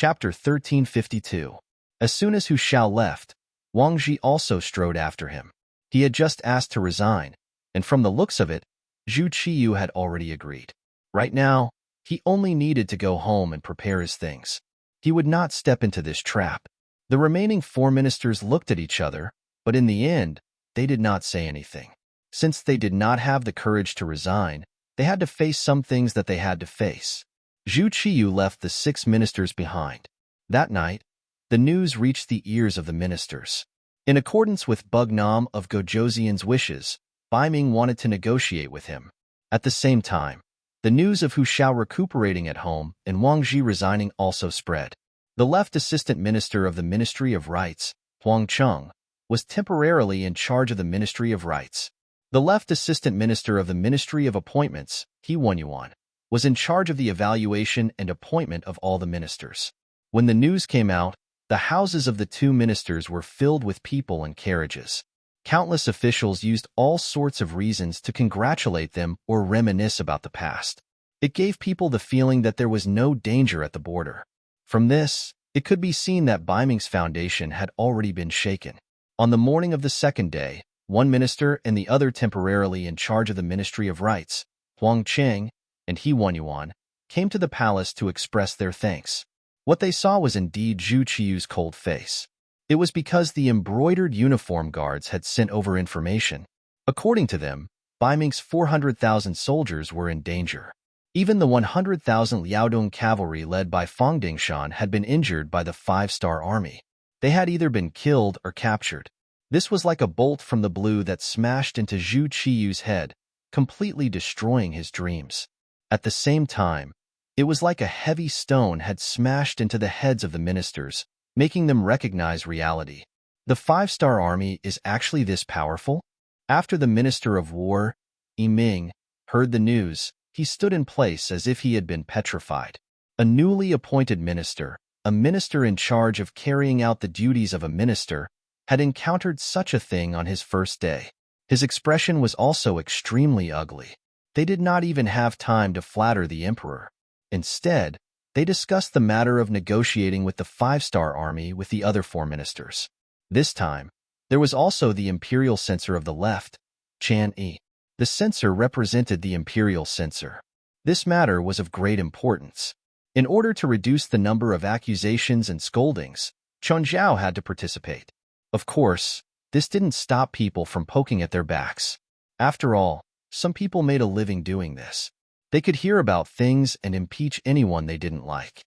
Chapter 1352. As soon as Hu Shao left, Wang Ji also strode after him. He had just asked to resign, and from the looks of it, Zhu Qiyu had already agreed. Right now, he only needed to go home and prepare his things. He would not step into this trap. The remaining 4 ministers looked at each other, but in the end, they did not say anything. Since they did not have the courage to resign, they had to face some things that they had to face. Zhu Qiyu left the 6 ministers behind. That night, the news reached the ears of the ministers. In accordance with Bug Nam of Gojoseon's wishes, Bai Ming wanted to negotiate with him. At the same time, the news of Hu Shao recuperating at home and Wang Ji resigning also spread. The left assistant minister of the Ministry of Rights, Huang Cheng, was temporarily in charge of the Ministry of Rights. The left assistant minister of the Ministry of Appointments, He Wenyuan, was in charge of the evaluation and appointment of all the ministers. When the news came out, the houses of the 2 ministers were filled with people and carriages. Countless officials used all sorts of reasons to congratulate them or reminisce about the past. It gave people the feeling that there was no danger at the border. From this, it could be seen that Bai Ming's foundation had already been shaken. On the morning of the second day, one minister and the other temporarily in charge of the Ministry of Rights, Huang Cheng and He Wenyuan, came to the palace to express their thanks. What they saw was indeed Zhu Qiyu's cold face. It was because the embroidered uniform guards had sent over information. According to them, Bai Ming's 400,000 soldiers were in danger. Even the 100,000 Liaodong cavalry led by Fang Dingshan had been injured by the 5-star army. They had either been killed or captured. This was like a bolt from the blue that smashed into Zhu Qiyu's head, completely destroying his dreams. At the same time, it was like a heavy stone had smashed into the heads of the ministers, making them recognize reality. The 5-star army is actually this powerful? After the Minister of War, Ming, heard the news, he stood in place as if he had been petrified. A newly appointed minister, a minister in charge of carrying out the duties of a minister, had encountered such a thing on his first day. His expression was also extremely ugly. They did not even have time to flatter the emperor. Instead, they discussed the matter of negotiating with the 5-star army with the other 4 ministers. This time, there was also the imperial censor of the left, Chan Yi. The censor represented the imperial censor. This matter was of great importance. In order to reduce the number of accusations and scoldings, Chun Zhao had to participate. Of course, this didn't stop people from poking at their backs. After all, some people made a living doing this. They could hear about things and impeach anyone they didn't like.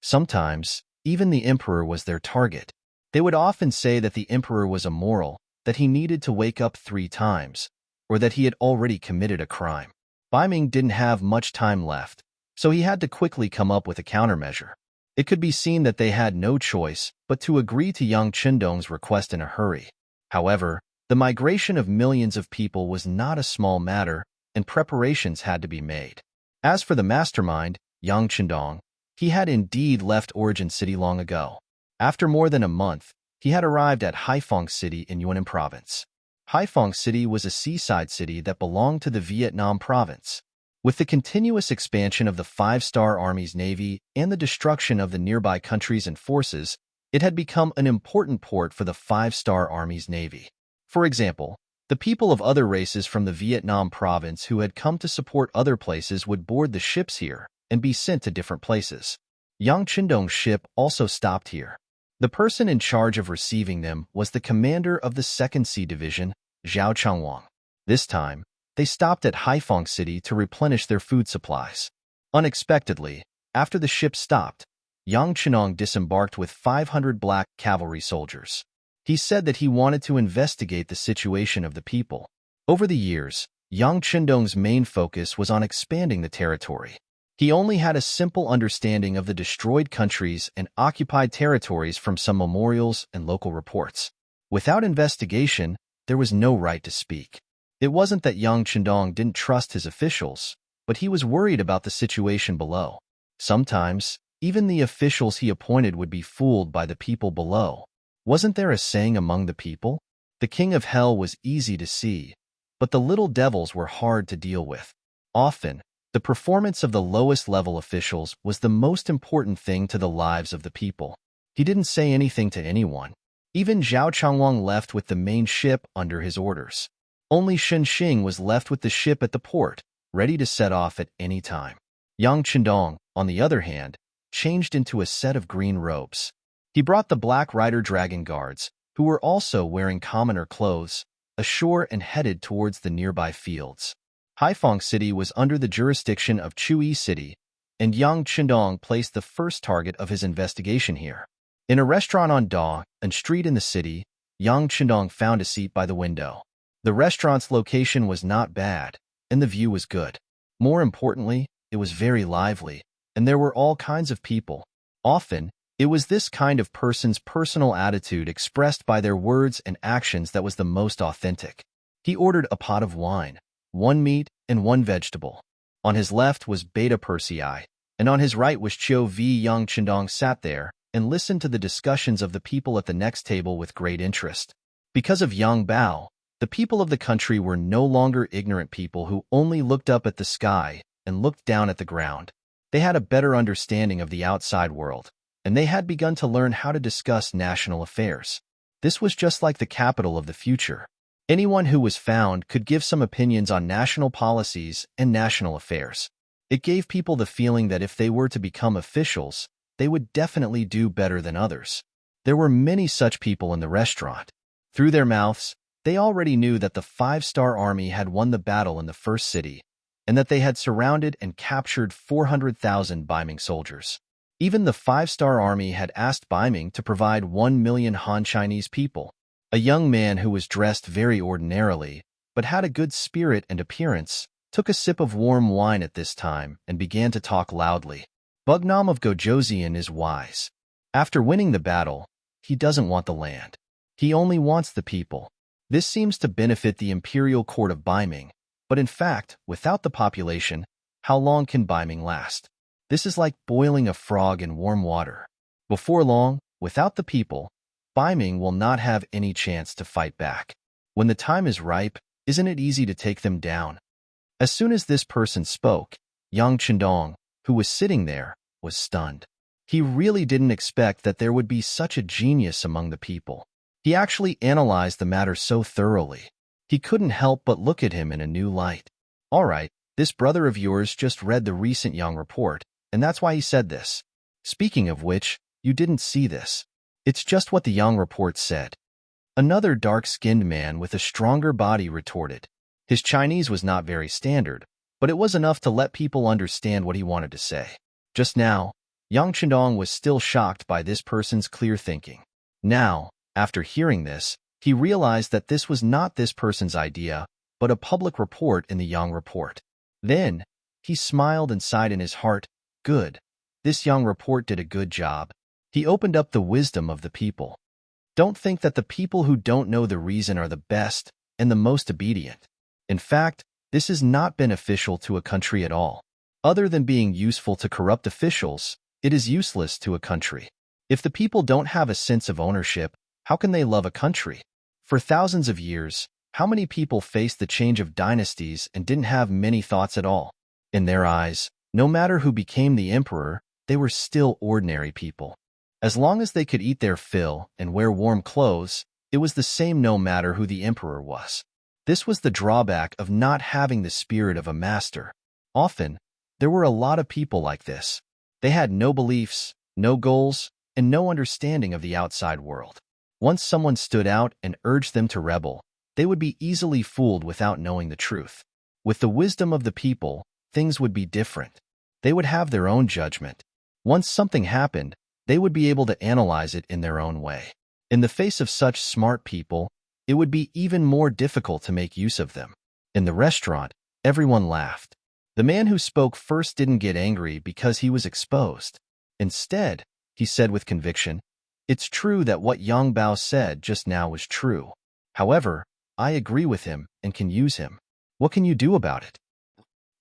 Sometimes, even the emperor was their target. They would often say that the emperor was immoral, that he needed to wake up 3 times, or that he had already committed a crime. Bai Ming didn't have much time left, so he had to quickly come up with a countermeasure. It could be seen that they had no choice but to agree to Yang Qindong's request in a hurry. However, the migration of millions of people was not a small matter, and preparations had to be made. As for the mastermind, Yang Qindong, he had indeed left Origin City long ago. After more than a month, he had arrived at Haiphong City in Yunnan Province. Haiphong City was a seaside city that belonged to the Vietnam province. With the continuous expansion of the 5-star Army's navy and the destruction of the nearby countries and forces, it had become an important port for the 5-star Army's navy. For example, the people of other races from the Vietnam province who had come to support other places would board the ships here and be sent to different places. Yang Qindong's ship also stopped here. The person in charge of receiving them was the commander of the 2nd Sea Division, Zhao Changwang. This time, they stopped at Haiphong City to replenish their food supplies. Unexpectedly, after the ship stopped, Yang Qindong disembarked with 500 black cavalry soldiers. He said that he wanted to investigate the situation of the people. Over the years, Yang Qindong's main focus was on expanding the territory. He only had a simple understanding of the destroyed countries and occupied territories from some memorials and local reports. Without investigation, there was no right to speak. It wasn't that Yang Qindong didn't trust his officials, but he was worried about the situation below. Sometimes, even the officials he appointed would be fooled by the people below. Wasn't there a saying among the people? The king of hell was easy to see, but the little devils were hard to deal with. Often, The performance of the lowest-level officials was the most important thing to the lives of the people. He didn't say anything to anyone. Even Zhao Changwang left with the main ship under his orders. Only Shen Xing was left with the ship at the port, ready to set off at any time. Yang Qindong, on the other hand, changed into a set of green robes. He brought the Black Rider Dragon Guards, who were also wearing commoner clothes, ashore and headed towards the nearby fields. Haifeng City was under the jurisdiction of Chuyi City, and Yang Qindong placed the first target of his investigation here. In a restaurant on Da, and street in the city, Yang Qindong found a seat by the window. The restaurant's location was not bad, and the view was good. More importantly, it was very lively, and there were all kinds of people. Often, it was this kind of person's personal attitude expressed by their words and actions that was the most authentic. He ordered a pot of wine, 1 meat, and 1 vegetable. On his left was Beta Persei, and on his right was Chiu V. Yang Qindong sat there and listened to the discussions of the people at the next table with great interest. Because of Yang Bao, the people of the country were no longer ignorant people who only looked up at the sky and looked down at the ground. They had a better understanding of the outside world, and they had begun to learn how to discuss national affairs. This was just like the capital of the future. Anyone who was found could give some opinions on national policies and national affairs. It gave people the feeling that if they were to become officials, they would definitely do better than others. There were many such people in the restaurant. Through their mouths, they already knew that the 5-star army had won the battle in the first city, and that they had surrounded and captured 400,000 Biming soldiers. Even the 5-star army had asked Biming to provide 1 million Han Chinese people. A young man who was dressed very ordinarily, but had a good spirit and appearance, took a sip of warm wine at this time and began to talk loudly. Bugnam of Gojoseon is wise. After winning the battle, he doesn't want the land. He only wants the people. This seems to benefit the imperial court of Biming, but in fact, without the population, how long can Biming last? This is like boiling a frog in warm water. Before long, without the people, Biming will not have any chance to fight back. When the time is ripe, isn't it easy to take them down? As soon as this person spoke, Yang Qindong, who was sitting there, was stunned. He really didn't expect that there would be such a genius among the people. He actually analyzed the matter so thoroughly. He couldn't help but look at him in a new light. All right, this brother of yours just read the recent Yang report, and that's why he said this. Speaking of which, you didn't see this. It's just what the Yang report said. Another dark-skinned man with a stronger body retorted. His Chinese was not very standard, but it was enough to let people understand what he wanted to say. Just now, Yang Qindong was still shocked by this person's clear thinking. Now, after hearing this, he realized that this was not this person's idea, but a public report in the Yang report. Then, he smiled and sighed in his heart, "Good. This Yang report did a good job." He opened up the wisdom of the people. Don't think that the people who don't know the reason are the best and the most obedient. In fact, this is not beneficial to a country at all. Other than being useful to corrupt officials, it is useless to a country. If the people don't have a sense of ownership, how can they love a country? For thousands of years, how many people faced the change of dynasties and didn't have many thoughts at all? In their eyes, no matter who became the emperor, they were still ordinary people. As long as they could eat their fill and wear warm clothes, it was the same no matter who the emperor was. This was the drawback of not having the spirit of a master. Often, there were a lot of people like this. They had no beliefs, no goals, and no understanding of the outside world. Once someone stood out and urged them to rebel, they would be easily fooled without knowing the truth. With the wisdom of the people, things would be different. They would have their own judgment. Once something happened, they would be able to analyze it in their own way. In the face of such smart people, it would be even more difficult to make use of them. In the restaurant, everyone laughed. The man who spoke first didn't get angry because he was exposed. Instead, he said with conviction, "It's true that what Yang Bao said just now was true. However, I agree with him and can use him. What can you do about it?"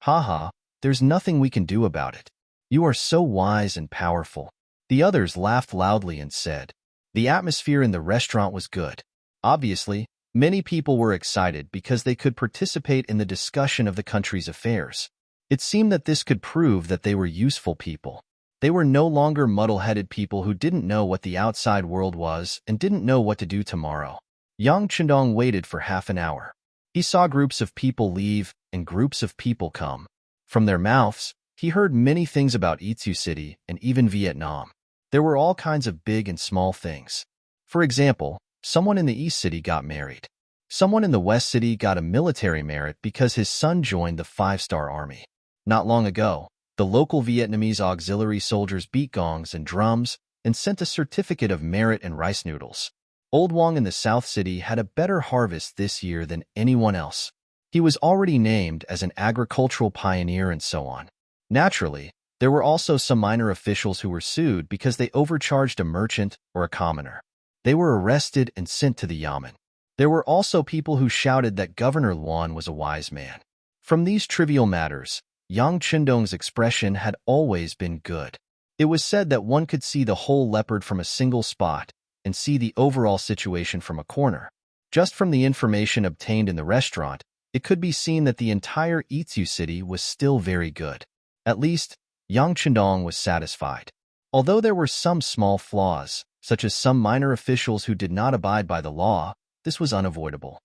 "Haha, there's nothing we can do about it. You are so wise and powerful." The others laughed loudly and said. The atmosphere in the restaurant was good. Obviously, many people were excited because they could participate in the discussion of the country's affairs. It seemed that this could prove that they were useful people. They were no longer muddle-headed people who didn't know what the outside world was and didn't know what to do tomorrow. Yang Chendong waited for half an hour. He saw groups of people leave and groups of people come. From their mouths, he heard many things about Itsu City and even Vietnam. There were all kinds of big and small things. For example, someone in the East City got married. Someone in the West City got a military merit because his son joined the 5-star army. Not long ago, the local Vietnamese auxiliary soldiers beat gongs and drums and sent a certificate of merit and rice noodles. Old Wong in the South City had a better harvest this year than anyone else. He was already named as an agricultural pioneer and so on. Naturally, there were also some minor officials who were sued because they overcharged a merchant or a commoner. They were arrested and sent to the Yamen. There were also people who shouted that Governor Luan was a wise man. From these trivial matters, Yang Chendong's expression had always been good. It was said that one could see the whole leopard from a single spot and see the overall situation from a corner. Just from the information obtained in the restaurant, it could be seen that the entire Itsu city was still very good. At least, Yang Chendong was satisfied. Although there were some small flaws, such as some minor officials who did not abide by the law, this was unavoidable.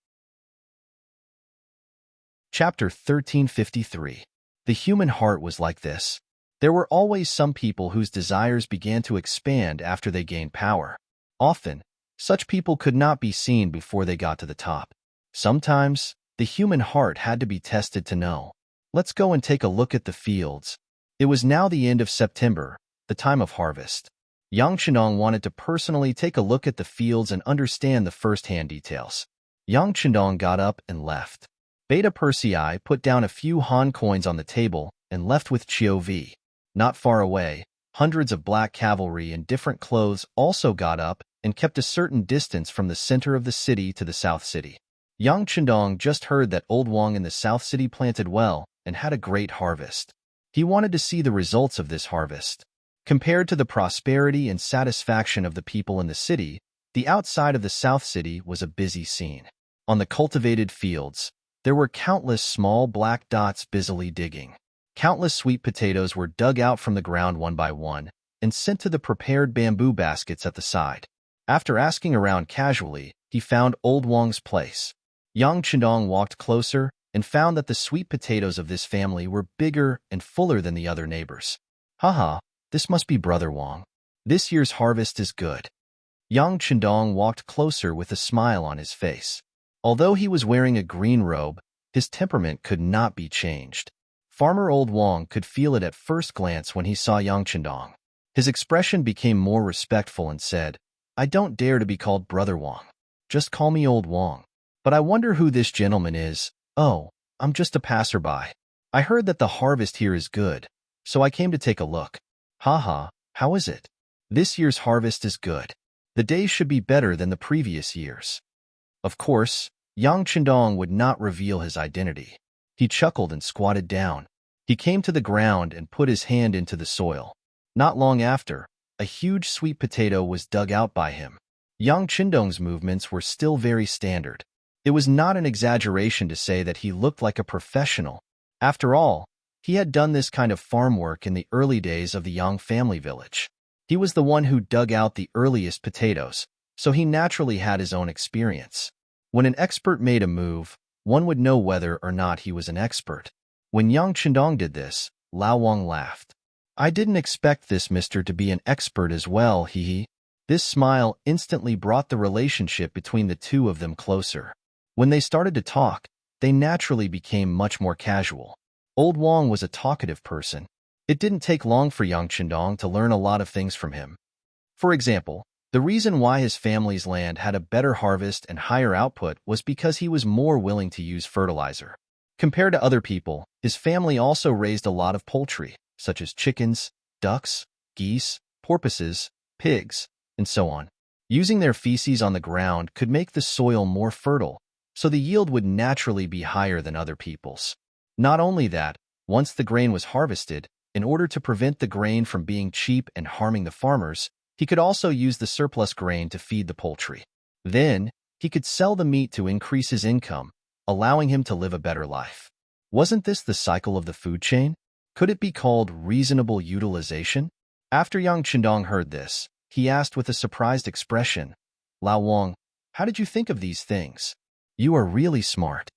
Chapter 1353. The human heart was like this. There were always some people whose desires began to expand after they gained power. Often, such people could not be seen before they got to the top. Sometimes, the human heart had to be tested to know. Let's go and take a look at the fields. It was now the end of September, the time of harvest. Yang Chendong wanted to personally take a look at the fields and understand the first-hand details. Yang Chendong got up and left. Beta Persei put down a few Han coins on the table and left with Chiu Vi. Not far away, hundreds of black cavalry in different clothes also got up and kept a certain distance from the center of the city to the South City. Yang Chendong just heard that Old Wong in the South City planted well and had a great harvest. He wanted to see the results of this harvest. Compared to the prosperity and satisfaction of the people in the city, the outside of the South City was a busy scene. On the cultivated fields, there were countless small black dots busily digging. Countless sweet potatoes were dug out from the ground one by one and sent to the prepared bamboo baskets at the side. After asking around casually, he found Old Wong's place. Yang Chendong walked closer and found that the sweet potatoes of this family were bigger and fuller than the other neighbors. Haha, this must be Brother Wong. This year's harvest is good. Yang Chendong walked closer with a smile on his face. Although he was wearing a green robe, his temperament could not be changed. Farmer Old Wong could feel it at first glance when he saw Yang Chendong. His expression became more respectful and said, "I don't dare to be called Brother Wong. Just call me Old Wong. But I wonder who this gentleman is. Oh, I'm just a passerby. I heard that the harvest here is good, so I came to take a look." Haha, how is it? This year's harvest is good. The days should be better than the previous years. Of course, Yang Chendong would not reveal his identity. He chuckled and squatted down. He came to the ground and put his hand into the soil. Not long after, a huge sweet potato was dug out by him. Yang Chendong's movements were still very standard. It was not an exaggeration to say that he looked like a professional. After all, he had done this kind of farm work in the early days of the Yang family village. He was the one who dug out the earliest potatoes, so he naturally had his own experience. When an expert made a move, one would know whether or not he was an expert. When Yang Chendong did this, Lao Wang laughed. "I didn't expect this mister to be an expert as well, hee." This smile instantly brought the relationship between the two of them closer. When they started to talk, they naturally became much more casual. Old Wong was a talkative person. It didn't take long for Yang Chendong to learn a lot of things from him. For example, the reason why his family's land had a better harvest and higher output was because he was more willing to use fertilizer. Compared to other people, his family also raised a lot of poultry, such as chickens, ducks, geese, porpoises, pigs, and so on. Using their feces on the ground could make the soil more fertile, so the yield would naturally be higher than other people's. Not only that, once the grain was harvested, in order to prevent the grain from being cheap and harming the farmers, he could also use the surplus grain to feed the poultry. Then, he could sell the meat to increase his income, allowing him to live a better life. Wasn't this the cycle of the food chain? Could it be called reasonable utilization? After Yang Chendong heard this, he asked with a surprised expression, Lao Wang, how did you think of these things? You are really smart.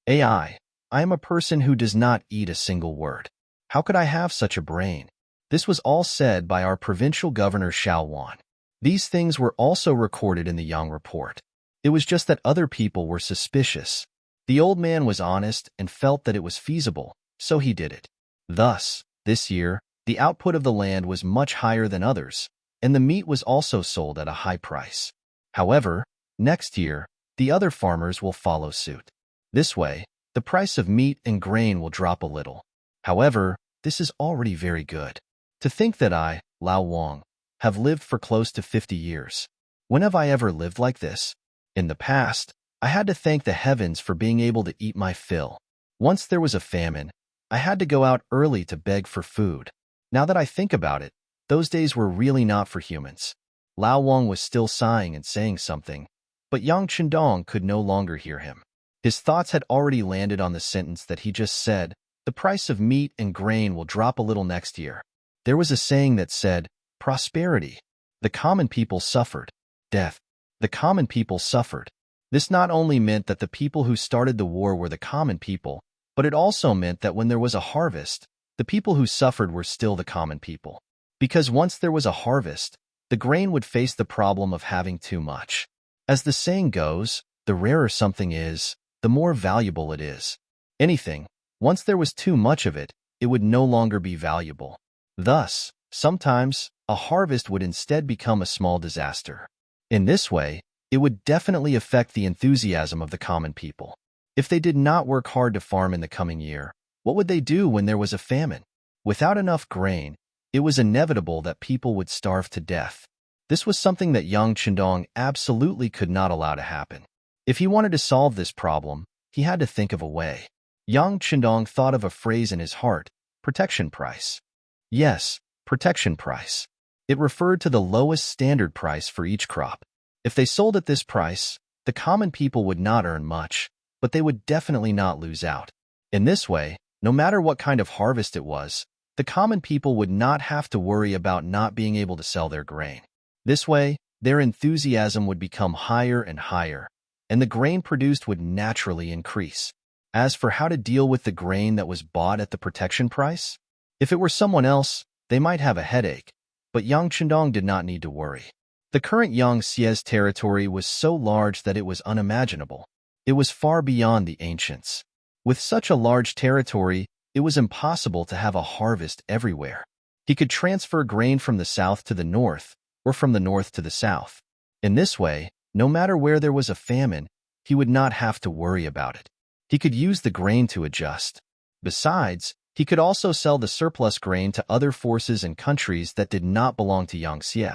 I am a person who does not eat a single word. How could I have such a brain? This was all said by our provincial governor Xiao Wan. These things were also recorded in the Yang report. It was just that other people were suspicious. The old man was honest and felt that it was feasible, so he did it. Thus, this year, the output of the land was much higher than others, and the meat was also sold at a high price. However, next year, the other farmers will follow suit. This way, the price of meat and grain will drop a little. However, this is already very good. To think that I, Lao Wang, have lived for close to 50 years. When have I ever lived like this? In the past, I had to thank the heavens for being able to eat my fill. Once there was a famine, I had to go out early to beg for food. Now that I think about it, those days were really not for humans. Lao Wang was still sighing and saying something, but Yang Chendong could no longer hear him. His thoughts had already landed on the sentence that he just said, the price of meat and grain will drop a little next year. There was a saying that said, prosperity. The common people suffered. Death. The common people suffered. This not only meant that the people who started the war were the common people, but it also meant that when there was a harvest, the people who suffered were still the common people. Because once there was a harvest, the grain would face the problem of having too much. As the saying goes, the rarer something is, the more valuable it is. Anything, once there was too much of it, it would no longer be valuable. Thus, sometimes, a harvest would instead become a small disaster. In this way, it would definitely affect the enthusiasm of the common people. If they did not work hard to farm in the coming year, what would they do when there was a famine? Without enough grain, it was inevitable that people would starve to death. This was something that Yang Chendong absolutely could not allow to happen. If he wanted to solve this problem, he had to think of a way. Yang Chendong thought of a phrase in his heart, protection price. Yes, protection price. It referred to the lowest standard price for each crop. If they sold at this price, the common people would not earn much, but they would definitely not lose out. In this way, no matter what kind of harvest it was, the common people would not have to worry about not being able to sell their grain. This way, their enthusiasm would become higher and higher, and the grain produced would naturally increase. As for how to deal with the grain that was bought at the protection price, if it were someone else, they might have a headache, but Yang Chendong did not need to worry. The current Yangtze's territory was so large that it was unimaginable. It was far beyond the ancients. With such a large territory, it was impossible to have a harvest everywhere. He could transfer grain from the south to the north, or from the north to the south. In this way, no matter where there was a famine, he would not have to worry about it. He could use the grain to adjust. Besides, he could also sell the surplus grain to other forces and countries that did not belong to Yangtze.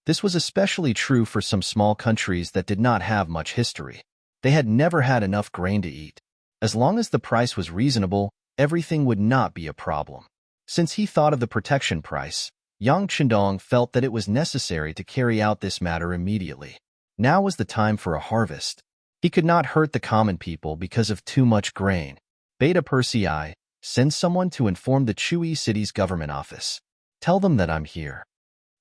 This was especially true for some small countries that did not have much history. They had never had enough grain to eat. As long as the price was reasonable, everything would not be a problem. Since he thought of the protection price, Yang Chendong felt that it was necessary to carry out this matter immediately. Now was the time for a harvest. He could not hurt the common people because of too much grain. Beta Persei, send someone to inform the Chui city's government office. Tell them that I'm here.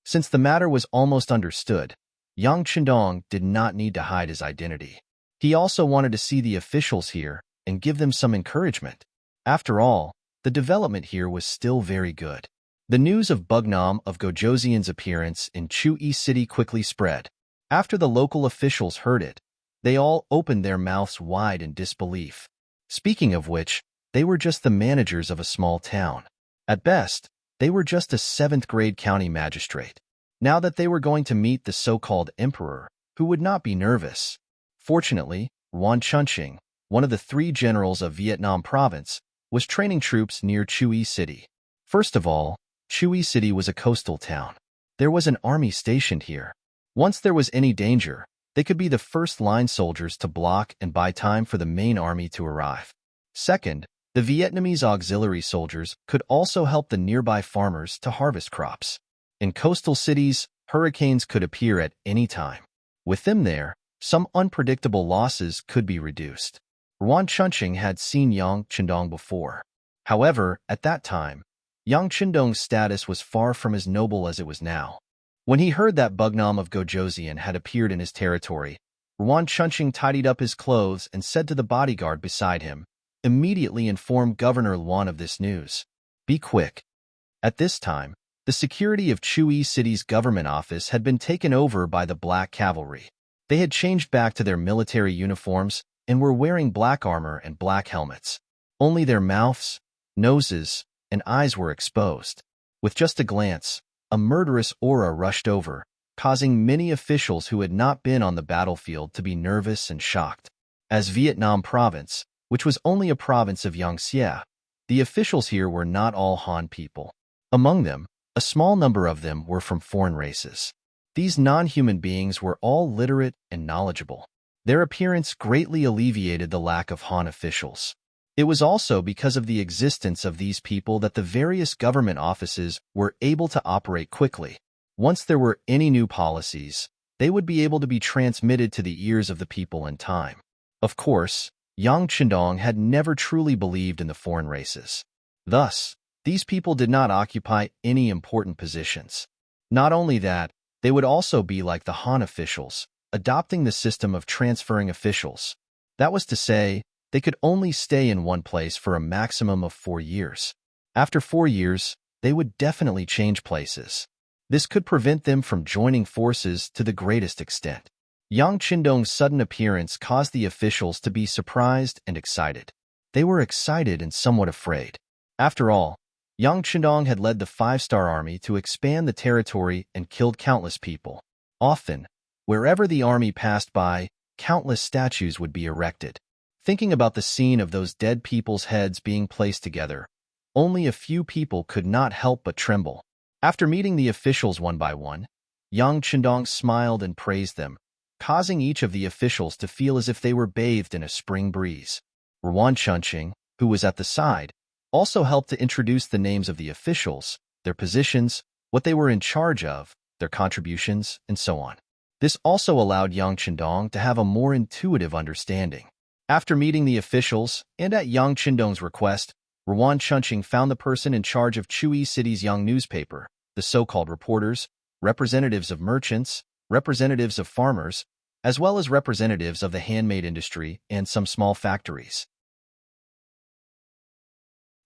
Since the matter was almost understood, Yang Chendong did not need to hide his identity. He also wanted to see the officials here and give them some encouragement. After all, the development here was still very good. The news of Bugnam of Gojoseon's appearance in Chui City quickly spread. After the local officials heard it, they all opened their mouths wide in disbelief. Speaking of which, they were just the managers of a small town. At best, they were just a 7th-grade county magistrate. Now that they were going to meet the so-called emperor, who would not be nervous. Fortunately, Yuan Chunqing, one of the 3 generals of Vietnam province, was training troops near Chui City. First of all, Chui City was a coastal town. There was an army stationed here. Once there was any danger, they could be the first-line soldiers to block and buy time for the main army to arrive. Second, the Vietnamese auxiliary soldiers could also help the nearby farmers to harvest crops. In coastal cities, hurricanes could appear at any time. With them there, some unpredictable losses could be reduced. Ruan Chunqing had seen Yang Chendong before. However, at that time, Yang Chendong's status was far from as noble as it was now. When he heard that Bugnam of Gojoseon had appeared in his territory, Ruan Chunqing tidied up his clothes and said to the bodyguard beside him, "Immediately inform Governor Luan of this news. Be quick." At this time, the security of Chui City's government office had been taken over by the Black Cavalry. They had changed back to their military uniforms and were wearing black armor and black helmets. Only their mouths, noses, and eyes were exposed. With just a glance, a murderous aura rushed over, causing many officials who had not been on the battlefield to be nervous and shocked. As Vietnam Province, which was only a province of Yangtze, the officials here were not all Han people. Among them, a small number of them were from foreign races. These non-human beings were all literate and knowledgeable. Their appearance greatly alleviated the lack of Han officials. It was also because of the existence of these people that the various government offices were able to operate quickly. Once there were any new policies, they would be able to be transmitted to the ears of the people in time. Of course, Yang Chendong had never truly believed in the foreign races. Thus, these people did not occupy any important positions. Not only that, they would also be like the Han officials, adopting the system of transferring officials. That was to say, they could only stay in one place for a maximum of 4 years. After 4 years, they would definitely change places. This could prevent them from joining forces to the greatest extent. Yang Chendong's sudden appearance caused the officials to be surprised and excited. They were excited and somewhat afraid. After all, Yang Chendong had led the 5-star army to expand the territory and killed countless people. Often, wherever the army passed by, countless statues would be erected. Thinking about the scene of those dead people's heads being placed together, only a few people could not help but tremble. After meeting the officials one by one, Yang Chendong smiled and praised them, causing each of the officials to feel as if they were bathed in a spring breeze. Ruan Chunqing, who was at the side, also helped to introduce the names of the officials, their positions, what they were in charge of, their contributions, and so on. This also allowed Yang Chendong to have a more intuitive understanding. After meeting the officials, and at Yang Chendong's request, Ruan Chunqing found the person in charge of Chui City's young newspaper, the so-called reporters, representatives of merchants, representatives of farmers, as well as representatives of the handmade industry and some small factories.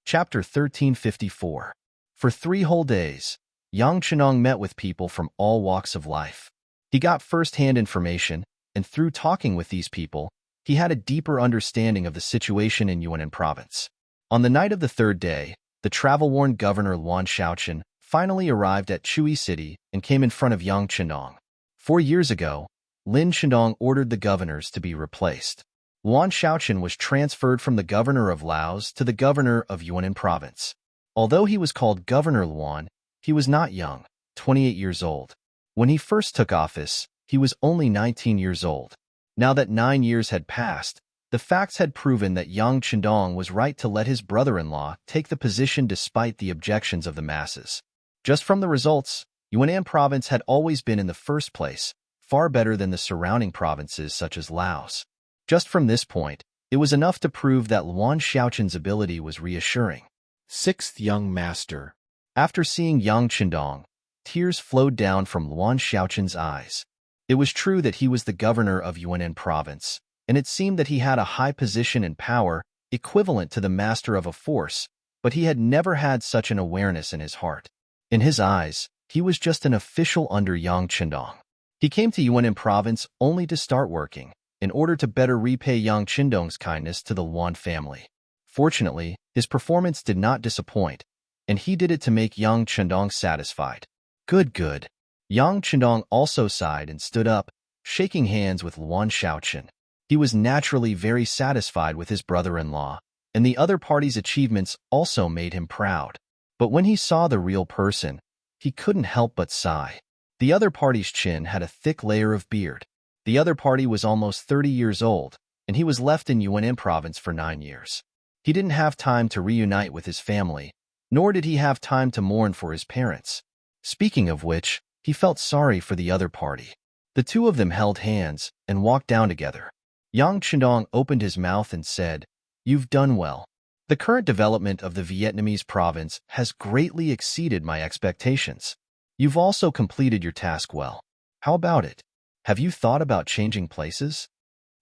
Chapter 1354. For 3 whole days, Yang Chendong met with people from all walks of life. He got first-hand information, and through talking with these people, he had a deeper understanding of the situation in Yunnan Province. On the night of the 3rd day, the travel-worn governor Luan Shaoqian finally arrived at Chui City and came in front of Yang Chendong. 4 years ago, Lin Chendong ordered the governors to be replaced. Luan Shaoqian was transferred from the governor of Laos to the governor of Yunnan Province. Although he was called Governor Luan, he was not young, 28 years old. When he first took office, he was only 19 years old. Now that 9 years had passed, the facts had proven that Yang Chendong was right to let his brother-in-law take the position despite the objections of the masses. Just from the results, Yunnan Province had always been in the first place, far better than the surrounding provinces such as Laos. Just from this point, it was enough to prove that Luan Shaoqian's ability was reassuring. 6th Young Master. After seeing Yang Chendong, tears flowed down from Luan Shaoqian's eyes. It was true that he was the governor of Yunnan Province, and it seemed that he had a high position and power equivalent to the master of a force, but he had never had such an awareness in his heart. In his eyes, he was just an official under Yang Chendong. He came to Yunnan Province only to start working, in order to better repay Yang Chendong's kindness to the Luan family. Fortunately, his performance did not disappoint, and he did it to make Yang Chendong satisfied. Good. Yang Chendong also sighed and stood up, shaking hands with Luan Shaoqian. He was naturally very satisfied with his brother-in-law, and the other party's achievements also made him proud. But when he saw the real person, he couldn't help but sigh. The other party's chin had a thick layer of beard. The other party was almost 30 years old, and he was left in Yunnan Province for 9 years. He didn't have time to reunite with his family, nor did he have time to mourn for his parents. Speaking of which, he felt sorry for the other party. The two of them held hands and walked down together. Yang Chendong opened his mouth and said, "You've done well. The current development of the Vietnamese province has greatly exceeded my expectations. You've also completed your task well. How about it? Have you thought about changing places?"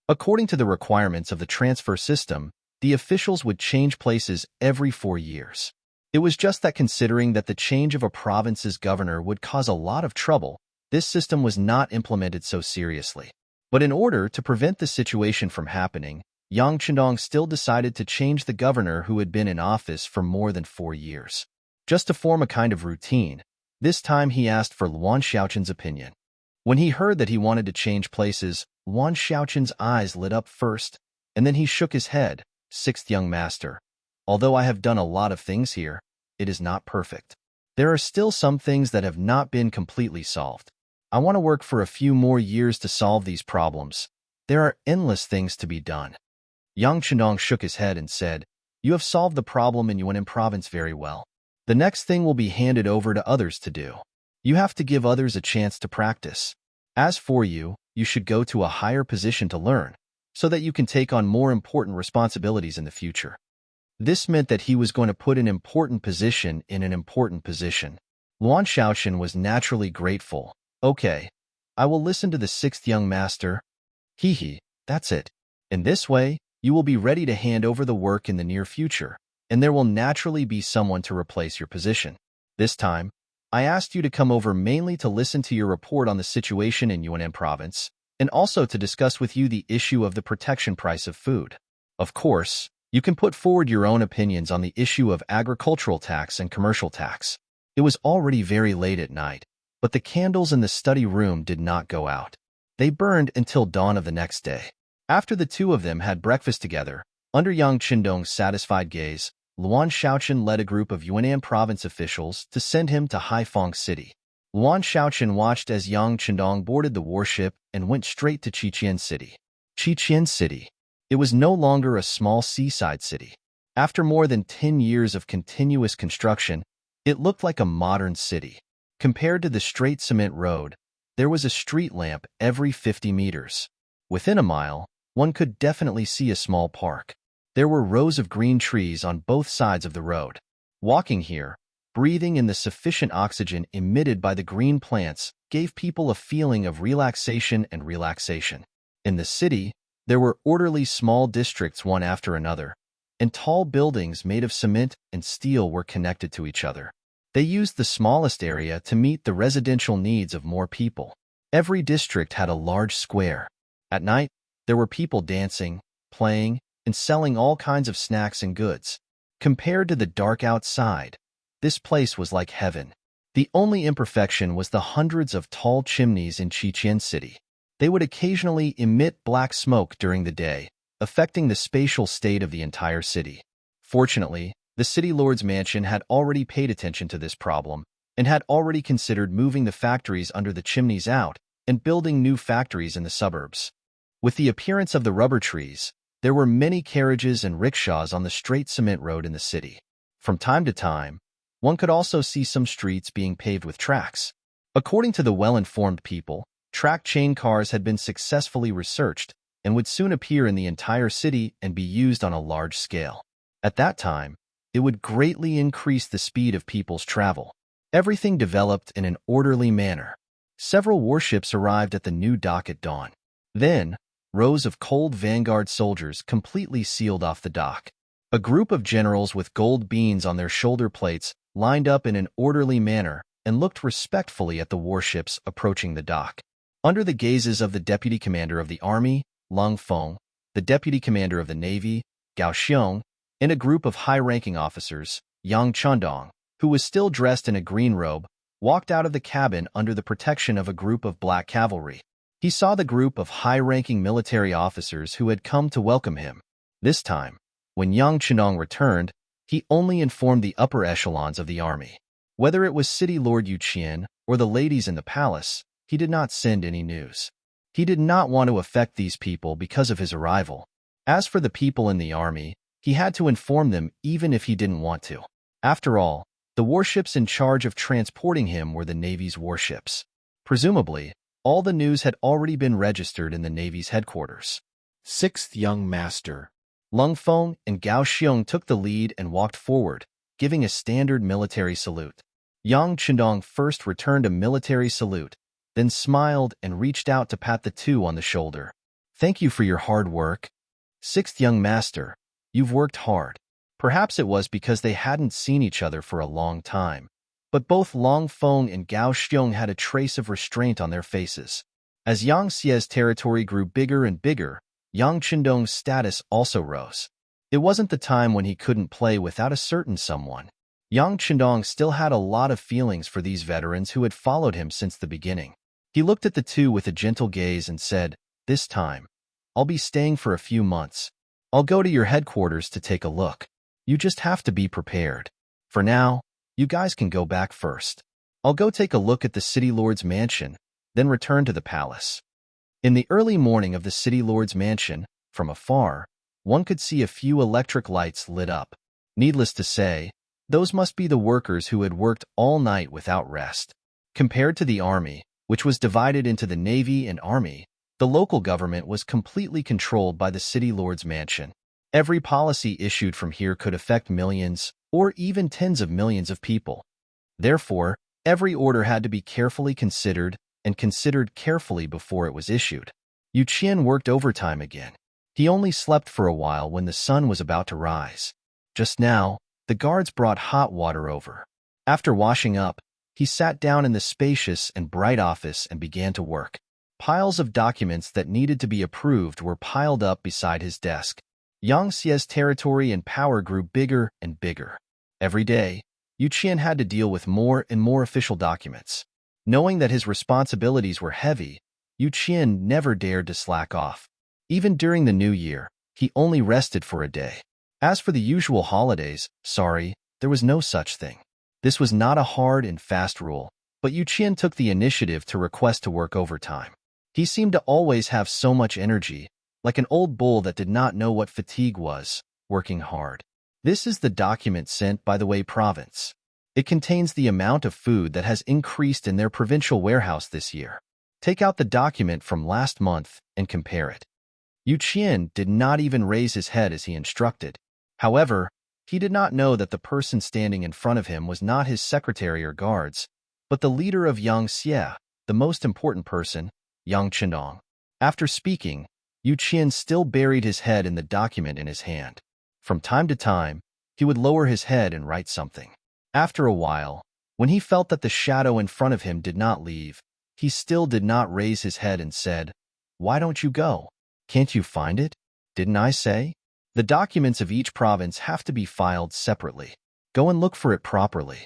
According to the requirements of the transfer system, the officials would change places every 4 years. It was just that considering that the change of a province's governor would cause a lot of trouble, this system was not implemented so seriously. But in order to prevent the situation from happening, Yang Chendong still decided to change the governor who had been in office for more than 4 years. Just to form a kind of routine, this time he asked for Luan Xiaochen's opinion. When he heard that he wanted to change places, Luan Xiaochen's eyes lit up first, and then he shook his head. "Sixth young master, although I have done a lot of things here, it is not perfect. There are still some things that have not been completely solved. I want to work for a few more years to solve these problems. There are endless things to be done." Yang Chendong shook his head and said, "You have solved the problem in Yunnan province very well. The next thing will be handed over to others to do. You have to give others a chance to practice. As for you, you should go to a higher position to learn, so that you can take on more important responsibilities in the future." This meant that he was going to put an important position in an important position. Luan Xiaochen was naturally grateful. "Okay, I will listen to the sixth young master. Hee, that's it. In this way, you will be ready to hand over the work in the near future, and there will naturally be someone to replace your position. This time, I asked you to come over mainly to listen to your report on the situation in Yunnan province, and also to discuss with you the issue of the protection price of food. Of course, you can put forward your own opinions on the issue of agricultural tax and commercial tax." It was already very late at night, but the candles in the study room did not go out. They burned until dawn of the next day. After the two of them had breakfast together, under Yang Chendong's satisfied gaze, Luan Xiaochen led a group of Yunnan province officials to send him to Haiphong City. Luan Xiaochen watched as Yang Chendong boarded the warship and went straight to Chichen City. Chichen City. It was no longer a small seaside city. After more than 10 years of continuous construction, it looked like a modern city. Compared to the straight cement road, there was a street lamp every 50 meters. Within a mile, one could definitely see a small park. There were rows of green trees on both sides of the road. Walking here, breathing in the sufficient oxygen emitted by the green plants gave people a feeling of relaxation and relaxation. In the city, there were orderly small districts one after another, and tall buildings made of cement and steel were connected to each other. They used the smallest area to meet the residential needs of more people. Every district had a large square. At night, there were people dancing, playing, and selling all kinds of snacks and goods. Compared to the dark outside, this place was like heaven. The only imperfection was the hundreds of tall chimneys in Chichen City. They would occasionally emit black smoke during the day, affecting the spatial state of the entire city. Fortunately, the city lord's mansion had already paid attention to this problem and had already considered moving the factories under the chimneys out and building new factories in the suburbs. With the appearance of the rubber trees, there were many carriages and rickshaws on the straight cement road in the city. From time to time, one could also see some streets being paved with tracks. According to the well-informed people, track chain cars had been successfully researched and would soon appear in the entire city and be used on a large scale. At that time, it would greatly increase the speed of people's travel. Everything developed in an orderly manner. Several warships arrived at the new dock at dawn. Then, rows of cold vanguard soldiers completely sealed off the dock. A group of generals with gold beans on their shoulder plates lined up in an orderly manner and looked respectfully at the warships approaching the dock. Under the gazes of the deputy commander of the army, Lung Feng, the deputy commander of the navy, Gao Xiong, and a group of high-ranking officers, Yang Chendong, who was still dressed in a green robe, walked out of the cabin under the protection of a group of black cavalry. He saw the group of high-ranking military officers who had come to welcome him. This time, when Yang Chendong returned, he only informed the upper echelons of the army. Whether it was City Lord Yu Qian or the ladies in the palace, he did not send any news. He did not want to affect these people because of his arrival. As for the people in the army, he had to inform them even if he didn't want to. After all, the warships in charge of transporting him were the Navy's warships. Presumably, all the news had already been registered in the Navy's headquarters. Sixth Young Master. Lung Feng and Gao Xiong took the lead and walked forward, giving a standard military salute. Yang Chendong first returned a military salute, then smiled and reached out to pat the two on the shoulder. Thank you for your hard work. Sixth Young Master, you've worked hard. Perhaps it was because they hadn't seen each other for a long time, but both Long Feng and Gao Xiong had a trace of restraint on their faces. As Yang Xie's territory grew bigger and bigger, Yang Chendong's status also rose. It wasn't the time when he couldn't play without a certain someone. Yang Chendong still had a lot of feelings for these veterans who had followed him since the beginning. He looked at the two with a gentle gaze and said, "This time, I'll be staying for a few months. I'll go to your headquarters to take a look. You just have to be prepared. For now, you guys can go back first. I'll go take a look at the City Lord's mansion, then return to the palace." In the early morning of the City Lord's mansion, from afar, one could see a few electric lights lit up. Needless to say, those must be the workers who had worked all night without rest. Compared to the army, which was divided into the navy and army, the local government was completely controlled by the City Lord's mansion. Every policy issued from here could affect millions, or even tens of millions of people. Therefore, every order had to be carefully considered and considered carefully before it was issued. Yu Qian worked overtime again. He only slept for a while when the sun was about to rise. Just now, the guards brought hot water over. After washing up, he sat down in the spacious and bright office and began to work. Piles of documents that needed to be approved were piled up beside his desk. Yang Xie's territory and power grew bigger and bigger. Every day, Yu Qian had to deal with more and more official documents. Knowing that his responsibilities were heavy, Yu Qian never dared to slack off. Even during the New Year, he only rested for a day. As for the usual holidays, there was no such thing. This was not a hard and fast rule, but Yu Qian took the initiative to request to work overtime. He seemed to always have so much energy, like an old bull that did not know what fatigue was, working hard. This is the document sent by the Wei province. It contains the amount of food that has increased in their provincial warehouse this year. Take out the document from last month and compare it. Yu Qian did not even raise his head as he instructed. However, he did not know that the person standing in front of him was not his secretary or guards, but the leader of Yang Xie, the most important person, Yang Chendong. After speaking, Yu Qian still buried his head in the document in his hand. From time to time, he would lower his head and write something. After a while, when he felt that the shadow in front of him did not leave, he still did not raise his head and said, "Why don't you go? Can't you find it? Didn't I say? The documents of each province have to be filed separately. Go and look for it properly."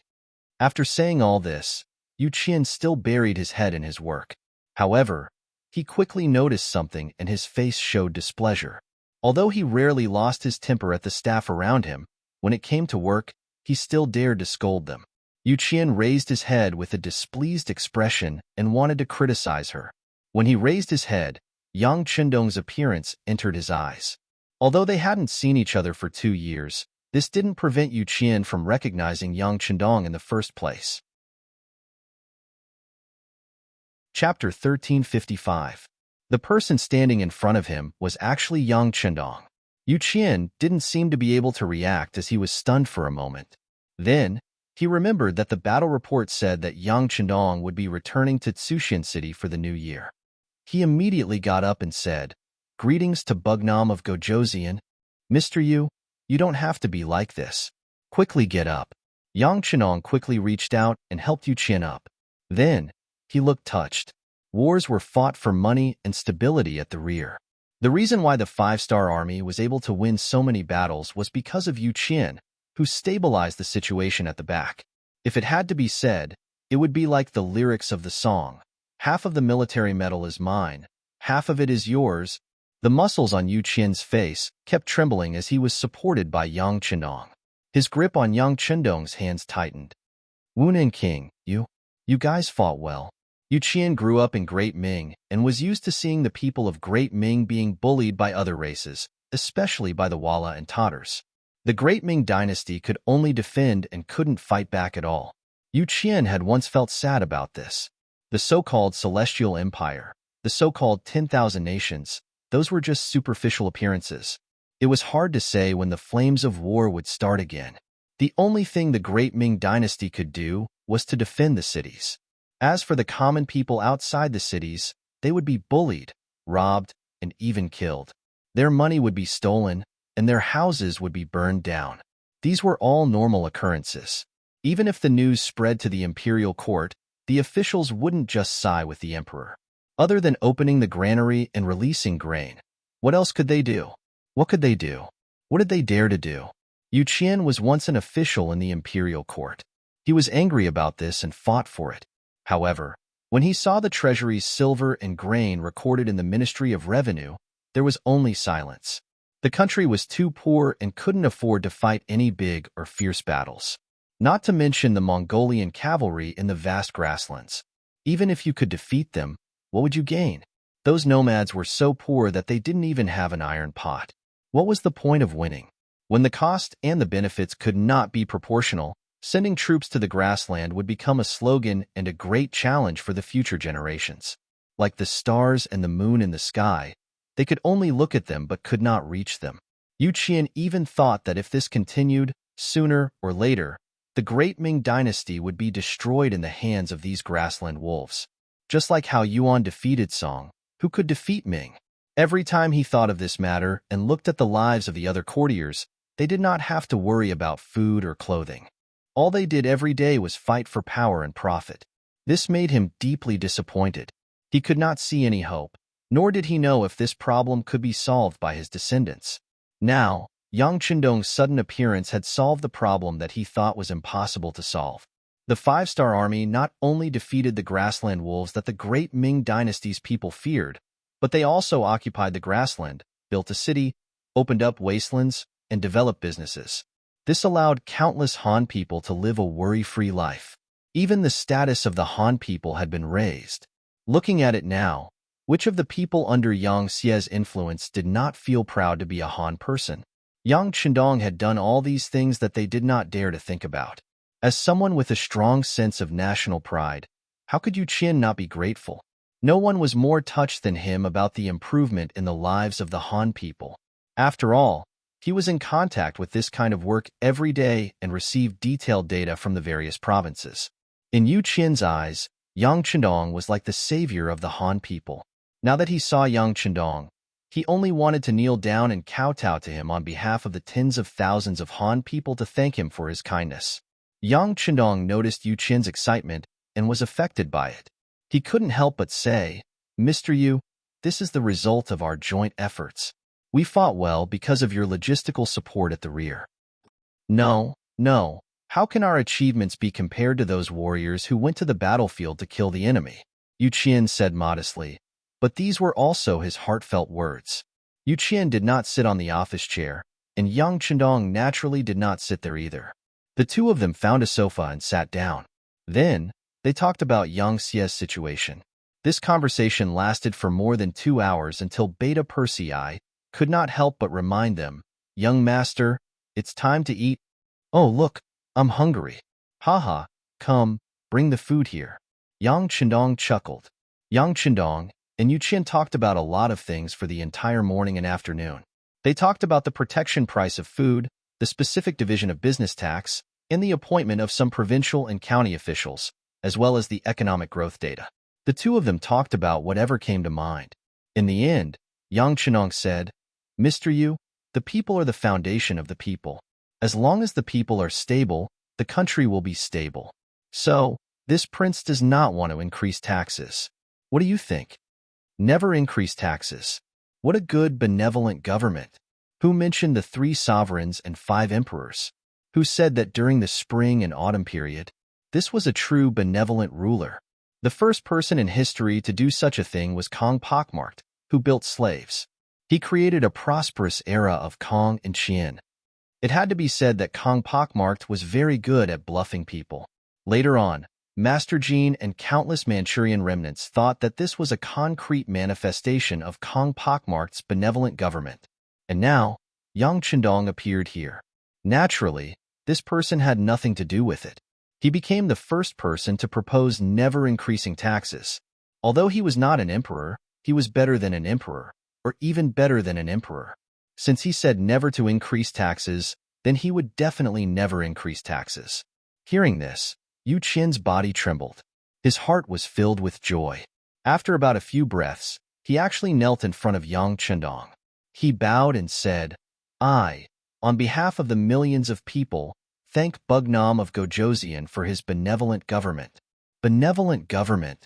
After saying all this, Yu Qian still buried his head in his work. However, he quickly noticed something and his face showed displeasure. Although he rarely lost his temper at the staff around him, when it came to work, he still dared to scold them. Yu Qian raised his head with a displeased expression and wanted to criticize her. When he raised his head, Yang Chendong's appearance entered his eyes. Although they hadn't seen each other for 2 years, this didn't prevent Yu Qian from recognizing Yang Chendong in the first place. Chapter 1355. The person standing in front of him was actually Yang Chendong. Yu Qian didn't seem to be able to react as he was stunned for a moment. Then, he remembered that the battle report said that Yang Chendong would be returning to Tsuxian City for the new year. He immediately got up and said, "Greetings to Bugnam of Gojoseon. Mr. Yu, you don't have to be like this. Quickly get up." Yang Chendong quickly reached out and helped Yu Qian up. Then, he looked touched. Wars were fought for money and stability at the rear. The reason why the 5-star army was able to win so many battles was because of Yu Qian, who stabilized the situation at the back. If it had to be said, it would be like the lyrics of the song, "Half of the military metal is mine, half of it is yours." The muscles on Yu Qian's face kept trembling as he was supported by Yang Chendong. His grip on Yang Chendong's hands tightened. "Wu Ning King, you guys fought well." Yu Qian grew up in Great Ming and was used to seeing the people of Great Ming being bullied by other races, especially by the Walla and Tatars. The Great Ming dynasty could only defend and couldn't fight back at all. Yu Qian had once felt sad about this. The so-called Celestial Empire, the so-called 10,000 nations, those were just superficial appearances. It was hard to say when the flames of war would start again. The only thing the great Ming dynasty could do was to defend the cities. As for the common people outside the cities, they would be bullied, robbed, and even killed. Their money would be stolen, and their houses would be burned down. These were all normal occurrences. Even if the news spread to the imperial court, the officials wouldn't just sigh with the emperor. Other than opening the granary and releasing grain, what else could they do? What could they do? What did they dare to do? Yu Qian was once an official in the imperial court. He was angry about this and fought for it. However, when he saw the treasury's silver and grain recorded in the Ministry of Revenue, there was only silence. The country was too poor and couldn't afford to fight any big or fierce battles. Not to mention the Mongolian cavalry in the vast grasslands. Even if you could defeat them, what would you gain? Those nomads were so poor that they didn't even have an iron pot. What was the point of winning? When the cost and the benefits could not be proportional, sending troops to the grassland would become a slogan and a great challenge for the future generations. Like the stars and the moon in the sky, they could only look at them but could not reach them. Yu Qian even thought that if this continued, sooner or later, the great Ming dynasty would be destroyed in the hands of these grassland wolves. Just like how Yuan defeated Song, who could defeat Ming. Every time he thought of this matter and looked at the lives of the other courtiers, they did not have to worry about food or clothing. All they did every day was fight for power and profit. This made him deeply disappointed. He could not see any hope, nor did he know if this problem could be solved by his descendants. Now, Yang Chendong's sudden appearance had solved the problem that he thought was impossible to solve. The five-star army not only defeated the grassland wolves that the great Ming dynasty's people feared, but they also occupied the grassland, built a city, opened up wastelands, and developed businesses. This allowed countless Han people to live a worry-free life. Even the status of the Han people had been raised. Looking at it now, which of the people under Yang Xie's influence did not feel proud to be a Han person? Yang Chendong had done all these things that they did not dare to think about. As someone with a strong sense of national pride, how could Yu Qian not be grateful? No one was more touched than him about the improvement in the lives of the Han people. After all, he was in contact with this kind of work every day and received detailed data from the various provinces. In Yu Qian's eyes, Yang Chendong was like the savior of the Han people. Now that he saw Yang Chendong, he only wanted to kneel down and kowtow to him on behalf of the tens of thousands of Han people to thank him for his kindness. Yang Chendong noticed Yu Qian's excitement and was affected by it. He couldn't help but say, "Mr. Yu, this is the result of our joint efforts. We fought well because of your logistical support at the rear." No. How can our achievements be compared to those warriors who went to the battlefield to kill the enemy? Yu Qian said modestly, but these were also his heartfelt words. Yu Qian did not sit on the office chair, and Yang Chendong naturally did not sit there either. The two of them found a sofa and sat down. Then, they talked about Yang Xie's situation. This conversation lasted for more than 2 hours until Beta Persei could not help but remind them, "Young master, it's time to eat." "Oh, look, I'm hungry." "Haha, come, bring the food here." Yang Chendong chuckled. Yang Chendong and Yu Qian talked about a lot of things for the entire morning and afternoon. They talked about the protection price of food, the specific division of business tax, and the appointment of some provincial and county officials, as well as the economic growth data. The two of them talked about whatever came to mind. In the end, Yang Chendong said, "Mr. Yu, the people are the foundation of the people. As long as the people are stable, the country will be stable. So, this prince does not want to increase taxes. What do you think? Never increase taxes. What a good, benevolent government. Who mentioned the 3 sovereigns and 5 emperors? Who said that during the spring and autumn period, this was a true benevolent ruler? The first person in history to do such a thing was Kong Pockmarked, who built slaves. He created a prosperous era of Kong and Qian. It had to be said that Kong Pockmarked was very good at bluffing people. Later on, Master Jean and countless Manchurian remnants thought that this was a concrete manifestation of Kong Pockmarked's benevolent government. And now, Yang Chendong appeared here. Naturally, this person had nothing to do with it. He became the first person to propose never increasing taxes. Although he was not an emperor, he was better than an emperor, or even better than an emperor. Since he said never to increase taxes, then he would definitely never increase taxes. Hearing this, Yu Qian's body trembled. His heart was filled with joy. After about a few breaths, he actually knelt in front of Yang Chendong. He bowed and said, "I, on behalf of the millions of people, thank Bugnam of Gojoseon for his benevolent government." Benevolent government.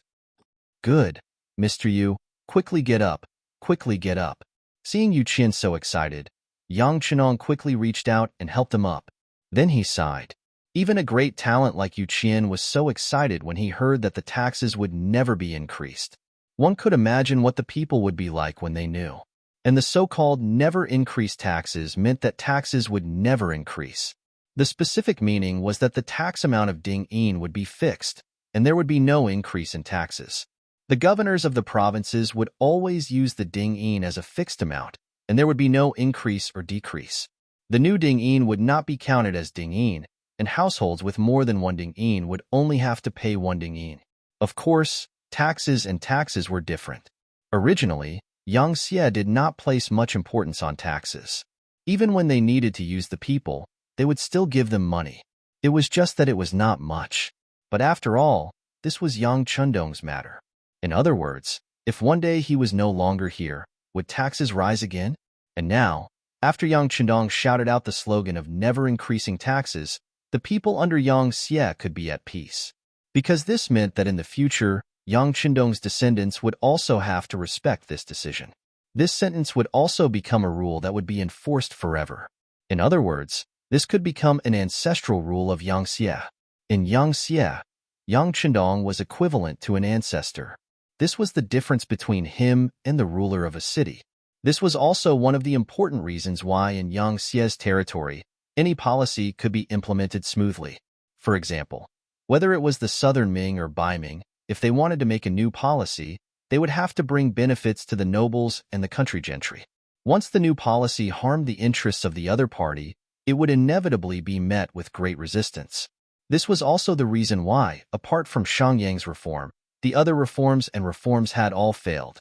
Good, Mr. Yu, quickly get up, quickly get up. Seeing Yu Qian so excited, Yang Chenong quickly reached out and helped him up. Then he sighed. Even a great talent like Yu Qian was so excited when he heard that the taxes would never be increased. One could imagine what the people would be like when they knew. And the so-called never increase taxes meant that taxes would never increase. The specific meaning was that the tax amount of ding-yin would be fixed, and there would be no increase in taxes. The governors of the provinces would always use the ding-yin as a fixed amount, and there would be no increase or decrease. The new ding-yin would not be counted as ding-yin, and households with more than one ding-yin would only have to pay one ding-yin. Of course, taxes and taxes were different. Originally, Yang Xie did not place much importance on taxes. Even when they needed to use the people, they would still give them money. It was just that it was not much. But after all, this was Yang Chendong's matter. In other words, if one day he was no longer here, would taxes rise again? And now, after Yang Chendong shouted out the slogan of never increasing taxes, the people under Yang Xie could be at peace. Because this meant that in the future, Yang Chendong's descendants would also have to respect this decision. This sentence would also become a rule that would be enforced forever. In other words, this could become an ancestral rule of Yang Xie. In Yang Xie, Yang Chendong was equivalent to an ancestor. This was the difference between him and the ruler of a city. This was also one of the important reasons why in Yang Xie's territory, any policy could be implemented smoothly. For example, whether it was the southern Ming or Bai Ming, if they wanted to make a new policy, they would have to bring benefits to the nobles and the country gentry. Once the new policy harmed the interests of the other party, it would inevitably be met with great resistance. This was also the reason why, apart from Shangyang's reform, the other reforms had all failed.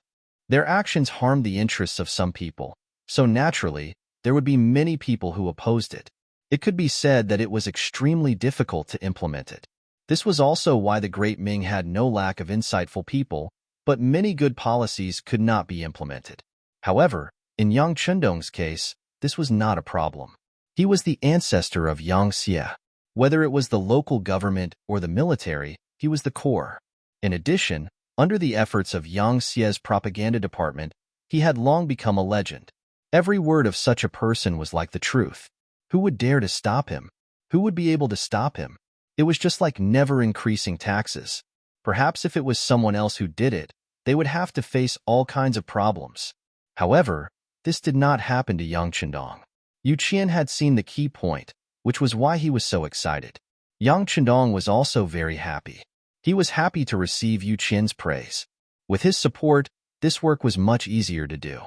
Their actions harmed the interests of some people, so naturally, there would be many people who opposed it. It could be said that it was extremely difficult to implement it. This was also why the Great Ming had no lack of insightful people, but many good policies could not be implemented. However, in Yang Chendong's case, this was not a problem. He was the ancestor of Yang Xie. Whether it was the local government or the military, he was the core. In addition, under the efforts of Yang Xie's propaganda department, he had long become a legend. Every word of such a person was like the truth. Who would dare to stop him? Who would be able to stop him? It was just like never increasing taxes. Perhaps if it was someone else who did it, they would have to face all kinds of problems. However, this did not happen to Yang Chendong. Yu Qian had seen the key point, which was why he was so excited. Yang Chendong was also very happy. He was happy to receive Yu Qian's praise. With his support, this work was much easier to do.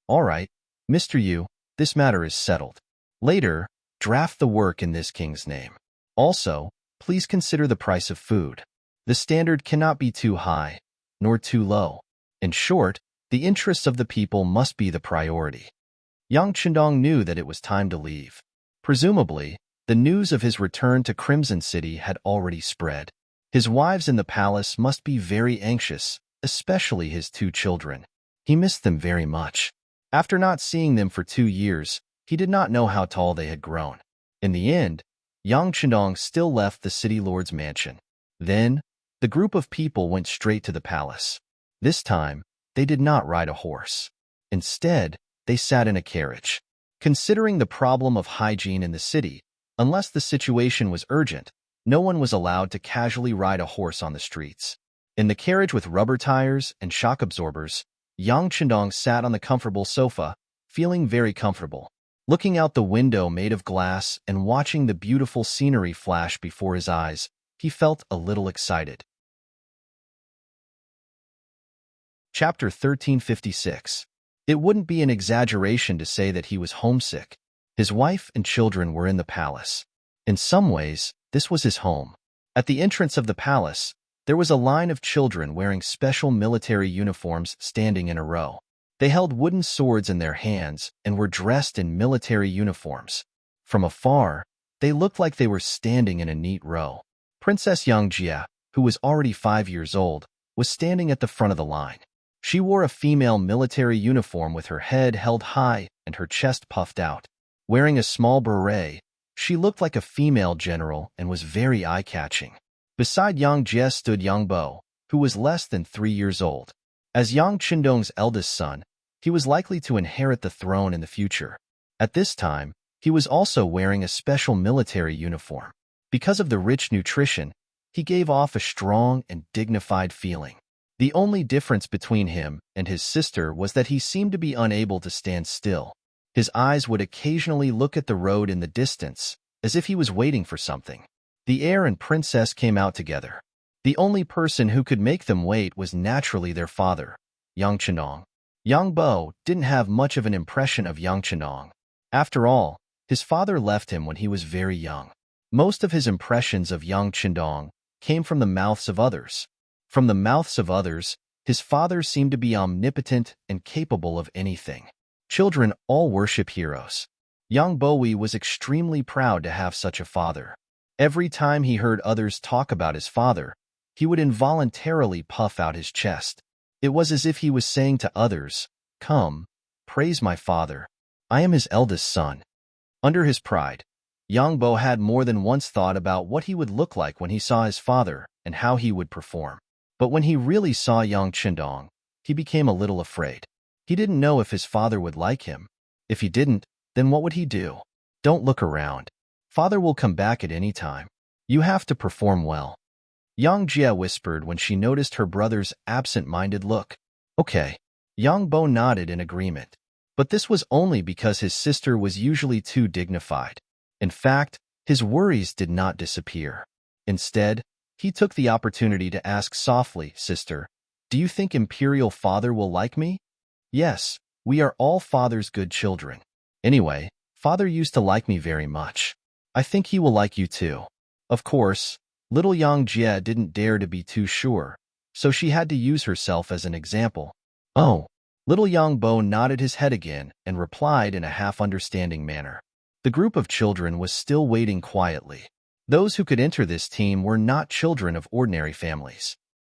All right, Mr. Yu, this matter is settled. Later, draft the work in this king's name. Also, please consider the price of food. The standard cannot be too high, nor too low. In short, the interests of the people must be the priority. Yang Chendong knew that it was time to leave. Presumably, the news of his return to Crimson City had already spread. His wives in the palace must be very anxious, especially his 2 children. He missed them very much. After not seeing them for 2 years, he did not know how tall they had grown. In the end, Yang Chendong still left the city lord's mansion. Then, the group of people went straight to the palace. This time, they did not ride a horse. Instead, they sat in a carriage. Considering the problem of hygiene in the city, unless the situation was urgent, no one was allowed to casually ride a horse on the streets. In the carriage with rubber tires and shock absorbers, Yang Chendong sat on the comfortable sofa, feeling very comfortable. Looking out the window made of glass and watching the beautiful scenery flash before his eyes, he felt a little excited. Chapter 1356. It wouldn't be an exaggeration to say that he was homesick. His wife and children were in the palace. In some ways, this was his home. At the entrance of the palace, there was a line of children wearing special military uniforms standing in a row. They held wooden swords in their hands and were dressed in military uniforms. From afar, they looked like they were standing in a neat row. Princess Yangjia, who was already 5 years old, was standing at the front of the line. She wore a female military uniform with her head held high and her chest puffed out. Wearing a small beret, she looked like a female general and was very eye-catching. Beside Yang Jie stood Yang Bo, who was less than 3 years old. As Yang Qindong's eldest son, he was likely to inherit the throne in the future. At this time, he was also wearing a special military uniform. Because of the rich nutrition, he gave off a strong and dignified feeling. The only difference between him and his sister was that he seemed to be unable to stand still. His eyes would occasionally look at the road in the distance, as if he was waiting for something. The heir and princess came out together. The only person who could make them wait was naturally their father, Yang Qindong. Yang Bo didn't have much of an impression of Yang Qindong. After all, his father left him when he was very young. Most of his impressions of Yang Qindong came from the mouths of others. From the mouths of others, his father seemed to be omnipotent and capable of anything. Children all worship heroes. Yang Bowie was extremely proud to have such a father. Every time he heard others talk about his father, he would involuntarily puff out his chest. It was as if he was saying to others, "Come, praise my father. I am his eldest son." Under his pride, Yang Bo had more than once thought about what he would look like when he saw his father and how he would perform. But when he really saw Yang Qindong, he became a little afraid. He didn't know if his father would like him. If he didn't, then what would he do? Don't look around. Father will come back at any time. You have to perform well. Yang Jie whispered when she noticed her brother's absent-minded look. Okay. Yang Bo nodded in agreement. But this was only because his sister was usually too dignified. In fact, his worries did not disappear. Instead, he took the opportunity to ask softly, "Sister, do you think Imperial Father will like me?" "Yes, we are all Father's good children. Anyway, Father used to like me very much. I think he will like you too." Of course, little Yang Jie didn't dare to be too sure, so she had to use herself as an example. "Oh." Little Yang Bo nodded his head again and replied in a half-understanding manner. The group of children was still waiting quietly. Those who could enter this team were not children of ordinary families.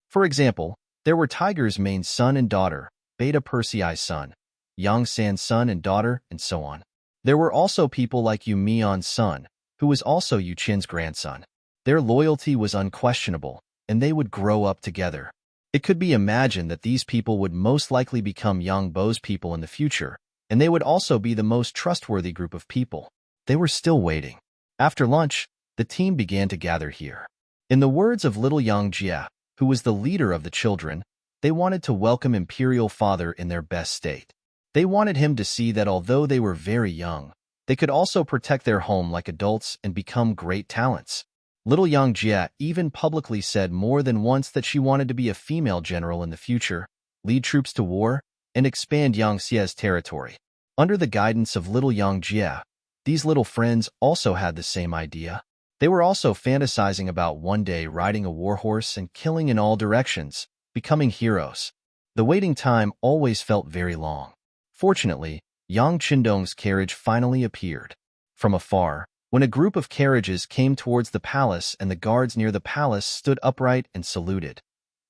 For example, there were Tiger's main son and daughter, Beta Persei's son, Yang San's son and daughter, and so on. There were also people like Yu Mion's son, who was also Yu Qin's grandson. Their loyalty was unquestionable, and they would grow up together. It could be imagined that these people would most likely become Yang Bo's people in the future, and they would also be the most trustworthy group of people. They were still waiting. After lunch, the team began to gather here. In the words of little Yang Jie, who was the leader of the children, they wanted to welcome Imperial Father in their best state. They wanted him to see that although they were very young, they could also protect their home like adults and become great talents. Little Yang Jie even publicly said more than once that she wanted to be a female general in the future, lead troops to war, and expand Yangtze's territory. Under the guidance of little Yang Jie, these little friends also had the same idea. They were also fantasizing about one day riding a warhorse and killing in all directions, becoming heroes. The waiting time always felt very long. Fortunately, Yang Qindong's carriage finally appeared. From afar, when a group of carriages came towards the palace and the guards near the palace stood upright and saluted,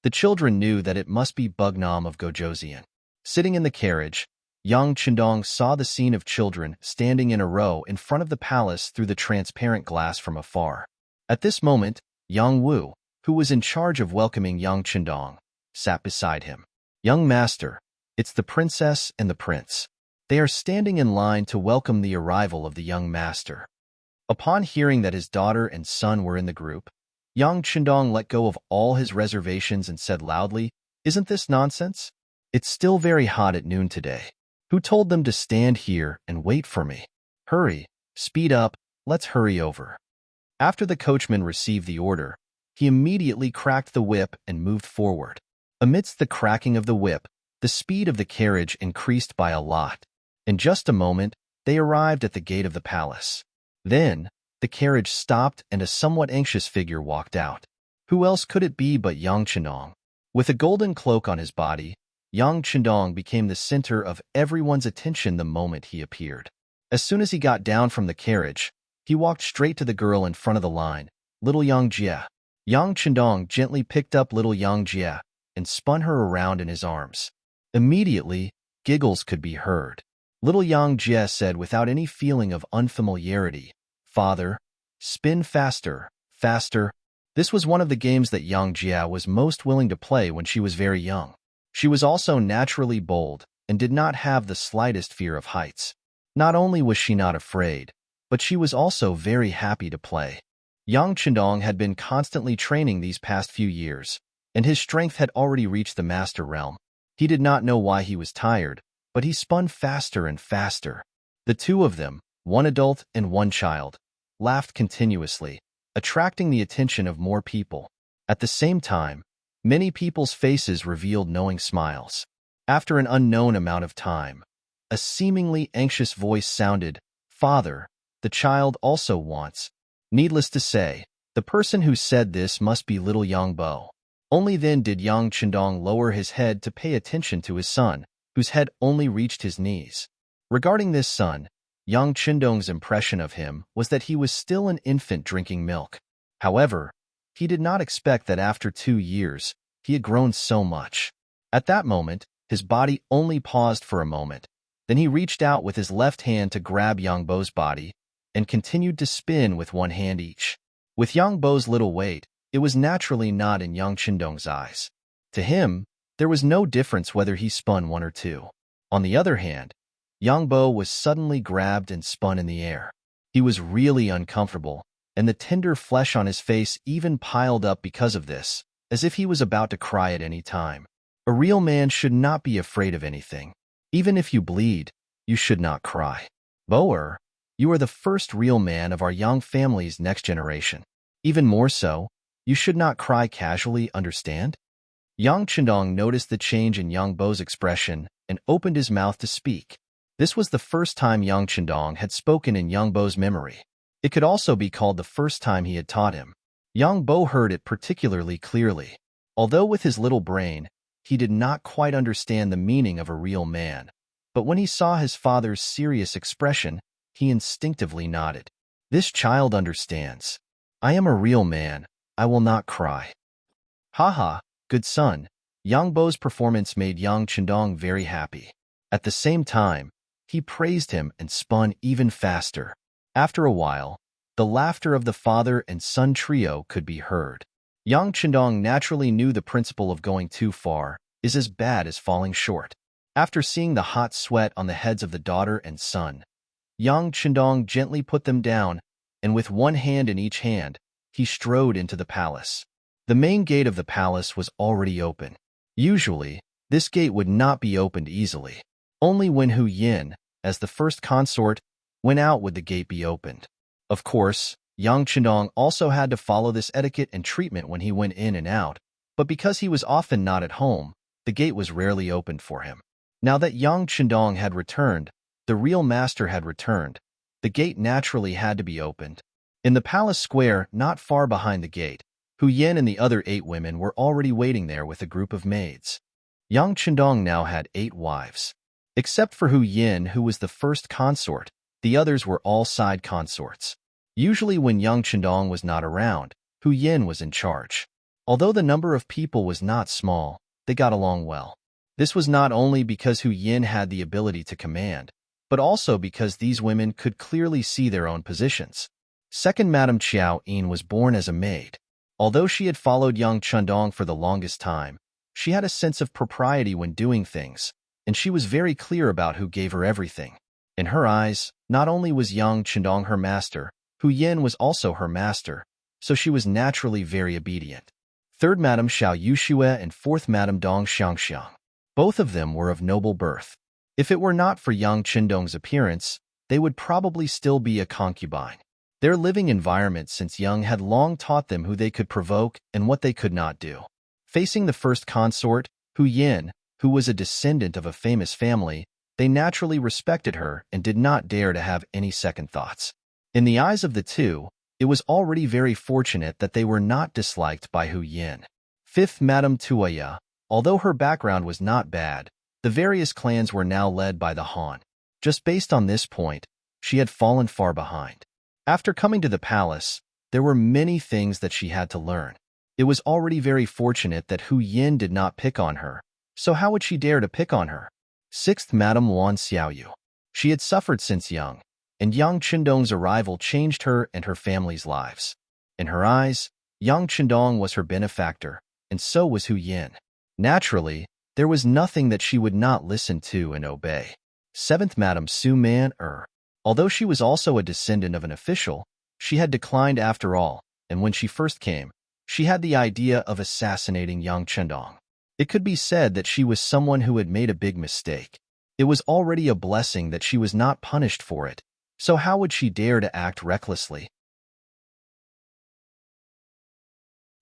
the children knew that it must be Bugnam of Gojoseon. Sitting in the carriage, Yang Qindong saw the scene of children standing in a row in front of the palace through the transparent glass from afar. At this moment, Yang Wu, who was in charge of welcoming Yang Qindong, sat beside him. "Young master, it's the princess and the prince. They are standing in line to welcome the arrival of the young master." Upon hearing that his daughter and son were in the group, Yang Qindong let go of all his reservations and said loudly, "Isn't this nonsense? It's still very hot at noon today. Who told them to stand here and wait for me? Hurry, speed up, let's hurry over." After the coachman received the order, he immediately cracked the whip and moved forward. Amidst the cracking of the whip, the speed of the carriage increased by a lot. In just a moment, they arrived at the gate of the palace. Then, the carriage stopped and a somewhat anxious figure walked out. Who else could it be but Yang Qindong? With a golden cloak on his body, Yang Chendong became the center of everyone's attention the moment he appeared. As soon as he got down from the carriage, he walked straight to the girl in front of the line, little Yang Jie. Yang Chendong gently picked up little Yang Jie and spun her around in his arms. Immediately, giggles could be heard. Little Yang Jie said without any feeling of unfamiliarity, "Father, spin faster, faster." This was one of the games that Yang Jie was most willing to play when she was very young. She was also naturally bold and did not have the slightest fear of heights. Not only was she not afraid, but she was also very happy to play. Yang Chendong had been constantly training these past few years, and his strength had already reached the master realm. He did not know why he was tired, but he spun faster and faster. The two of them, one adult and one child, laughed continuously, attracting the attention of more people. At the same time, many people's faces revealed knowing smiles. After an unknown amount of time, a seemingly anxious voice sounded, "Father, the child also wants." Needless to say, the person who said this must be little Yang Bo. Only then did Yang Chendong lower his head to pay attention to his son, whose head only reached his knees. Regarding this son, Yang Chendong's impression of him was that he was still an infant drinking milk. However, he did not expect that after 2 years, he had grown so much. At that moment, his body only paused for a moment. Then he reached out with his left hand to grab Yang Bo's body and continued to spin with one hand each. With Yang Bo's little weight, it was naturally not in Yang Chendong's eyes. To him, there was no difference whether he spun one or two. On the other hand, Yang Bo was suddenly grabbed and spun in the air. He was really uncomfortable, and the tender flesh on his face even piled up because of this, as if he was about to cry at any time. A real man should not be afraid of anything. Even if you bleed, you should not cry. Boer, you are the first real man of our Yang family's next generation. Even more so, you should not cry casually, understand? Yang Chendong noticed the change in Yang Bo's expression and opened his mouth to speak. This was the first time Yang Chendong had spoken in Yang Bo's memory. It could also be called the first time he had taught him. Yang Bo heard it particularly clearly. Although with his little brain, he did not quite understand the meaning of a real man. But when he saw his father's serious expression, he instinctively nodded. This child understands. I am a real man. I will not cry. Haha, good son. Yang Bo's performance made Yang Chendong very happy. At the same time, he praised him and spun even faster. After a while, the laughter of the father and son trio could be heard. Yang Chendong naturally knew the principle of going too far is as bad as falling short. After seeing the hot sweat on the heads of the daughter and son, Yang Chendong gently put them down, and with one hand in each hand, he strode into the palace. The main gate of the palace was already open. Usually, this gate would not be opened easily. Only when Hu Yin, as the first consort, went out would the gate be opened. Of course, Yang Chendong also had to follow this etiquette and treatment when he went in and out, but because he was often not at home, the gate was rarely opened for him. Now that Yang Chendong had returned, the real master had returned, the gate naturally had to be opened. In the palace square, not far behind the gate, Hu Yin and the other 8 women were already waiting there with a group of maids. Yang Chendong now had 8 wives. Except for Hu Yin, who was the first consort, the others were all side consorts. Usually when Yang Chendong was not around, Hu Yin was in charge. Although the number of people was not small, they got along well. This was not only because Hu Yin had the ability to command, but also because these women could clearly see their own positions. Second Madame Chiao Yin was born as a maid. Although she had followed Yang Chendong for the longest time, she had a sense of propriety when doing things, and she was very clear about who gave her everything. In her eyes, not only was Yang Chendong her master, Hu Yin was also her master, so she was naturally very obedient. Third Madame Xiao Yuxue and fourth Madame Dong Xiangxiang. Both of them were of noble birth. If it were not for Yang Chendong's appearance, they would probably still be a concubine. Their living environment since young had long taught them who they could provoke and what they could not do. Facing the first consort, Hu Yin, who was a descendant of a famous family, they naturally respected her and did not dare to have any second thoughts. In the eyes of the two, it was already very fortunate that they were not disliked by Hu Yin. Fifth Madame Tuoya, Although her background was not bad, the various clans were now led by the Han. Just based on this point, she had fallen far behind. After coming to the palace, there were many things that she had to learn. It was already very fortunate that Hu Yin did not pick on her, so how would she dare to pick on her? Sixth, Madame Wan Xiaoyu. She had suffered since young, and Yang Qindong's arrival changed her and her family's lives. In her eyes, Yang Qindong was her benefactor, and so was Hu Yin. Naturally, there was nothing that she would not listen to and obey. Seventh, Madame Su Man-er. Although she was also a descendant of an official, she had declined after all, and when she first came, she had the idea of assassinating Yang Qindong. It could be said that she was someone who had made a big mistake. It was already a blessing that she was not punished for it, so how would she dare to act recklessly?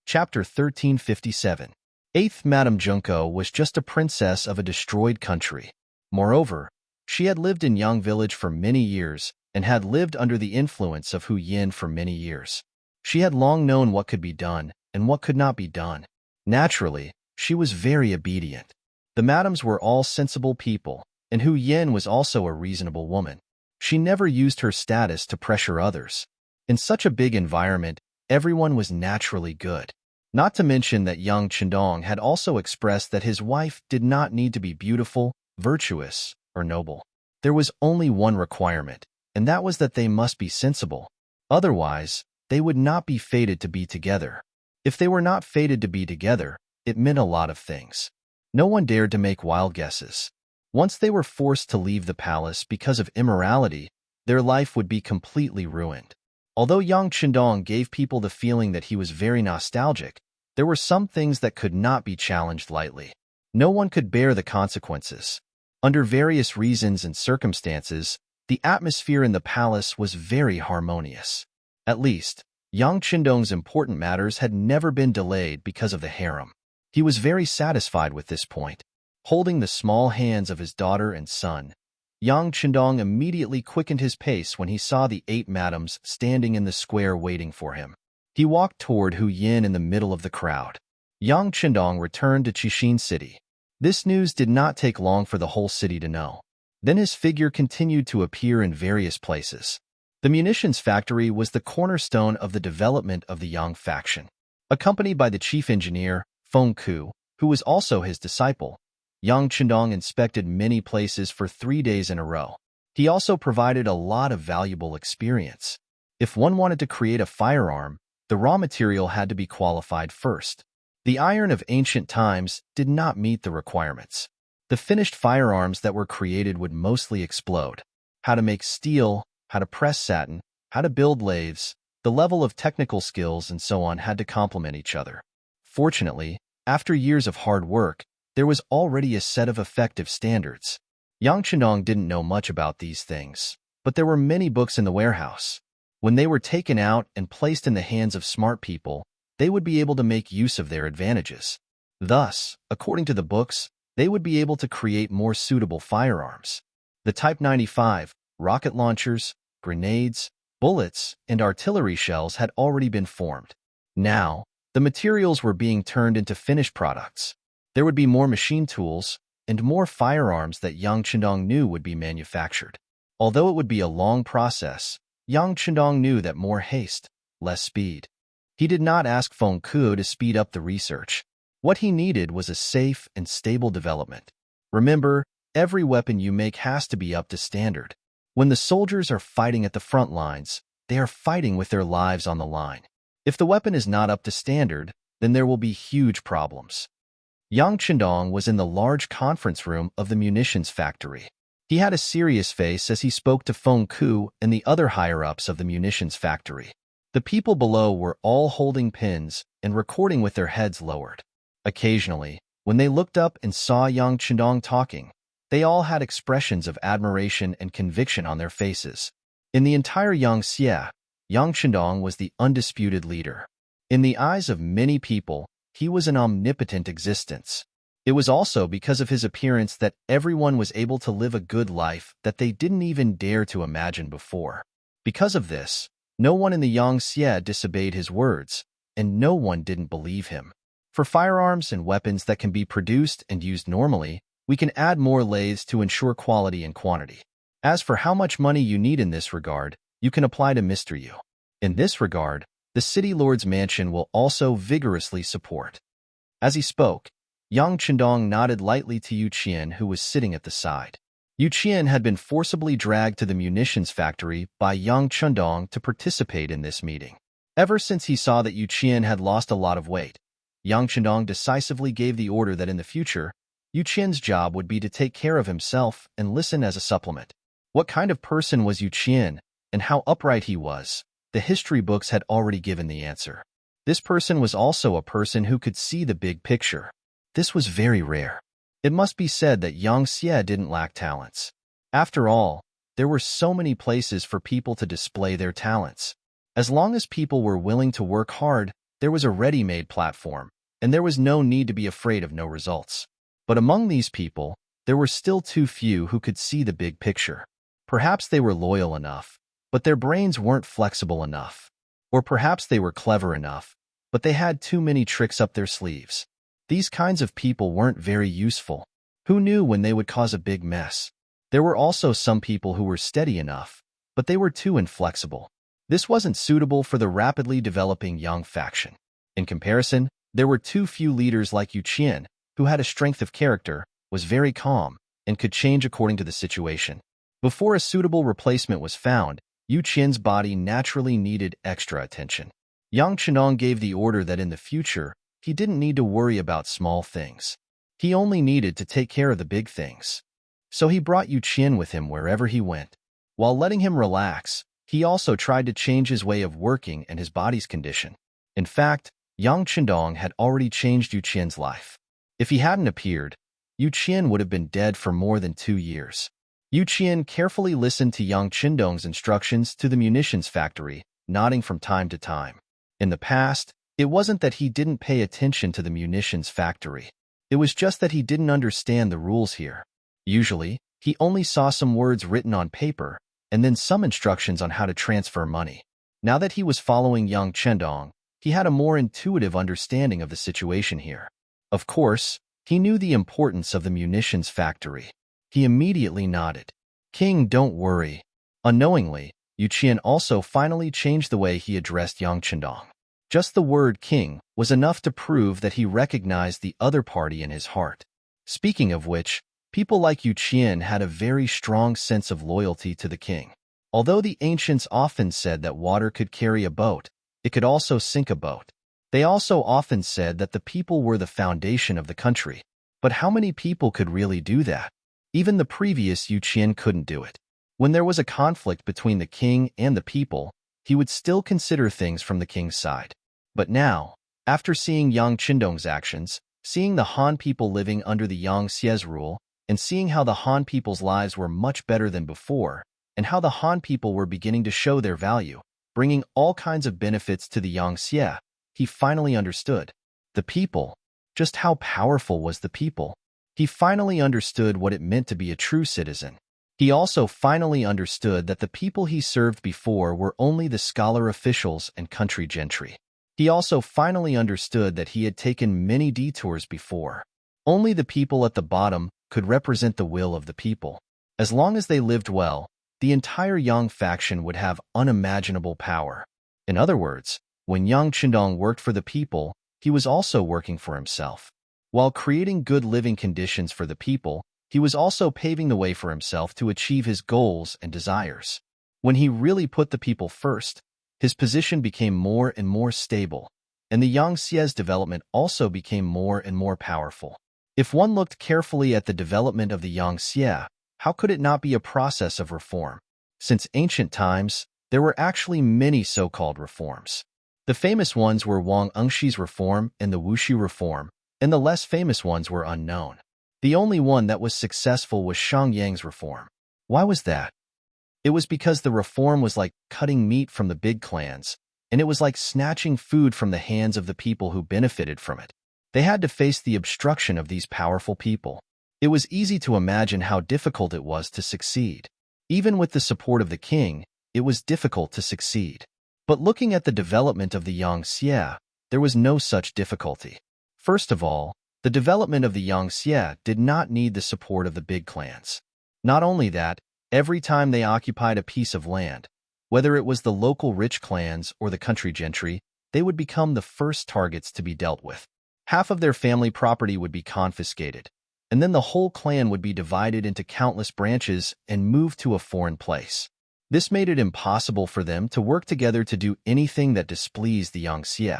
Chapter 1357. Eighth, Madame Junko was just a princess of a destroyed country. Moreover, she had lived in Yang Village for many years and had lived under the influence of Hu Yin for many years. She had long known what could be done and what could not be done. Naturally, she was very obedient. The madams were all sensible people, and Hu Yin was also a reasonable woman. She never used her status to pressure others. In such a big environment, everyone was naturally good. Not to mention that Yang Qindong had also expressed that his wife did not need to be beautiful, virtuous, or noble. There was only one requirement, and that was that they must be sensible. Otherwise, they would not be fated to be together. If they were not fated to be together, it meant a lot of things. No one dared to make wild guesses. Once they were forced to leave the palace because of immorality, their life would be completely ruined. Although Yang Qindong gave people the feeling that he was very nostalgic, there were some things that could not be challenged lightly. No one could bear the consequences. Under various reasons and circumstances, the atmosphere in the palace was very harmonious. At least, Yang Qindong's important matters had never been delayed because of the harem. He was very satisfied with this point. Holding the small hands of his daughter and son, Yang Qindong immediately quickened his pace when he saw the 8 madams standing in the square waiting for him. He walked toward Hu Yin in the middle of the crowd. Yang Qindong returned to Qixin City. This news did not take long for the whole city to know. Then his figure continued to appear in various places. The munitions factory was the cornerstone of the development of the Yang faction. Accompanied by the chief engineer, Feng Ku, who was also his disciple, Yang Qindong inspected many places for 3 days in a row. He also provided a lot of valuable experience. If one wanted to create a firearm, the raw material had to be qualified first. The iron of ancient times did not meet the requirements. The finished firearms that were created would mostly explode. How to make steel, how to press satin, how to build lathes, the level of technical skills and so on had to complement each other. Fortunately, after years of hard work, there was already a set of effective standards. Yang Qindong didn't know much about these things, but there were many books in the warehouse. When they were taken out and placed in the hands of smart people, they would be able to make use of their advantages. Thus, according to the books, they would be able to create more suitable firearms. The Type 95, rocket launchers, grenades, bullets, and artillery shells had already been formed. Now, the materials were being turned into finished products. There would be more machine tools and more firearms that Yang Qindong knew would be manufactured. Although it would be a long process, Yang Qindong knew that more haste, less speed. He did not ask Feng Ku to speed up the research. What he needed was a safe and stable development. Remember, every weapon you make has to be up to standard. When the soldiers are fighting at the front lines, they are fighting with their lives on the line. If the weapon is not up to standard, then there will be huge problems. Yang Qindong was in the large conference room of the munitions factory. He had a serious face as he spoke to Feng Ku and the other higher-ups of the munitions factory. The people below were all holding pens and recording with their heads lowered. Occasionally, when they looked up and saw Yang Qindong talking, they all had expressions of admiration and conviction on their faces. In the entire Yangxie, Yang Qindong was the undisputed leader. In the eyes of many people, he was an omnipotent existence. It was also because of his appearance that everyone was able to live a good life that they didn't even dare to imagine before. Because of this, no one in the Yangxie disobeyed his words, and no one didn't believe him. For firearms and weapons that can be produced and used normally, we can add more lathes to ensure quality and quantity. As for how much money you need in this regard, you can apply to Mr. Yu. In this regard, the city lord's mansion will also vigorously support. As he spoke, Yang Chendong nodded lightly to Yu Qian, who was sitting at the side. Yu Qian had been forcibly dragged to the munitions factory by Yang Chendong to participate in this meeting. Ever since he saw that Yu Qian had lost a lot of weight, Yang Chendong decisively gave the order that in the future, Yu Qian's job would be to take care of himself and listen as a supplement. What kind of person was Yu Qian, and how upright he was? The history books had already given the answer. This person was also a person who could see the big picture. This was very rare. It must be said that Yang Xie didn't lack talents. After all, there were so many places for people to display their talents. As long as people were willing to work hard, there was a ready-made platform, and there was no need to be afraid of no results. But among these people, there were still too few who could see the big picture. Perhaps they were loyal enough, but their brains weren't flexible enough. Or perhaps they were clever enough, but they had too many tricks up their sleeves. These kinds of people weren't very useful. Who knew when they would cause a big mess? There were also some people who were steady enough, but they were too inflexible. This wasn't suitable for the rapidly developing Yang faction. In comparison, there were too few leaders like Yu Qian, who had a strength of character, was very calm, and could change according to the situation. Before a suitable replacement was found, Yu Qian's body naturally needed extra attention. Yang Chenong gave the order that in the future, he didn't need to worry about small things. He only needed to take care of the big things. So he brought Yu Qian with him wherever he went. While letting him relax, he also tried to change his way of working and his body's condition. In fact, Yang Chendong had already changed Yu Qian's life. If he hadn't appeared, Yu Qian would have been dead for more than 2 years. Yu Qian carefully listened to Yang Chendong's instructions to the munitions factory, nodding from time to time. In the past, it wasn't that he didn't pay attention to the munitions factory. It was just that he didn't understand the rules here. Usually, he only saw some words written on paper, and then some instructions on how to transfer money. Now that he was following Yang Chendong, he had a more intuitive understanding of the situation here. Of course, he knew the importance of the munitions factory. He immediately nodded. "King, don't worry." Unknowingly, Yu Qian also finally changed the way he addressed Yang Chendong. Just the word king was enough to prove that he recognized the other party in his heart. Speaking of which, people like Yu Qian had a very strong sense of loyalty to the king. Although the ancients often said that water could carry a boat, it could also sink a boat. They also often said that the people were the foundation of the country. But how many people could really do that? Even the previous Yu Qian couldn't do it. When there was a conflict between the king and the people, he would still consider things from the king's side. But now, after seeing Yang Chendong's actions, seeing the Han people living under the Yang Xie's rule, and seeing how the Han people's lives were much better than before, and how the Han people were beginning to show their value, bringing all kinds of benefits to the Yang Xie, he finally understood. The people. Just how powerful was the people? He finally understood what it meant to be a true citizen. He also finally understood that the people he served before were only the scholar officials and country gentry. He also finally understood that he had taken many detours before. Only the people at the bottom could represent the will of the people. As long as they lived well, the entire Yang faction would have unimaginable power. In other words, when Yang Chendong worked for the people, he was also working for himself. While creating good living conditions for the people, he was also paving the way for himself to achieve his goals and desires. When he really put the people first, his position became more and more stable, and the Yang Xie's development also became more and more powerful. If one looked carefully at the development of the Yang Xie, how could it not be a process of reform? Since ancient times, there were actually many so-called reforms. The famous ones were Wang Engshi's reform and the Wuxi reform, and the less famous ones were unknown. The only one that was successful was Shang Yang's reform. Why was that? It was because the reform was like cutting meat from the big clans, and it was like snatching food from the hands of the people who benefited from it. They had to face the obstruction of these powerful people. It was easy to imagine how difficult it was to succeed. Even with the support of the king, it was difficult to succeed. But looking at the development of the Yang Xie, there was no such difficulty. First of all, the development of the Yangtze did not need the support of the big clans. Not only that, every time they occupied a piece of land, whether it was the local rich clans or the country gentry, they would become the first targets to be dealt with. Half of their family property would be confiscated, and then the whole clan would be divided into countless branches and moved to a foreign place. This made it impossible for them to work together to do anything that displeased the Yangtze.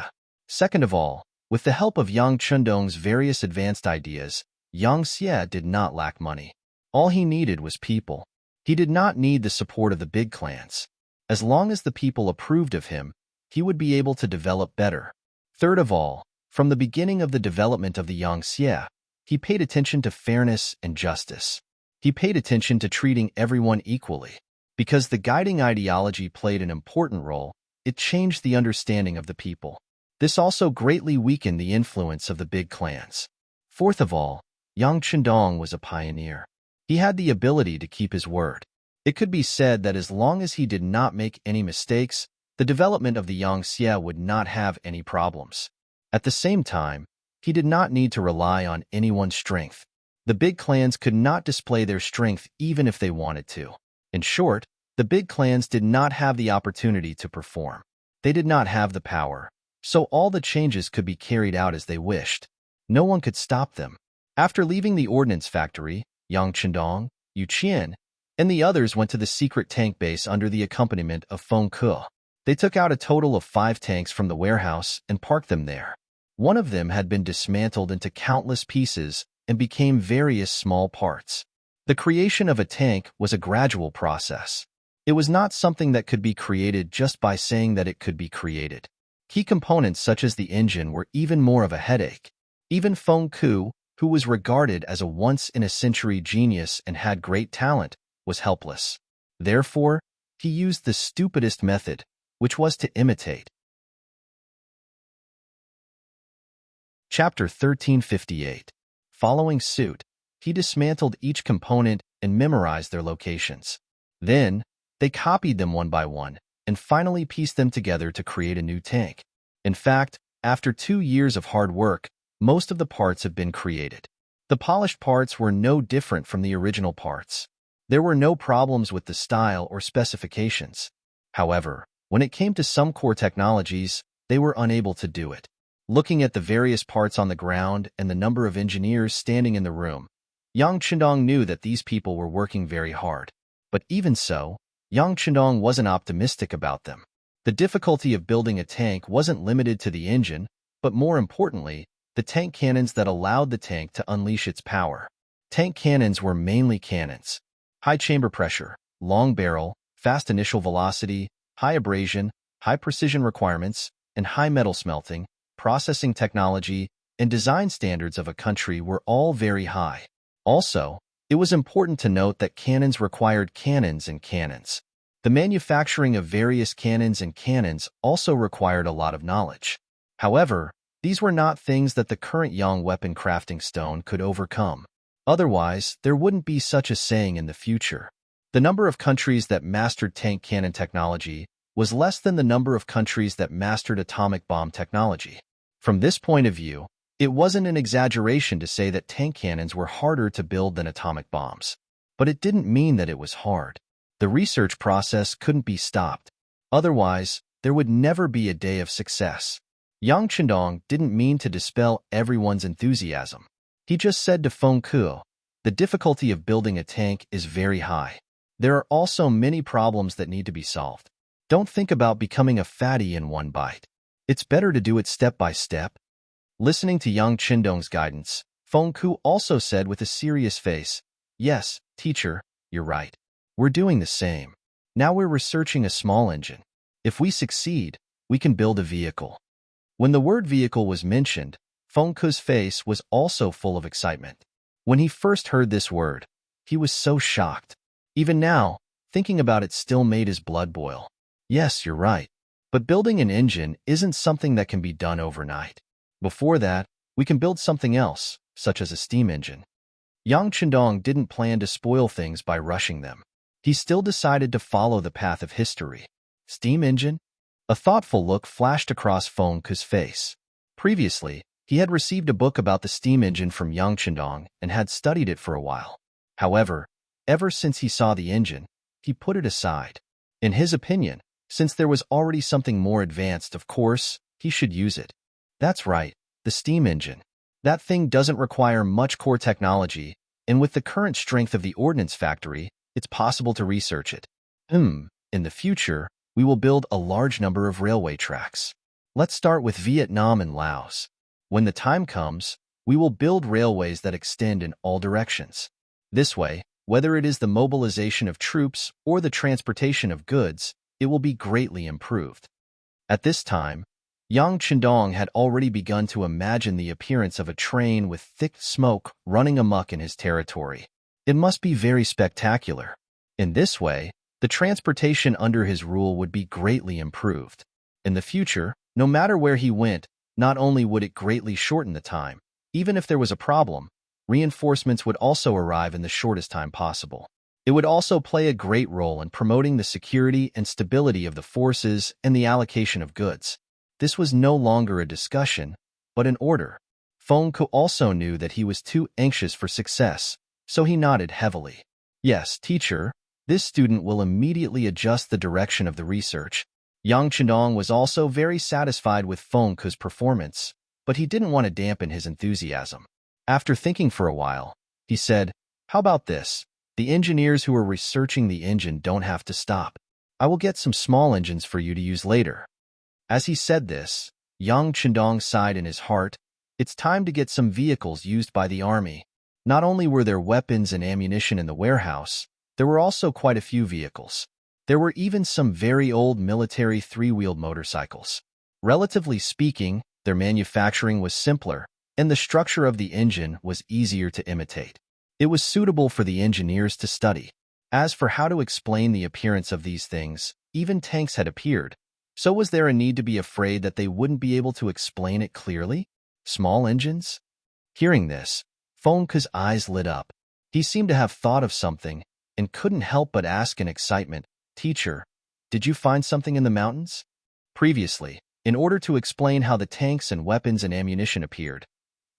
Second of all, with the help of Yang Chundong's various advanced ideas, Yangtze did not lack money. All he needed was people. He did not need the support of the big clans. As long as the people approved of him, he would be able to develop better. Third of all, from the beginning of the development of the Yangtze, he paid attention to fairness and justice. He paid attention to treating everyone equally. Because the guiding ideology played an important role, it changed the understanding of the people. This also greatly weakened the influence of the big clans. Fourth of all, Yang Chundong was a pioneer. He had the ability to keep his word. It could be said that as long as he did not make any mistakes, the development of the Yangtze would not have any problems. At the same time, he did not need to rely on anyone's strength. The big clans could not display their strength even if they wanted to. In short, the big clans did not have the opportunity to perform. They did not have the power, so all the changes could be carried out as they wished. No one could stop them. After leaving the ordnance factory, Yang Chundong, Yu Qian, and the others went to the secret tank base under the accompaniment of Feng Ke. They took out a total of 5 tanks from the warehouse and parked them there. One of them had been dismantled into countless pieces and became various small parts. The creation of a tank was a gradual process. It was not something that could be created just by saying that it could be created. Key components such as the engine were even more of a headache. Even Feng Ke, who was regarded as a once-in-a-century genius and had great talent, was helpless. Therefore, he used the stupidest method, which was to imitate. Chapter 1358. Following suit, he dismantled each component and memorized their locations. Then, they copied them one by one and finally pieced them together to create a new tank. In fact, after 2 years of hard work, most of the parts have been created. The polished parts were no different from the original parts. There were no problems with the style or specifications. However, when it came to some core technologies, they were unable to do it. Looking at the various parts on the ground and the number of engineers standing in the room, Yang Chundong knew that these people were working very hard. But even so, Yang Chundong wasn't optimistic about them. The difficulty of building a tank wasn't limited to the engine, but more importantly, the tank cannons that allowed the tank to unleash its power. Tank cannons were mainly cannons. High chamber pressure, long barrel, fast initial velocity, high abrasion, high precision requirements, and high metal smelting, processing technology, and design standards of a country were all very high. Also, it was important to note that cannons required cannons and cannons. The manufacturing of various cannons and cannons also required a lot of knowledge. However, these were not things that the current Yang weapon crafting stone could overcome. Otherwise, there wouldn't be such a saying in the future. The number of countries that mastered tank cannon technology was less than the number of countries that mastered atomic bomb technology. From this point of view, it wasn't an exaggeration to say that tank cannons were harder to build than atomic bombs. But it didn't mean that it was hard. The research process couldn't be stopped. Otherwise, there would never be a day of success. Yang Chundong didn't mean to dispel everyone's enthusiasm. He just said to Feng Ke, "The difficulty of building a tank is very high. There are also many problems that need to be solved. Don't think about becoming a fatty in one bite. It's better to do it step by step." Listening to Yang Chundong's guidance, Feng Ke also said with a serious face, "Yes, teacher, you're right. We're doing the same. Now we're researching a small engine. If we succeed, we can build a vehicle." When the word vehicle was mentioned, Feng Ke's face was also full of excitement. When he first heard this word, he was so shocked. Even now, thinking about it still made his blood boil. Yes, you're right. But building an engine isn't something that can be done overnight. Before that, we can build something else, such as a steam engine. Yang Chundong didn't plan to spoil things by rushing them. He still decided to follow the path of history. Steam engine? A thoughtful look flashed across Feng Ke's face. Previously, He had received a book about the steam engine from Yang Chendong and had studied it for a while. However, ever since he saw the engine, he put it aside. In his opinion, since there was already something more advanced, of course, he should use it. That's right, the steam engine. That thing doesn't require much core technology, and with the current strength of the ordnance factory, it's possible to research it. In the future, we will build a large number of railway tracks. Let's start with Vietnam and Laos. When the time comes, we will build railways that extend in all directions. This way, whether it is the mobilization of troops or the transportation of goods, it will be greatly improved. At this time, Yang Chendong had already begun to imagine the appearance of a train with thick smoke running amok in his territory. It must be very spectacular. In this way, the transportation under his rule would be greatly improved. In the future, no matter where he went, not only would it greatly shorten the time, even if there was a problem, reinforcements would also arrive in the shortest time possible. It would also play a great role in promoting the security and stability of the forces and the allocation of goods. This was no longer a discussion, but an order. Feng Ku also knew that he was too anxious for success, so he nodded heavily. Yes, teacher, this student will immediately adjust the direction of the research. Yang Chendong was also very satisfied with Feng Ku's performance, but he didn't want to dampen his enthusiasm. After thinking for a while, he said, "How about this? The engineers who are researching the engine don't have to stop. I will get some small engines for you to use later." As he said this, Yang Chendong sighed in his heart. It's time to get some vehicles used by the army. Not only were there weapons and ammunition in the warehouse, there were also quite a few vehicles. There were even some very old military three-wheeled motorcycles. Relatively speaking, their manufacturing was simpler, and the structure of the engine was easier to imitate. It was suitable for the engineers to study. As for how to explain the appearance of these things, even tanks had appeared. So was there a need to be afraid that they wouldn't be able to explain it clearly? Small engines? Hearing this, Feng Ku's eyes lit up. He seemed to have thought of something and couldn't help but ask in excitement, "Teacher, did you find something in the mountains?" Previously, in order to explain how the tanks and weapons and ammunition appeared,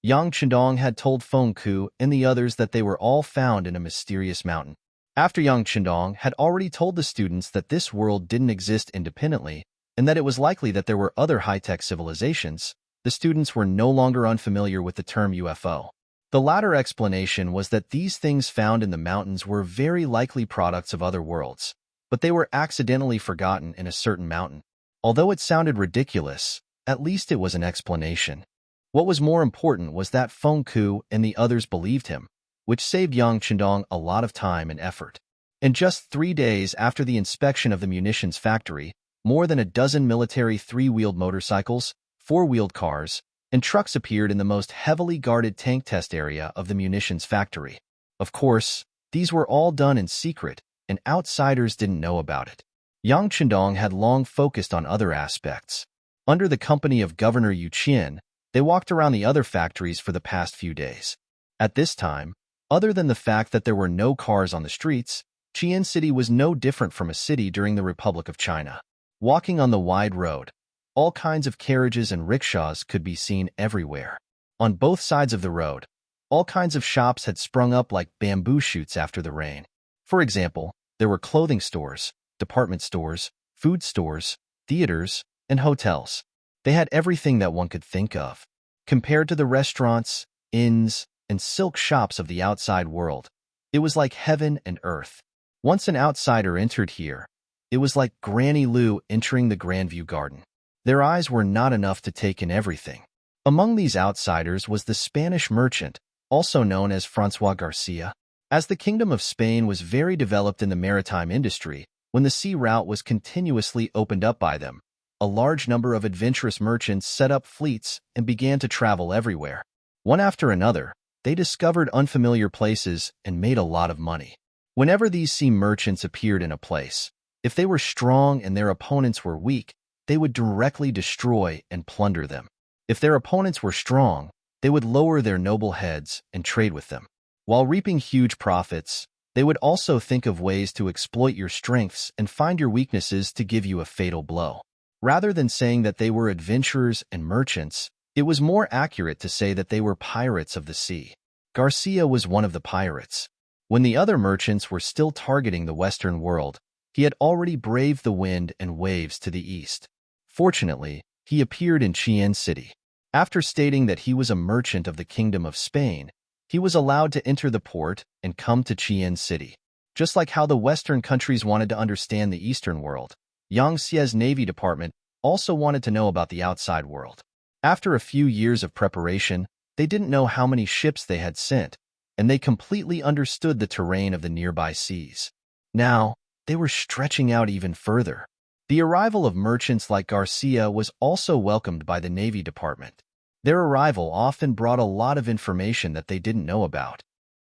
Yang Chendong had told Feng Ku and the others that they were all found in a mysterious mountain. After Yang Chendong had already told the students that this world didn't exist independently and that it was likely that there were other high-tech civilizations, the students were no longer unfamiliar with the term UFO. The latter explanation was that these things found in the mountains were very likely products of other worlds, but they were accidentally forgotten in a certain mountain. Although it sounded ridiculous, at least it was an explanation. What was more important was that Feng Ku and the others believed him, which saved Yang Chendong a lot of time and effort. In just 3 days after the inspection of the munitions factory, more than a dozen military three-wheeled motorcycles, four-wheeled cars, and trucks appeared in the most heavily guarded tank test area of the munitions factory. Of course, these were all done in secret, and outsiders didn't know about it. Yang Chendong had long focused on other aspects. Under the company of Governor Yu Qian, they walked around the other factories for the past few days. At this time, other than the fact that there were no cars on the streets, Qian City was no different from a city during the Republic of China. Walking on the wide road, all kinds of carriages and rickshaws could be seen everywhere. On both sides of the road, all kinds of shops had sprung up like bamboo shoots after the rain. For example, there were clothing stores, department stores, food stores, theaters, and hotels. They had everything that one could think of. Compared to the restaurants, inns, and silk shops of the outside world, it was like heaven and earth. Once an outsider entered here, it was like Granny Lu entering the Grandview Garden. Their eyes were not enough to take in everything. Among these outsiders was the Spanish merchant, also known as Francois Garcia. As the Kingdom of Spain was very developed in the maritime industry, when the sea route was continuously opened up by them, a large number of adventurous merchants set up fleets and began to travel everywhere. One after another, they discovered unfamiliar places and made a lot of money. Whenever these sea merchants appeared in a place, if they were strong and their opponents were weak, they would directly destroy and plunder them. If their opponents were strong, they would lower their noble heads and trade with them. While reaping huge profits, they would also think of ways to exploit your strengths and find your weaknesses to give you a fatal blow. Rather than saying that they were adventurers and merchants, It was more accurate to say that they were pirates of the sea. Garcia was one of the pirates. When the other merchants were still targeting the Western world, he had already braved the wind and waves to the east. Fortunately, he appeared in Chien City. After stating that he was a merchant of the Kingdom of Spain, he was allowed to enter the port and come to Chien City. Just like how the Western countries wanted to understand the Eastern world, Yangtze's Navy Department also wanted to know about the outside world. After a few years of preparation, they didn't know how many ships they had sent, and they completely understood the terrain of the nearby seas. Now, they were stretching out even further. The arrival of merchants like Garcia was also welcomed by the Navy Department. Their arrival often brought a lot of information that they didn't know about.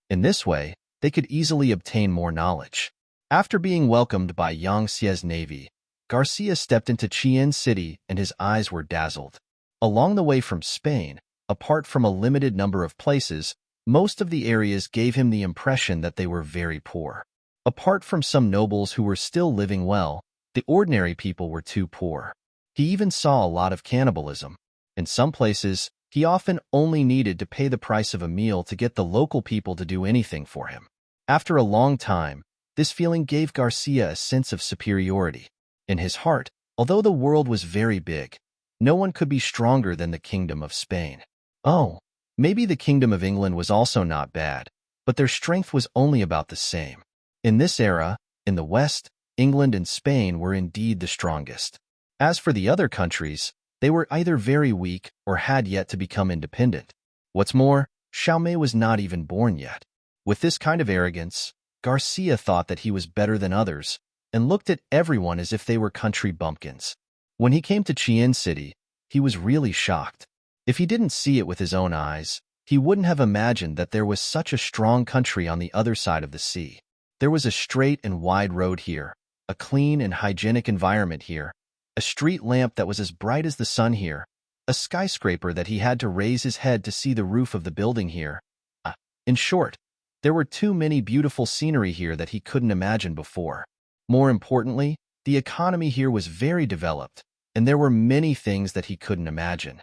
In this way, they could easily obtain more knowledge. After being welcomed by Yangtze's Navy, Garcia stepped into Chien City and his eyes were dazzled. Along the way from Spain, apart from a limited number of places, most of the areas gave him the impression that they were very poor. Apart from some nobles who were still living well, the ordinary people were too poor. He even saw a lot of cannibalism. In some places, he often only needed to pay the price of a meal to get the local people to do anything for him. After a long time, this feeling gave Garcia a sense of superiority. In his heart, although the world was very big, no one could be stronger than the Kingdom of Spain. Oh, maybe the Kingdom of England was also not bad, but their strength was only about the same. In this era, in the West, England and Spain were indeed the strongest. As for the other countries, they were either very weak or had yet to become independent. What's more, Xiaomei was not even born yet. With this kind of arrogance, Garcia thought that he was better than others and looked at everyone as if they were country bumpkins. When he came to Chien City, he was really shocked. If he didn't see it with his own eyes, he wouldn't have imagined that there was such a strong country on the other side of the sea. There was a straight and wide road here, a clean and hygienic environment here, a street lamp that was as bright as the sun here, a skyscraper that he had to raise his head to see the roof of the building here. In short, there were too many beautiful scenery here that he couldn't imagine before. More importantly, the economy here was very developed, and there were many things that he couldn't imagine.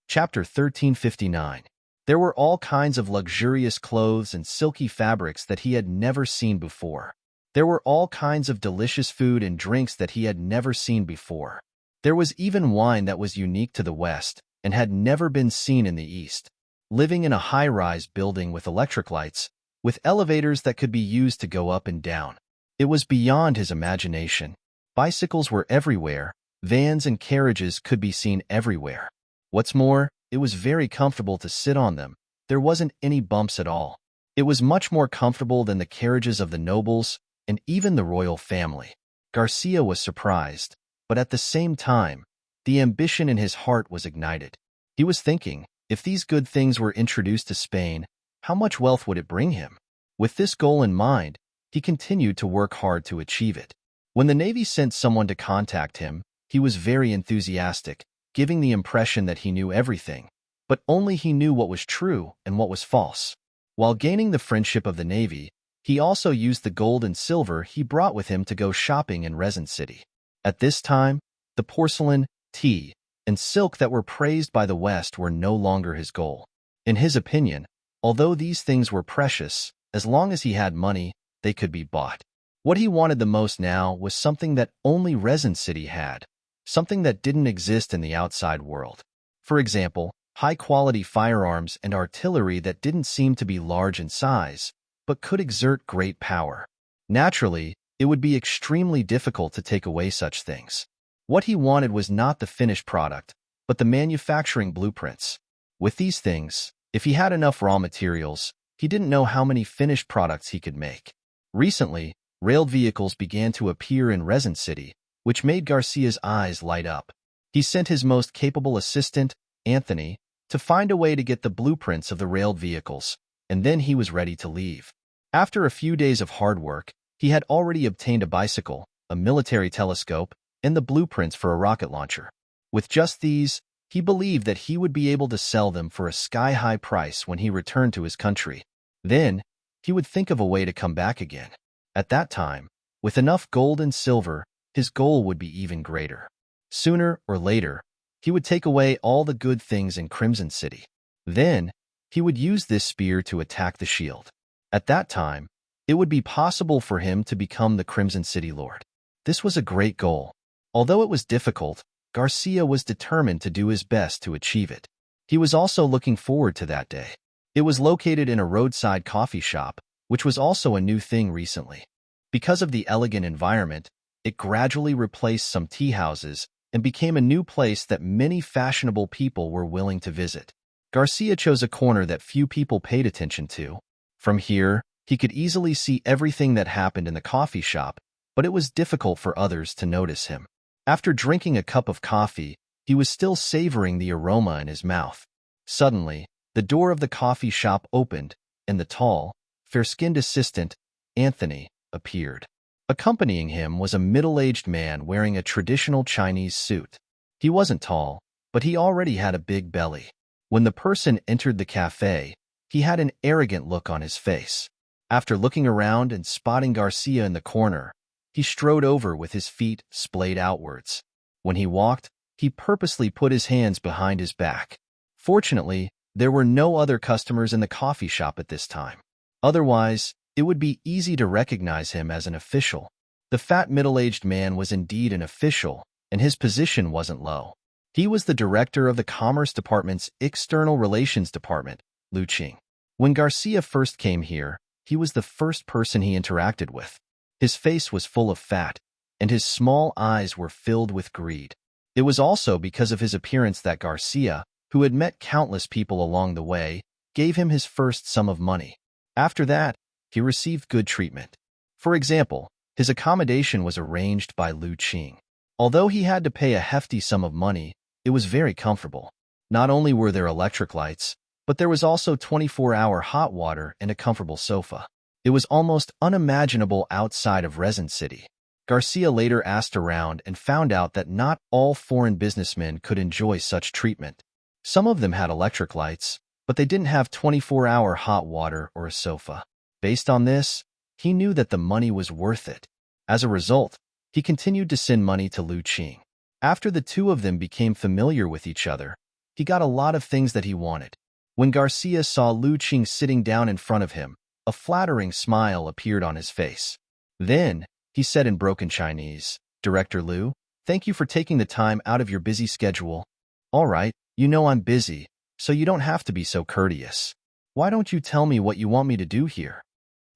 Chapter 1359. There were all kinds of luxurious clothes and silky fabrics that he had never seen before. There were all kinds of delicious food and drinks that he had never seen before. There was even wine that was unique to the West and had never been seen in the East. Living in a high-rise building with electric lights, with elevators that could be used to go up and down. It was beyond his imagination. Bicycles were everywhere, vans and carriages could be seen everywhere. What's more, it was very comfortable to sit on them. There wasn't any bumps at all. It was much more comfortable than the carriages of the nobles and even the royal family. Garcia was surprised, but at the same time, the ambition in his heart was ignited. He was thinking, if these good things were introduced to Spain, how much wealth would it bring him? With this goal in mind, he continued to work hard to achieve it. When the Navy sent someone to contact him, he was very enthusiastic, giving the impression that he knew everything, but only he knew what was true and what was false. While gaining the friendship of the Navy, he also used the gold and silver he brought with him to go shopping in Resin City. At this time, the porcelain, tea, and silk that were praised by the West were no longer his goal. In his opinion, although these things were precious, as long as he had money, they could be bought. What he wanted the most now was something that only Resin City had, something that didn't exist in the outside world. For example, high-quality firearms and artillery that didn't seem to be large in size, but could exert great power. Naturally, it would be extremely difficult to take away such things. What he wanted was not the finished product, but the manufacturing blueprints. With these things, if he had enough raw materials, he didn't know how many finished products he could make. Recently, railed vehicles began to appear in Resin City, which made Garcia's eyes light up. He sent his most capable assistant, Anthony, to find a way to get the blueprints of the railed vehicles, and then he was ready to leave. After a few days of hard work, he had already obtained a bicycle, a military telescope, and the blueprints for a rocket launcher. With just these, he believed that he would be able to sell them for a sky-high price when he returned to his country. Then, he would think of a way to come back again. At that time, with enough gold and silver, his goal would be even greater. Sooner or later, he would take away all the good things in Crimson City. Then, he would use this spear to attack the shield. At that time, it would be possible for him to become the Crimson City Lord. This was a great goal. Although it was difficult, Garcia was determined to do his best to achieve it. He was also looking forward to that day. It was located in a roadside coffee shop, which was also a new thing recently. Because of the elegant environment, it gradually replaced some tea houses and became a new place that many fashionable people were willing to visit. Garcia chose a corner that few people paid attention to. From here, he could easily see everything that happened in the coffee shop, but it was difficult for others to notice him. After drinking a cup of coffee, he was still savoring the aroma in his mouth. Suddenly, the door of the coffee shop opened, and the tall, fair-skinned assistant, Anthony, appeared. Accompanying him was a middle-aged man wearing a traditional Chinese suit. He wasn't tall, but he already had a big belly. When the person entered the cafe, he had an arrogant look on his face. After looking around and spotting Garcia in the corner, he strode over with his feet splayed outwards. When he walked, he purposely put his hands behind his back. Fortunately, there were no other customers in the coffee shop at this time. Otherwise, it would be easy to recognize him as an official. The fat middle-aged man was indeed an official, and his position wasn't low. He was the director of the Commerce Department's External Relations Department, Lu Qing. When Garcia first came here, he was the first person he interacted with. His face was full of fat, and his small eyes were filled with greed. It was also because of his appearance that Garcia, who had met countless people along the way, gave him his first sum of money. After that, he received good treatment. For example, his accommodation was arranged by Lu Qing. Although he had to pay a hefty sum of money, it was very comfortable. Not only were there electric lights, but there was also 24-hour hot water and a comfortable sofa. It was almost unimaginable outside of Resin City. Garcia later asked around and found out that not all foreign businessmen could enjoy such treatment. Some of them had electric lights, but they didn't have 24-hour hot water or a sofa. Based on this, he knew that the money was worth it. As a result, he continued to send money to Lu Qing. After the two of them became familiar with each other, he got a lot of things that he wanted. When Garcia saw Lu Qing sitting down in front of him, a flattering smile appeared on his face. Then, he said in broken Chinese, "Director Lu, thank you for taking the time out of your busy schedule. All right, you know I'm busy, so you don't have to be so courteous. Why don't you tell me what you want me to do here?"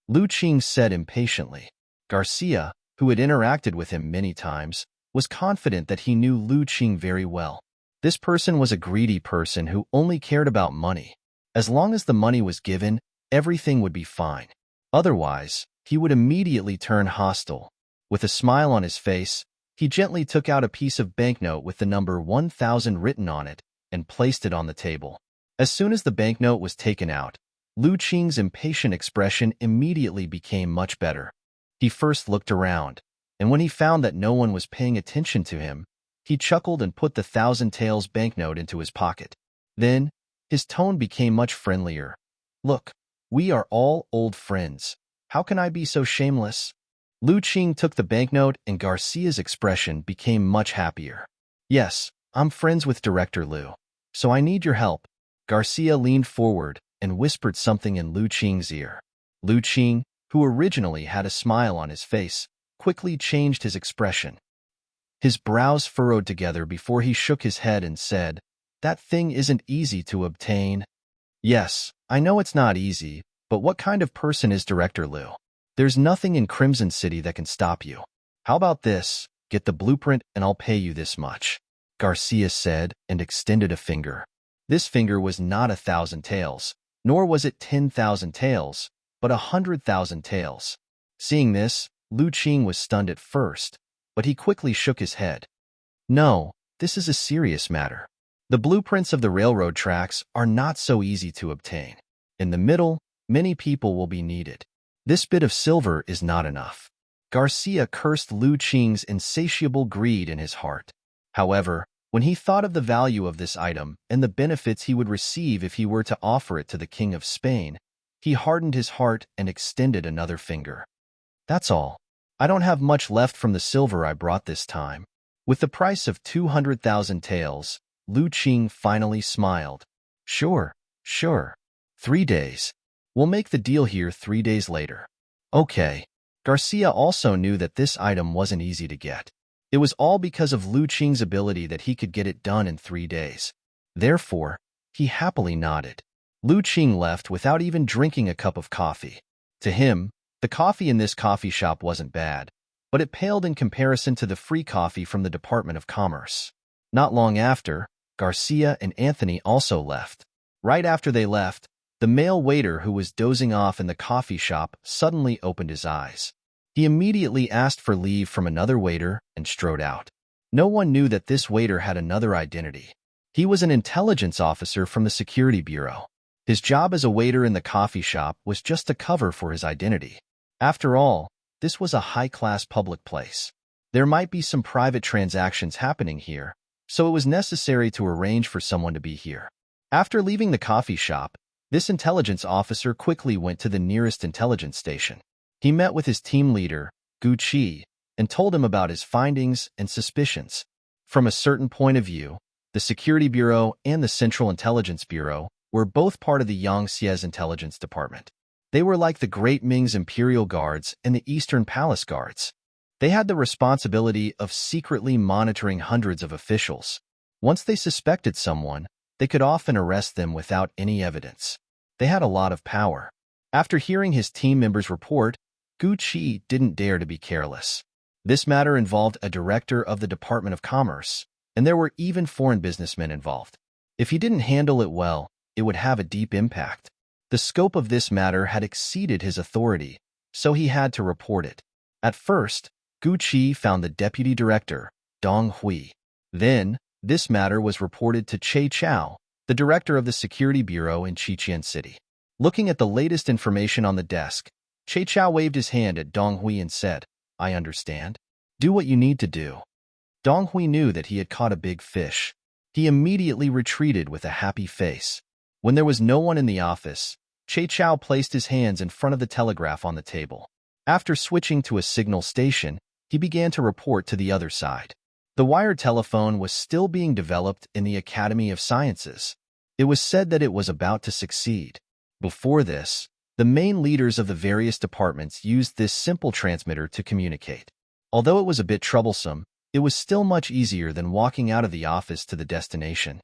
Lu Qing said impatiently. Garcia, who had interacted with him many times, was confident that he knew Lu Qing very well. This person was a greedy person who only cared about money. As long as the money was given, everything would be fine. Otherwise, he would immediately turn hostile. With a smile on his face, he gently took out a piece of banknote with the number 1,000 written on it and placed it on the table. As soon as the banknote was taken out, Lu Qing's impatient expression immediately became much better. He first looked around, and when he found that no one was paying attention to him, he chuckled and put the 1,000 taels banknote into his pocket. Then, his tone became much friendlier. "Look, we are all old friends. How can I be so shameless?" Lu Qing took the banknote and Garcia's expression became much happier. "Yes, I'm friends with Director Lu, so I need your help." Garcia leaned forward and whispered something in Lu Qing's ear. Lu Qing, who originally had a smile on his face, quickly changed his expression. His brows furrowed together before he shook his head and said, "That thing isn't easy to obtain." "Yes, I know it's not easy, but what kind of person is Director Lu? There's nothing in Crimson City that can stop you. How about this? Get the blueprint and I'll pay you this much," Garcia said and extended a finger. This finger was not 1,000 taels, nor was it 10,000 taels, but 100,000 taels. Seeing this, Lu Qing was stunned at first, but he quickly shook his head. "No, this is a serious matter. The blueprints of the railroad tracks are not so easy to obtain. In the middle, many people will be needed. This bit of silver is not enough." Garcia cursed Lu Qing's insatiable greed in his heart. However, when he thought of the value of this item and the benefits he would receive if he were to offer it to the King of Spain, he hardened his heart and extended another finger. "That's all. I don't have much left from the silver I brought this time." With the price of 200,000 taels, Lu Qing finally smiled. Sure, sure. 3 days. We'll make the deal here 3 days later. Okay. Garcia also knew that this item wasn't easy to get. It was all because of Lu Qing's ability that he could get it done in 3 days. Therefore, he happily nodded. Lu Qing left without even drinking a cup of coffee. To him, the coffee in this coffee shop wasn't bad, but it paled in comparison to the free coffee from the Department of Commerce. Not long after, Garcia and Anthony also left. Right after they left, the male waiter who was dozing off in the coffee shop suddenly opened his eyes. He immediately asked for leave from another waiter and strode out. No one knew that this waiter had another identity. He was an intelligence officer from the Security Bureau. His job as a waiter in the coffee shop was just a cover for his identity. After all, this was a high-class public place. There might be some private transactions happening here, so it was necessary to arrange for someone to be here. After leaving the coffee shop, this intelligence officer quickly went to the nearest intelligence station. He met with his team leader, Gu Qi, and told him about his findings and suspicions. From a certain point of view, the Security Bureau and the Central Intelligence Bureau were both part of the Yangtze's intelligence department. They were like the Great Ming's Imperial Guards and the Eastern Palace Guards. They had the responsibility of secretly monitoring hundreds of officials. Once they suspected someone, they could often arrest them without any evidence. They had a lot of power. After hearing his team members' report, Gu Qi didn't dare to be careless. This matter involved a director of the Department of Commerce, and there were even foreign businessmen involved. If he didn't handle it well, it would have a deep impact. The scope of this matter had exceeded his authority, so he had to report it. At first, Gu Qi found the deputy director, Dong Hui. Then, this matter was reported to Che Chao, the director of the Security Bureau in Chichen City. Looking at the latest information on the desk, Che Chao waved his hand at Dong Hui and said, "I understand. Do what you need to do." Dong Hui knew that he had caught a big fish. He immediately retreated with a happy face. When there was no one in the office, Che Chao placed his hands in front of the telegraph on the table. After switching to a signal station, he began to report to the other side. The wired telephone was still being developed in the Academy of Sciences. It was said that it was about to succeed. Before this, the main leaders of the various departments used this simple transmitter to communicate. Although it was a bit troublesome, it was still much easier than walking out of the office to the destination.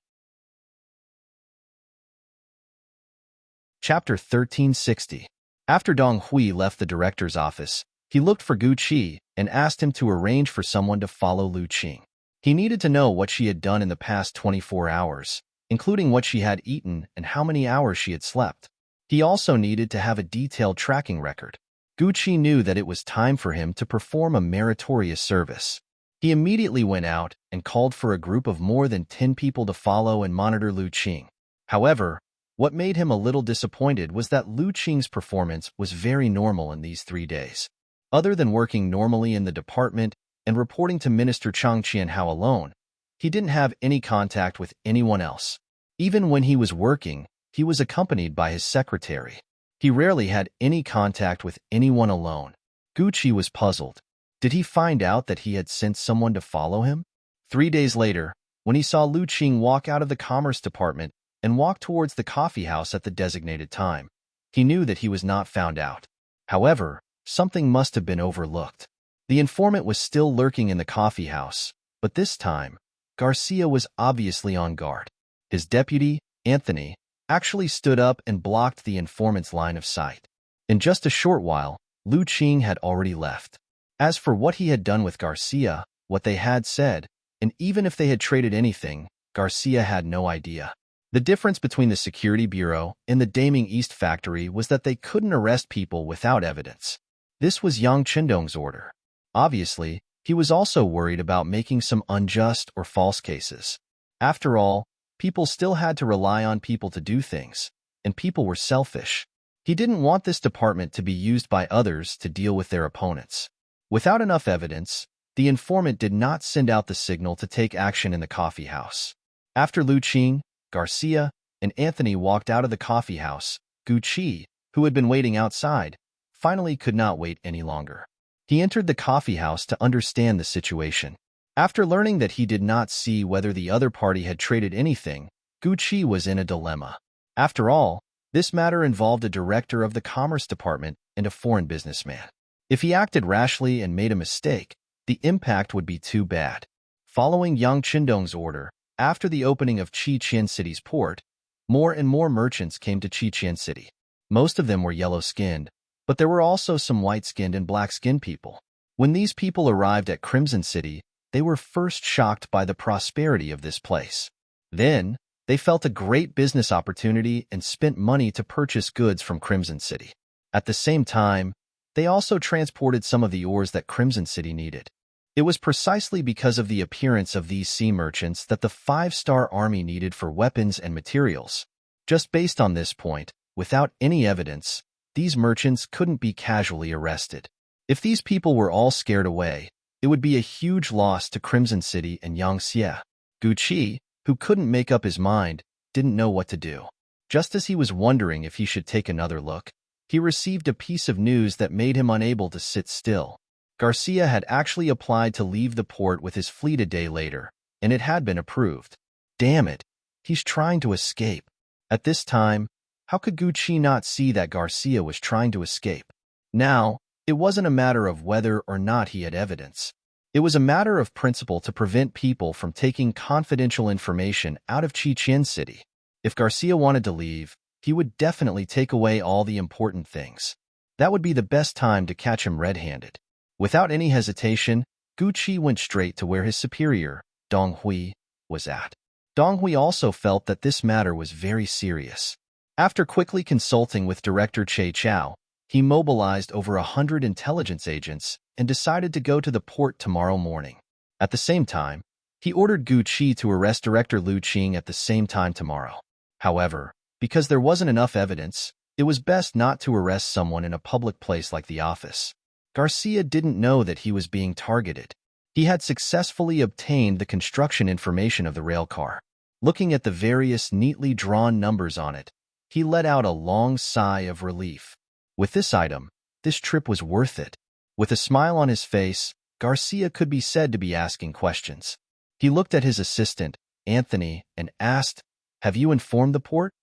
Chapter 1360. After Dong Hui left the director's office, he looked for Gu Qi and asked him to arrange for someone to follow Lu Qing. He needed to know what she had done in the past 24 hours, including what she had eaten and how many hours she had slept. He also needed to have a detailed tracking record. Gu Qi knew that it was time for him to perform a meritorious service. He immediately went out and called for a group of more than 10 people to follow and monitor Lu Qing. However, what made him a little disappointed was that Lu Qing's performance was very normal in these 3 days. Other than working normally in the department and reporting to Minister Chang Qianhao alone, he didn't have any contact with anyone else. Even when he was working, he was accompanied by his secretary. He rarely had any contact with anyone alone. Gu Qi was puzzled. Did he find out that he had sent someone to follow him? 3 days later, when he saw Lu Qing walk out of the Commerce Department and walk towards the coffee house at the designated time, he knew that he was not found out. However, something must have been overlooked. The informant was still lurking in the coffee house, but this time, Garcia was obviously on guard. His deputy, Anthony, actually stood up and blocked the informant's line of sight. In just a short while, Lu Qing had already left. As for what he had done with Garcia, what they had said, and even if they had traded anything, Garcia had no idea. The difference between the Security Bureau and the Daming East factory was that they couldn't arrest people without evidence. This was Yang Qindong's order. Obviously, he was also worried about making some unjust or false cases. After all, people still had to rely on people to do things, and people were selfish. He didn't want this department to be used by others to deal with their opponents. Without enough evidence, the informant did not send out the signal to take action in the coffee house. After Lu Qing, Garcia, and Anthony walked out of the coffee house, Gu Qi, who had been waiting outside, finally could not wait any longer. He entered the coffee house to understand the situation. After learning that he did not see whether the other party had traded anything, Gucci was in a dilemma. After all, this matter involved a director of the Commerce Department and a foreign businessman. If he acted rashly and made a mistake, the impact would be too bad. Following Yang Qindong's order, after the opening of Qiqian City's port, more and more merchants came to Qiqian City. Most of them were yellow-skinned, but there were also some white-skinned and black-skinned people. When these people arrived at Crimson City, they were first shocked by the prosperity of this place. Then, they felt a great business opportunity and spent money to purchase goods from Crimson City. At the same time, they also transported some of the ores that Crimson City needed. It was precisely because of the appearance of these sea merchants that the 5-star army needed for weapons and materials. Just based on this point, without any evidence, these merchants couldn't be casually arrested. If these people were all scared away, it would be a huge loss to Crimson City and Yangxie. Gucci, who couldn't make up his mind, didn't know what to do. Just as he was wondering if he should take another look, he received a piece of news that made him unable to sit still. Garcia had actually applied to leave the port with his fleet a day later, and it had been approved. Damn it, he's trying to escape. At this time, how could Gucci not see that Garcia was trying to escape? Now, it wasn't a matter of whether or not he had evidence. It was a matter of principle to prevent people from taking confidential information out of Qiqian City. If Garcia wanted to leave, he would definitely take away all the important things. That would be the best time to catch him red-handed. Without any hesitation, Gucci went straight to where his superior, Dong Hui, was at. Dong Hui also felt that this matter was very serious. After quickly consulting with Director Che Chao, he mobilized over 100 intelligence agents and decided to go to the port tomorrow morning. At the same time, he ordered Gucci to arrest Director Lu Qing at the same time tomorrow. However, because there wasn't enough evidence, it was best not to arrest someone in a public place like the office. Garcia didn't know that he was being targeted. He had successfully obtained the construction information of the rail car. Looking at the various neatly drawn numbers on it, he let out a long sigh of relief. With this item, this trip was worth it. With a smile on his face, Garcia could be said to be asking questions. He looked at his assistant, Anthony, and asked, "Have you informed the port?"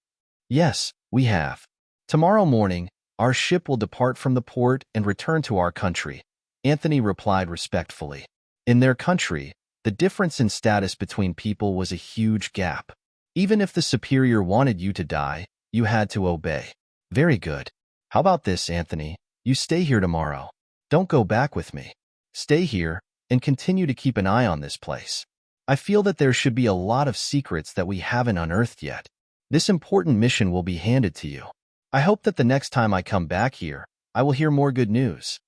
"Yes, we have. Tomorrow morning, our ship will depart from the port and return to our country," Anthony replied respectfully. In their country, the difference in status between people was a huge gap. Even if the superior wanted you to die, you had to obey. "Very good. How about this, Anthony? You stay here tomorrow. Don't go back with me. Stay here and continue to keep an eye on this place. I feel that there should be a lot of secrets that we haven't unearthed yet. This important mission will be handed to you. I hope that the next time I come back here, I will hear more good news,"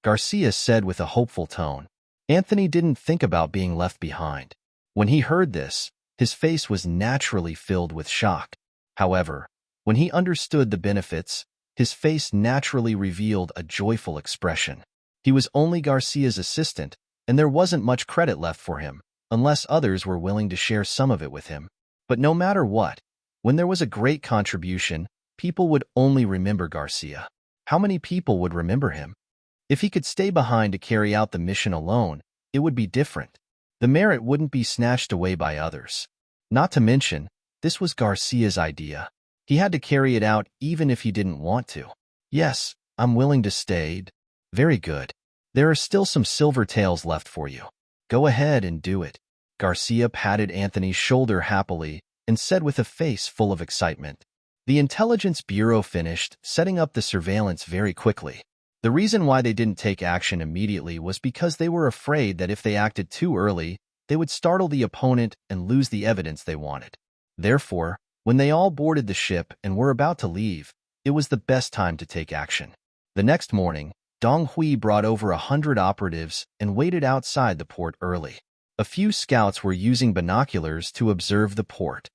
Garcia said with a hopeful tone. Anthony didn't think about being left behind. When he heard this, his face was naturally filled with shock. However, when he understood the benefits, his face naturally revealed a joyful expression. He was only Garcia's assistant, and there wasn't much credit left for him, unless others were willing to share some of it with him. But no matter what, when there was a great contribution, people would only remember Garcia. How many people would remember him? If he could stay behind to carry out the mission alone, it would be different. The merit wouldn't be snatched away by others. Not to mention, this was Garcia's idea. He had to carry it out even if he didn't want to. "Yes, I'm willing to stay." "Very good. There are still some silver taels left for you. Go ahead and do it." Garcia patted Anthony's shoulder happily and said with a face full of excitement. The Intelligence Bureau finished setting up the surveillance very quickly. The reason why they didn't take action immediately was because they were afraid that if they acted too early, they would startle the opponent and lose the evidence they wanted. Therefore, when they all boarded the ship and were about to leave, it was the best time to take action. The next morning, Dong Hui brought over 100 operatives and waited outside the port early. A few scouts were using binoculars to observe the port.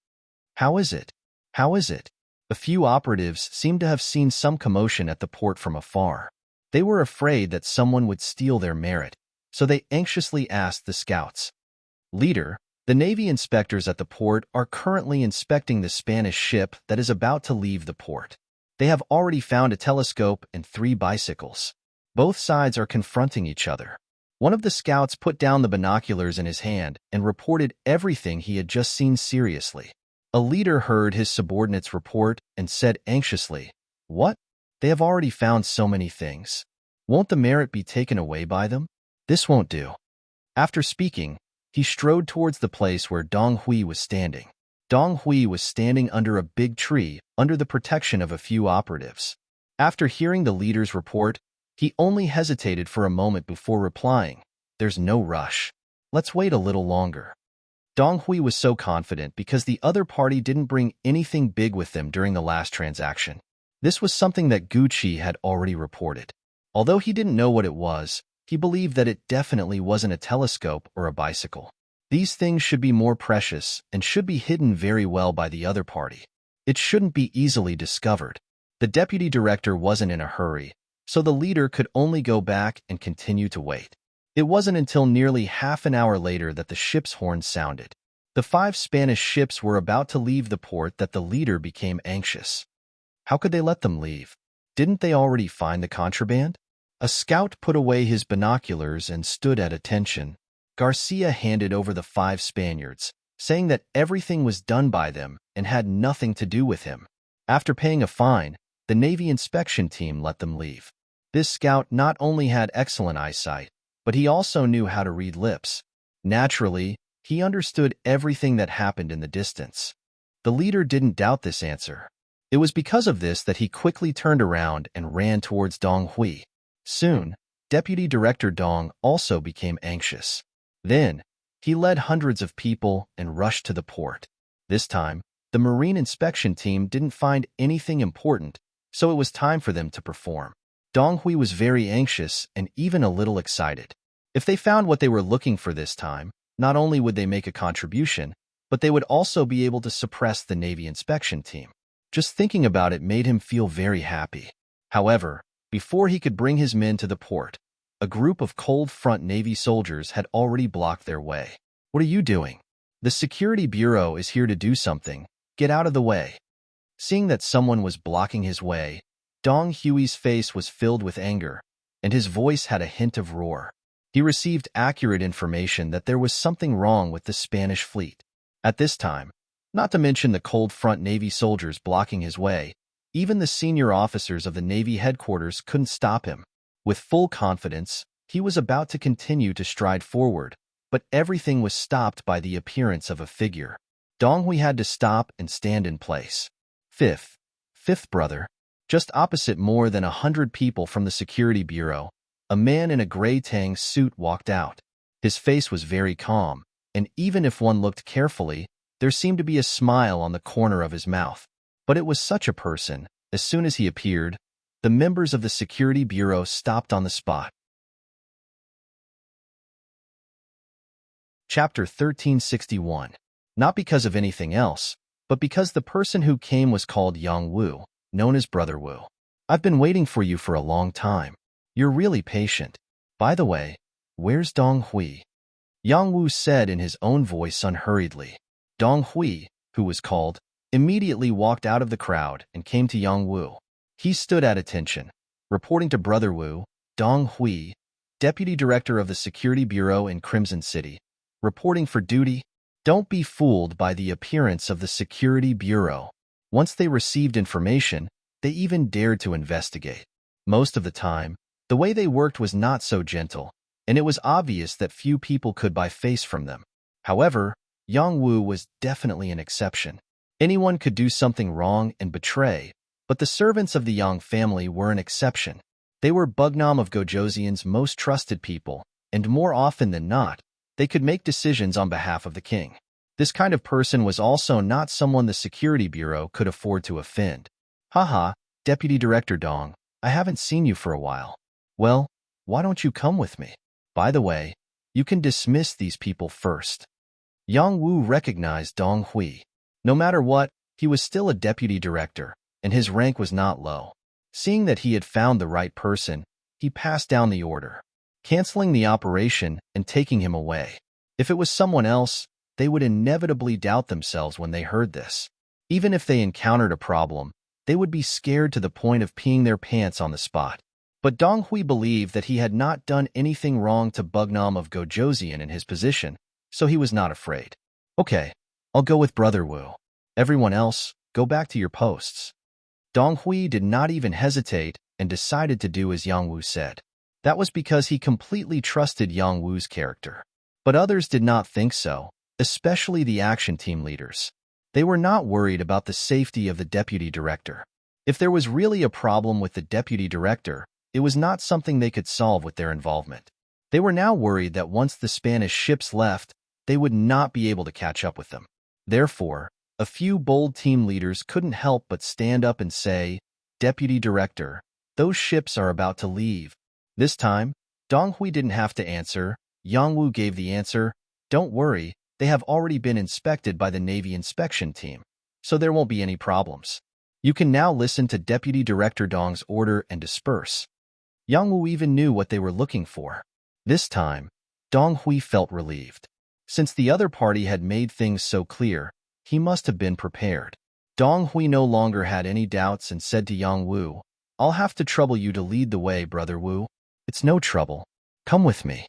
"How is it? How is it?" A few operatives seemed to have seen some commotion at the port from afar. They were afraid that someone would steal their merit, so they anxiously asked the scouts. "Leader, the Navy inspectors at the port are currently inspecting the Spanish ship that is about to leave the port. They have already found a telescope and 3 bicycles. Both sides are confronting each other. One of the scouts put down the binoculars in his hand and reported everything he had just seen seriously. A leader heard his subordinate's report and said anxiously, "What? They have already found so many things. Won't the merit be taken away by them? This won't do." After speaking, he strode towards the place where Dong Hui was standing. Dong Hui was standing under a big tree under the protection of a few operatives. After hearing the leader's report, he only hesitated for a moment before replying, "There's no rush. Let's wait a little longer." Dong Hui was so confident because the other party didn't bring anything big with them during the last transaction. This was something that Gucci had already reported. Although he didn't know what it was, he believed that it definitely wasn't a telescope or a bicycle. These things should be more precious and should be hidden very well by the other party. It shouldn't be easily discovered. The deputy director wasn't in a hurry, so the leader could only go back and continue to wait. It wasn't until nearly half an hour later that the ship's horn sounded. The 5 Spanish ships were about to leave the port that the leader became anxious. How could they let them leave? Didn't they already find the contraband? A scout put away his binoculars and stood at attention. Garcia handed over the 5 Spaniards, saying that everything was done by them and had nothing to do with him. After paying a fine, the Navy inspection team let them leave. This scout not only had excellent eyesight, but he also knew how to read lips. Naturally, he understood everything that happened in the distance. The leader didn't doubt this answer. It was because of this that he quickly turned around and ran towards Dong Hui. Soon, Deputy Director Dong also became anxious. Then, he led hundreds of people and rushed to the port. This time, the marine inspection team didn't find anything important, so it was time for them to perform. Dong Hui was very anxious and even a little excited. If they found what they were looking for this time, not only would they make a contribution, but they would also be able to suppress the Navy inspection team. Just thinking about it made him feel very happy. However, before he could bring his men to the port, a group of cold front Navy soldiers had already blocked their way. "What are you doing? The Security Bureau is here to do something. Get out of the way." Seeing that someone was blocking his way, Dong Hui's face was filled with anger, and his voice had a hint of roar. He received accurate information that there was something wrong with the Spanish fleet. At this time, not to mention the cold front Navy soldiers blocking his way, even the senior officers of the Navy headquarters couldn't stop him. With full confidence, he was about to continue to stride forward, but everything was stopped by the appearance of a figure. Dong Hui had to stop and stand in place. Fifth brother. Just opposite more than 100 people from the Security Bureau, a man in a gray tang suit walked out. His face was very calm, and even if one looked carefully, there seemed to be a smile on the corner of his mouth. But it was such a person. As soon as he appeared, the members of the Security Bureau stopped on the spot. Chapter 1361. Not because of anything else, but because the person who came was called Yang Wu, known as Brother Wu. "I've been waiting for you for a long time. You're really patient. By the way, where's Dong Hui?" Yang Wu said in his own voice unhurriedly. Dong Hui, who was called, immediately walked out of the crowd and came to Yang Wu. He stood at attention, reporting to Brother Wu. Dong Hui, Deputy Director of the Security Bureau in Crimson City, reporting for duty. Don't be fooled by the appearance of the Security Bureau. Once they received information, they even dared to investigate. Most of the time, the way they worked was not so gentle, and it was obvious that few people could buy face from them. However, Yang Wu was definitely an exception. Anyone could do something wrong and betray, but the servants of the Yang family were an exception. They were Bugnam of Gojoseon's most trusted people, and more often than not, they could make decisions on behalf of the king. This kind of person was also not someone the Security Bureau could afford to offend. "Haha, Deputy Director Dong, I haven't seen you for a while. Well, why don't you come with me? By the way, you can dismiss these people first." Yang Wu recognized Dong Hui. No matter what, he was still a deputy director, and his rank was not low. Seeing that he had found the right person, he passed down the order, canceling the operation and taking him away. If it was someone else, they would inevitably doubt themselves when they heard this. Even if they encountered a problem, they would be scared to the point of peeing their pants on the spot. But Dong Hui believed that he had not done anything wrong to Bugnam of Gojoseon in his position, so he was not afraid. Okay, I'll go with Brother Wu. Everyone else, go back to your posts. Dong Hui did not even hesitate and decided to do as Yang Wu said. That was because he completely trusted Yang Wu's character. But others did not think so, especially the action team leaders. They were not worried about the safety of the deputy director. If there was really a problem with the deputy director, it was not something they could solve with their involvement. They were now worried that once the Spanish ships left, they would not be able to catch up with them. Therefore, a few bold team leaders couldn't help but stand up and say, "Deputy Director, those ships are about to leave." This time, Dong Hui didn't have to answer. Yang Wu gave the answer, "Don't worry, they have already been inspected by the Navy inspection team, so there won't be any problems. You can now listen to Deputy Director Dong's order and disperse." Yang Wu even knew what they were looking for. This time, Dong Hui felt relieved. Since the other party had made things so clear, he must have been prepared. Dong Hui no longer had any doubts and said to Yang Wu, "I'll have to trouble you to lead the way, Brother Wu." "It's no trouble. Come with me."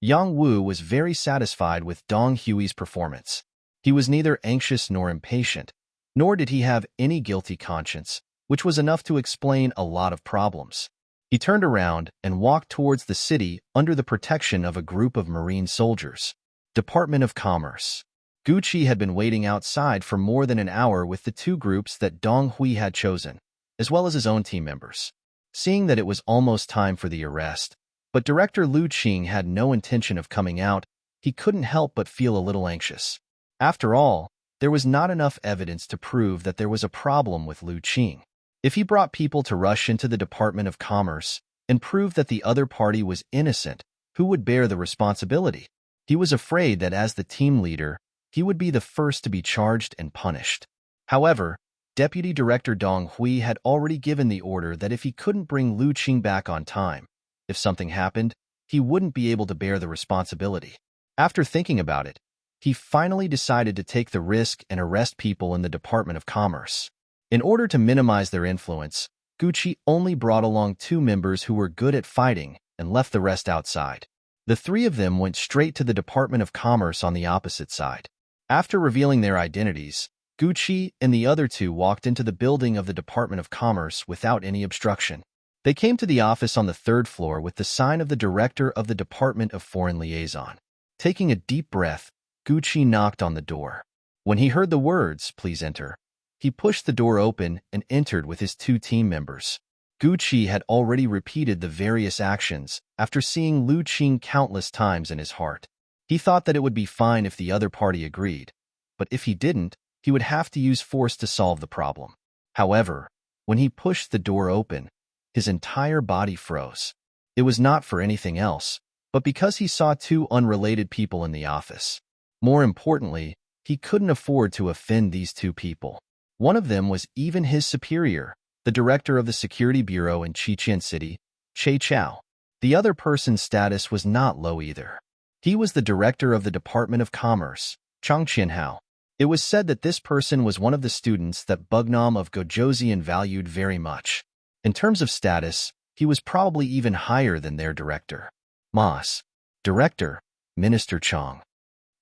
Yang Wu was very satisfied with Dong Hui's performance. He was neither anxious nor impatient, nor did he have any guilty conscience, which was enough to explain a lot of problems. He turned around and walked towards the city under the protection of a group of marine soldiers. Department of Commerce. Gucci had been waiting outside for more than an hour with the two groups that Dong Hui had chosen, as well as his own team members. Seeing that it was almost time for the arrest, but Director Lu Qing had no intention of coming out, he couldn't help but feel a little anxious. After all, there was not enough evidence to prove that there was a problem with Lu Qing. If he brought people to rush into the Department of Commerce and prove that the other party was innocent, who would bear the responsibility? He was afraid that as the team leader, he would be the first to be charged and punished. However, Deputy Director Dong Hui had already given the order that if he couldn't bring Lu Qing back on time, if something happened, he wouldn't be able to bear the responsibility. After thinking about it, he finally decided to take the risk and arrest people in the Department of Commerce. In order to minimize their influence, Gucci only brought along 2 members who were good at fighting and left the rest outside. The 3 of them went straight to the Department of Commerce on the opposite side. After revealing their identities, Gucci and the other 2 walked into the building of the Department of Commerce without any obstruction. They came to the office on the 3rd floor with the sign of the Director of the Department of Foreign Liaison. Taking a deep breath, Gucci knocked on the door. When he heard the words, "Please enter," he pushed the door open and entered with his 2 team members. Gucci had already repeated the various actions after seeing Lu Qing countless times in his heart. He thought that it would be fine if the other party agreed, but if he didn't, he would have to use force to solve the problem. However, when he pushed the door open, his entire body froze. It was not for anything else, but because he saw 2 unrelated people in the office. More importantly, he couldn't afford to offend these 2 people. One of them was even his superior, the director of the Security Bureau in Chichen City, Che Chao. The other person's status was not low either. He was the director of the Department of Commerce, Chang Qianhao. It was said that this person was one of the students that Bugnam of Gojoseon valued very much. In terms of status, he was probably even higher than their director. Mas. Director, Minister Chang.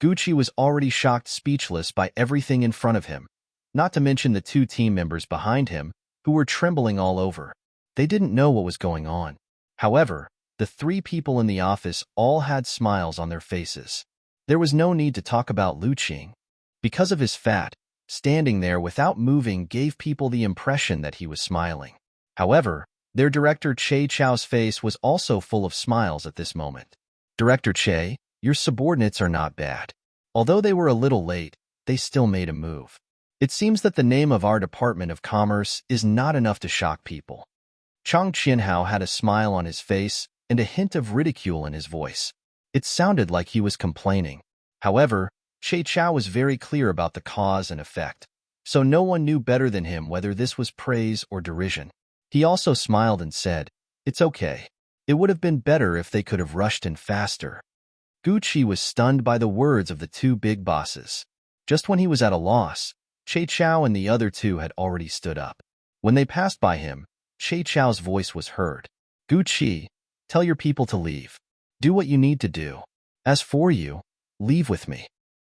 Gucci was already shocked speechless by everything in front of him, not to mention the 2 team members behind him, who were trembling all over. They didn't know what was going on. However, the 3 people in the office all had smiles on their faces. There was no need to talk about Lu Qing. Because of his fat, standing there without moving gave people the impression that he was smiling. However, their director Che Chao's face was also full of smiles at this moment. "Director Che, your subordinates are not bad. Although they were a little late, they still made a move. It seems that the name of our Department of Commerce is not enough to shock people." Chang Qianhao had a smile on his face and a hint of ridicule in his voice. It sounded like he was complaining. However, Che Chao was very clear about the cause and effect, so no one knew better than him whether this was praise or derision. He also smiled and said, "It's okay. It would have been better if they could have rushed in faster." Gucci was stunned by the words of the 2 big bosses. Just when he was at a loss, Che Chao and the other 2 had already stood up. When they passed by him, Che Chao's voice was heard. Gu Qi, tell your people to leave. Do what you need to do. As for you, leave with me.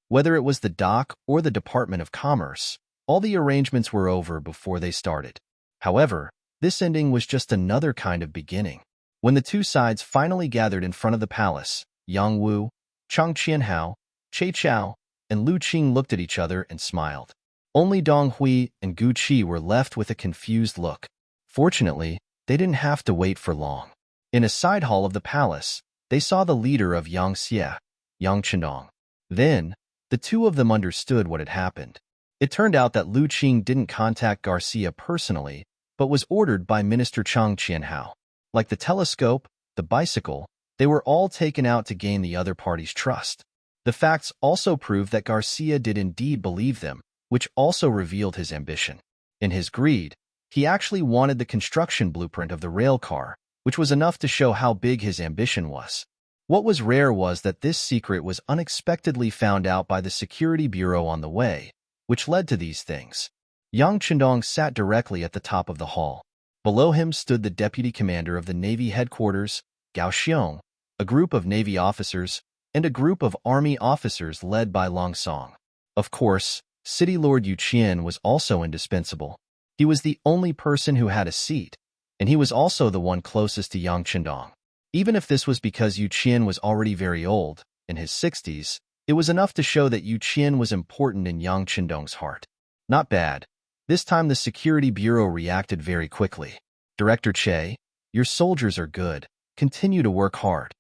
Whether it was the dock or the Department of Commerce, all the arrangements were over before they started. However, this ending was just another kind of beginning. When the two sides finally gathered in front of the palace, Yang Wu, Chang Qianhao, Che Chao, and Lu Qing looked at each other and smiled. Only Dong Hui and Gu Qi were left with a confused look. Fortunately, they didn't have to wait for long. In a side hall of the palace, they saw the leader of Yang Xie, Yang Chendong. Then, the two of them understood what had happened. It turned out that Lu Qing didn't contact Garcia personally, but was ordered by Minister Chang Qianhao. Like the telescope, the bicycle, they were all taken out to gain the other party's trust. The facts also proved that Garcia did indeed believe them, which also revealed his ambition. In his greed, he actually wanted the construction blueprint of the rail car, which was enough to show how big his ambition was. What was rare was that this secret was unexpectedly found out by the security bureau on the way, which led to these things. Yang Chendong sat directly at the top of the hall. Below him stood the deputy commander of the Navy headquarters, Gao Xiong, a group of Navy officers, and a group of Army officers led by Long Song. Of course, City Lord Yu Qian was also indispensable. He was the only person who had a seat, and he was also the one closest to Yang Chendong. Even if this was because Yu Qian was already very old, in his 60s, it was enough to show that Yu Qian was important in Yang Chendong's heart. Not bad. This time the Security Bureau reacted very quickly. Director Che, your soldiers are good. Continue to work hard.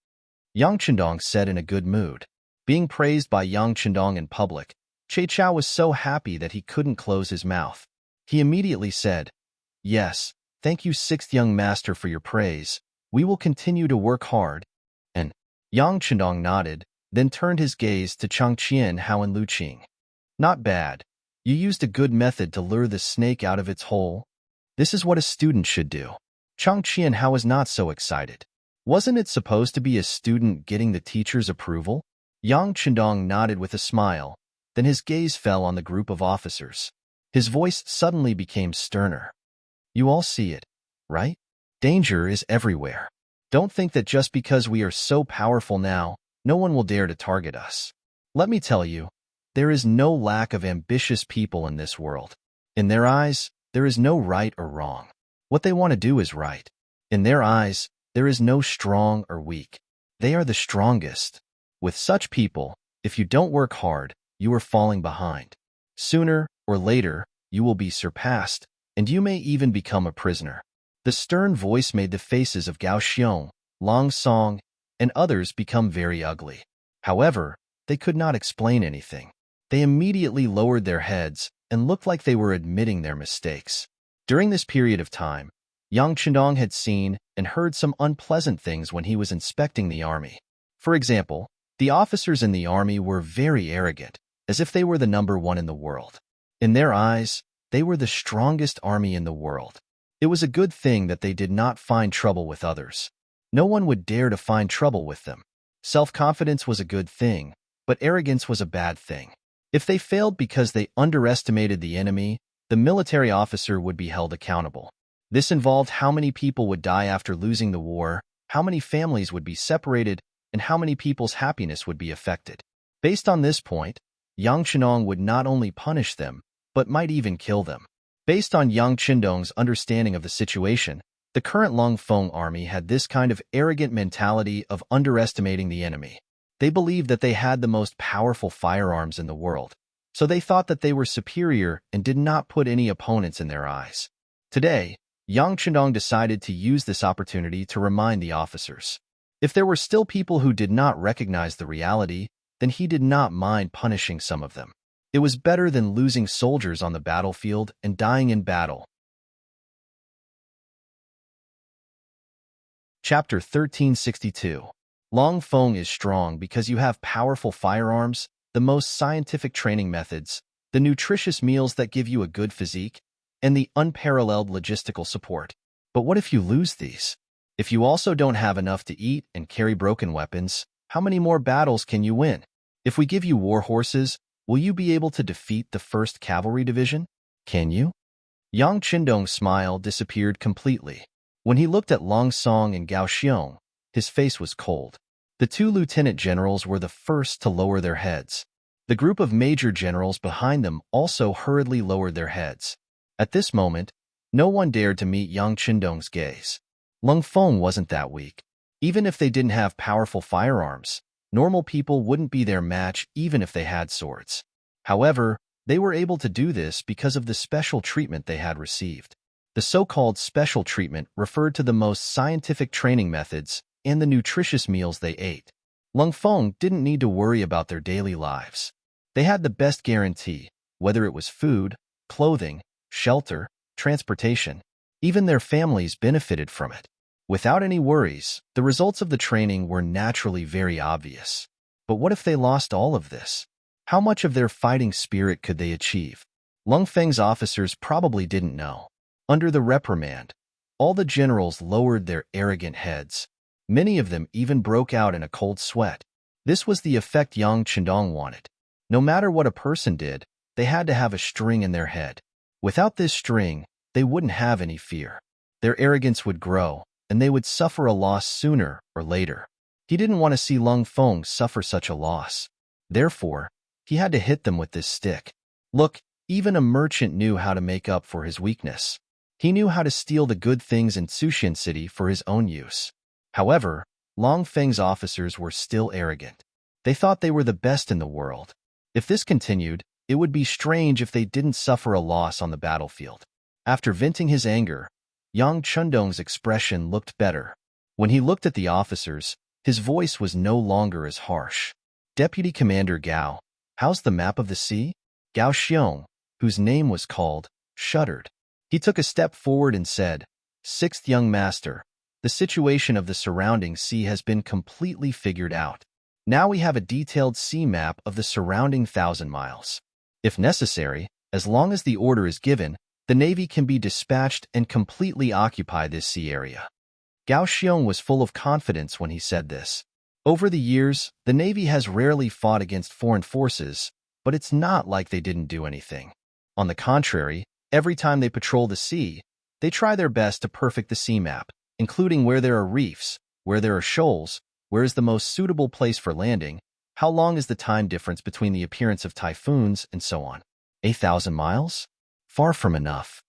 Yang Chendong said in a good mood. Being praised by Yang Chendong in public, Che Chao was so happy that he couldn't close his mouth. He immediately said, "Yes, thank you, sixth young master, for your praise. We will continue to work hard." And Yang Chendong nodded, then turned his gaze to Chang Qianhao and Lu Qing. Not bad. You used a good method to lure the snake out of its hole. This is what a student should do. Chang Qianhao was not so excited. Wasn't it supposed to be a student getting the teacher's approval? Yang Chendong nodded with a smile, then his gaze fell on the group of officers. His voice suddenly became sterner. You all see it, right? Danger is everywhere. Don't think that just because we are so powerful now, no one will dare to target us. Let me tell you, there is no lack of ambitious people in this world. In their eyes, there is no right or wrong. What they want to do is right. In their eyes, there is no strong or weak. They are the strongest. With such people, if you don't work hard, you are falling behind. Sooner or later, you will be surpassed, and you may even become a prisoner. The stern voice made the faces of Gao Xiong, Long Song, and others become very ugly. However, they could not explain anything. They immediately lowered their heads and looked like they were admitting their mistakes. During this period of time, Yang Chendong had seen and heard some unpleasant things when he was inspecting the army. For example, the officers in the army were very arrogant, as if they were the number one in the world. In their eyes, they were the strongest army in the world. It was a good thing that they did not find trouble with others. No one would dare to find trouble with them. Self-confidence was a good thing, but arrogance was a bad thing. If they failed because they underestimated the enemy, the military officer would be held accountable. This involved how many people would die after losing the war, how many families would be separated, and how many people's happiness would be affected. Based on this point, Yang Chendong would not only punish them, but might even kill them. Based on Yang Chendong's understanding of the situation, the current Long Feng army had this kind of arrogant mentality of underestimating the enemy. They believed that they had the most powerful firearms in the world, so they thought that they were superior and did not put any opponents in their eyes. Today, Yang Chendong decided to use this opportunity to remind the officers. If there were still people who did not recognize the reality, then he did not mind punishing some of them. It was better than losing soldiers on the battlefield and dying in battle. Chapter 1362. Long Feng is strong because you have powerful firearms, the most scientific training methods, the nutritious meals that give you a good physique, and the unparalleled logistical support. But what if you lose these? If you also don't have enough to eat and carry broken weapons, how many more battles can you win? If we give you war horses, will you be able to defeat the 1st Cavalry Division? Can you? Yang Chendong's smile disappeared completely. When he looked at Long Song and Gao Xiong, his face was cold. The two lieutenant generals were the first to lower their heads. The group of major generals behind them also hurriedly lowered their heads. At this moment, no one dared to meet Yang Qindong's gaze. Lung Feng wasn't that weak. Even if they didn't have powerful firearms, normal people wouldn't be their match even if they had swords. However, they were able to do this because of the special treatment they had received. The so-called special treatment referred to the most scientific training methods and the nutritious meals they ate. Lung Feng didn't need to worry about their daily lives. They had the best guarantee, whether it was food, clothing, shelter, transportation. Even their families benefited from it. Without any worries, the results of the training were naturally very obvious. But what if they lost all of this? How much of their fighting spirit could they achieve? Lung Feng's officers probably didn't know. Under the reprimand, all the generals lowered their arrogant heads. Many of them even broke out in a cold sweat. This was the effect Yang Qindong wanted. No matter what a person did, they had to have a string in their head. Without this string, they wouldn't have any fear. Their arrogance would grow, and they would suffer a loss sooner or later. He didn't want to see Lung Feng suffer such a loss. Therefore, he had to hit them with this stick. Look, even a merchant knew how to make up for his weakness. He knew how to steal the good things in Sushin City for his own use. However, Long Feng's officers were still arrogant. They thought they were the best in the world. If this continued, it would be strange if they didn't suffer a loss on the battlefield. After venting his anger, Yang Qindong's expression looked better. When he looked at the officers, his voice was no longer as harsh. Deputy Commander Gao, how's the map of the sea? Gao Xiong, whose name was called, shuddered. He took a step forward and said, "Sixth young master, the situation of the surrounding sea has been completely figured out. Now we have a detailed sea map of the surrounding 1,000 miles. If necessary, as long as the order is given, the Navy can be dispatched and completely occupy this sea area." Gao Xiong was full of confidence when he said this. Over the years, the Navy has rarely fought against foreign forces, but it's not like they didn't do anything. On the contrary, every time they patrol the sea, they try their best to perfect the sea map, including where there are reefs, where there are shoals, where is the most suitable place for landing, how long is the time difference between the appearance of typhoons, and so on. 1,000 miles? Far from enough.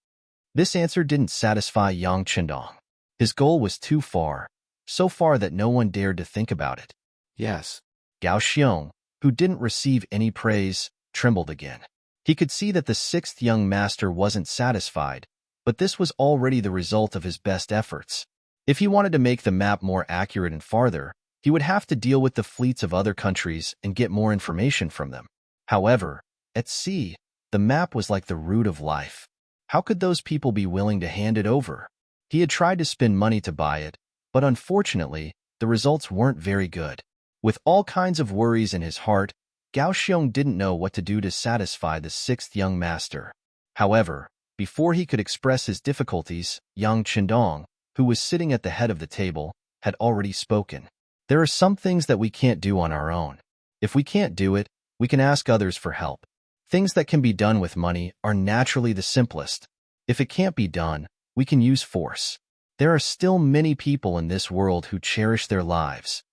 This answer didn't satisfy Yang Qindong. His goal was too far, so far that no one dared to think about it. Yes. Gao Xiong, who didn't receive any praise, trembled again. He could see that the sixth young master wasn't satisfied, but this was already the result of his best efforts. If he wanted to make the map more accurate and farther, he would have to deal with the fleets of other countries and get more information from them. However, at sea, the map was like the root of life. How could those people be willing to hand it over? He had tried to spend money to buy it, but unfortunately, the results weren't very good. With all kinds of worries in his heart, Gao Xiong didn't know what to do to satisfy the sixth young master. However, before he could express his difficulties, Yang Qindong, who was sitting at the head of the table, had already spoken. There are some things that we can't do on our own. If we can't do it, we can ask others for help. Things that can be done with money are naturally the simplest. If it can't be done, we can use force. There are still many people in this world who cherish their lives.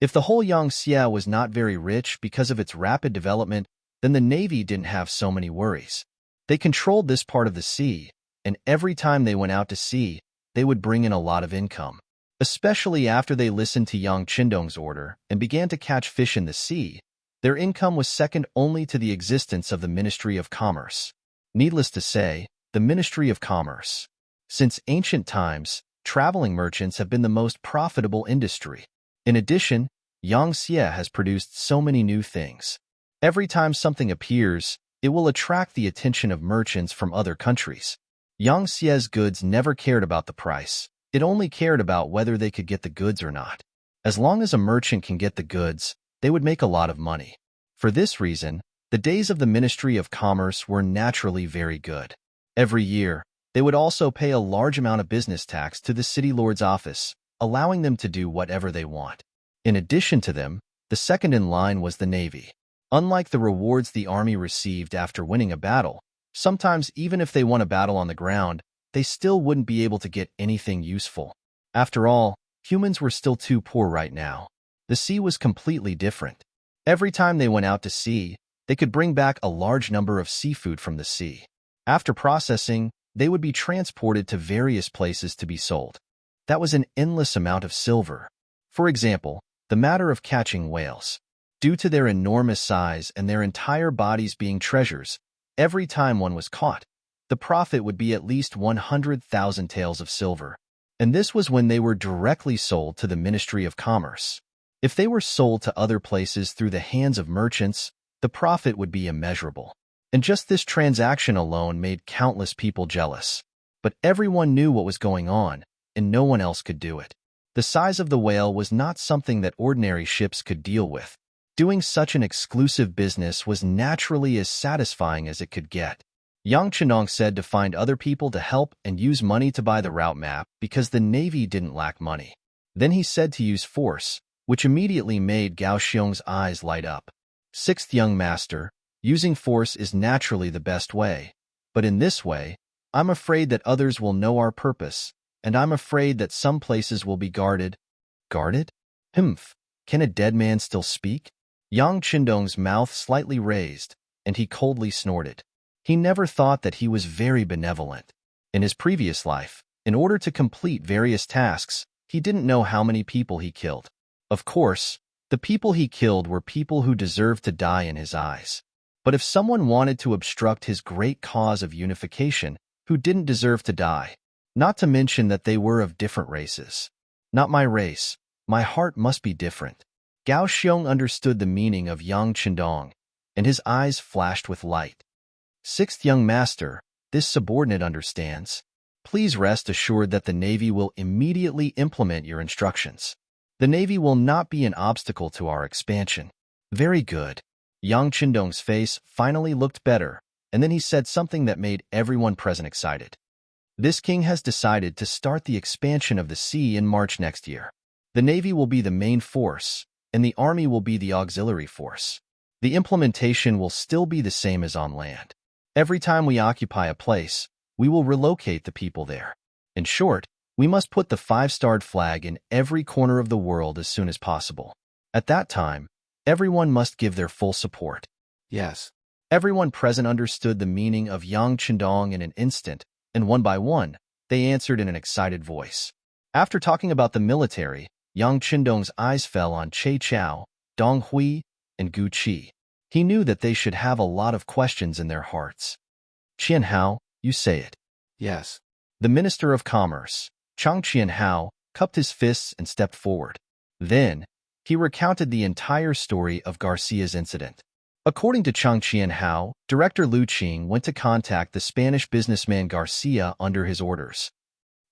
If the whole Yangtze was not very rich because of its rapid development, then the Navy didn't have so many worries. They controlled this part of the sea, and every time they went out to sea, they would bring in a lot of income. Especially after they listened to Yang Qindong's order and began to catch fish in the sea, their income was second only to the existence of the Ministry of Commerce. Needless to say, the Ministry of Commerce. Since ancient times, traveling merchants have been the most profitable industry. In addition, Yangtze has produced so many new things. Every time something appears, it will attract the attention of merchants from other countries. Yangtze's goods never cared about the price. It only cared about whether they could get the goods or not. As long as a merchant can get the goods, they would make a lot of money. For this reason, the days of the Ministry of Commerce were naturally very good. Every year, they would also pay a large amount of business tax to the city lord's office, allowing them to do whatever they want. In addition to them, the second in line was the Navy. Unlike the rewards the army received after winning a battle, sometimes even if they won a battle on the ground, they still wouldn't be able to get anything useful. After all, humans were still too poor right now. The sea was completely different. Every time they went out to sea, they could bring back a large number of seafood from the sea. After processing, they would be transported to various places to be sold. That was an endless amount of silver. For example, the matter of catching whales. Due to their enormous size and their entire bodies being treasures, every time one was caught, the profit would be at least 100,000 taels of silver. And this was when they were directly sold to the Ministry of Commerce. If they were sold to other places through the hands of merchants, the profit would be immeasurable. And just this transaction alone made countless people jealous. But everyone knew what was going on, and no one else could do it. The size of the whale was not something that ordinary ships could deal with. Doing such an exclusive business was naturally as satisfying as it could get. Yang Chenong said to find other people to help and use money to buy the route map because the Navy didn't lack money. Then he said to use force, which immediately made Gao Xiong's eyes light up. Sixth young master, using force is naturally the best way, but in this way, I'm afraid that others will know our purpose, and I'm afraid that some places will be guarded. Guarded? Humph, can a dead man still speak? Yang Qindong's mouth slightly raised, and he coldly snorted. He never thought that he was very benevolent. In his previous life, in order to complete various tasks, he didn't know how many people he killed. Of course, the people he killed were people who deserved to die in his eyes. But if someone wanted to obstruct his great cause of unification, who didn't deserve to die? Not to mention that they were of different races. Not my race. My heart must be different. Gao Xiong understood the meaning of Yang Qindong, and his eyes flashed with light. Sixth young master, this subordinate understands. Please rest assured that the Navy will immediately implement your instructions. The Navy will not be an obstacle to our expansion. Very good. Yang Qindong's face finally looked better, and then he said something that made everyone present excited. This king has decided to start the expansion of the sea in March next year. The Navy will be the main force, and the Army will be the auxiliary force. The implementation will still be the same as on land. Every time we occupy a place, we will relocate the people there. In short, we must put the 5-starred flag in every corner of the world as soon as possible. At that time, everyone must give their full support. Yes. Everyone present understood the meaning of Yang Qindong in an instant, and one by one, they answered in an excited voice. After talking about the military, Yang Qindong's eyes fell on Che Chao, Dong Hui, and Gu Qi. He knew that they should have a lot of questions in their hearts. Qianhao, you say it. Yes. The Minister of Commerce, Chang Qianhao, cupped his fists and stepped forward. Then, he recounted the entire story of Garcia's incident. According to Chang Qianhao, Director Lu Qing went to contact the Spanish businessman Garcia under his orders.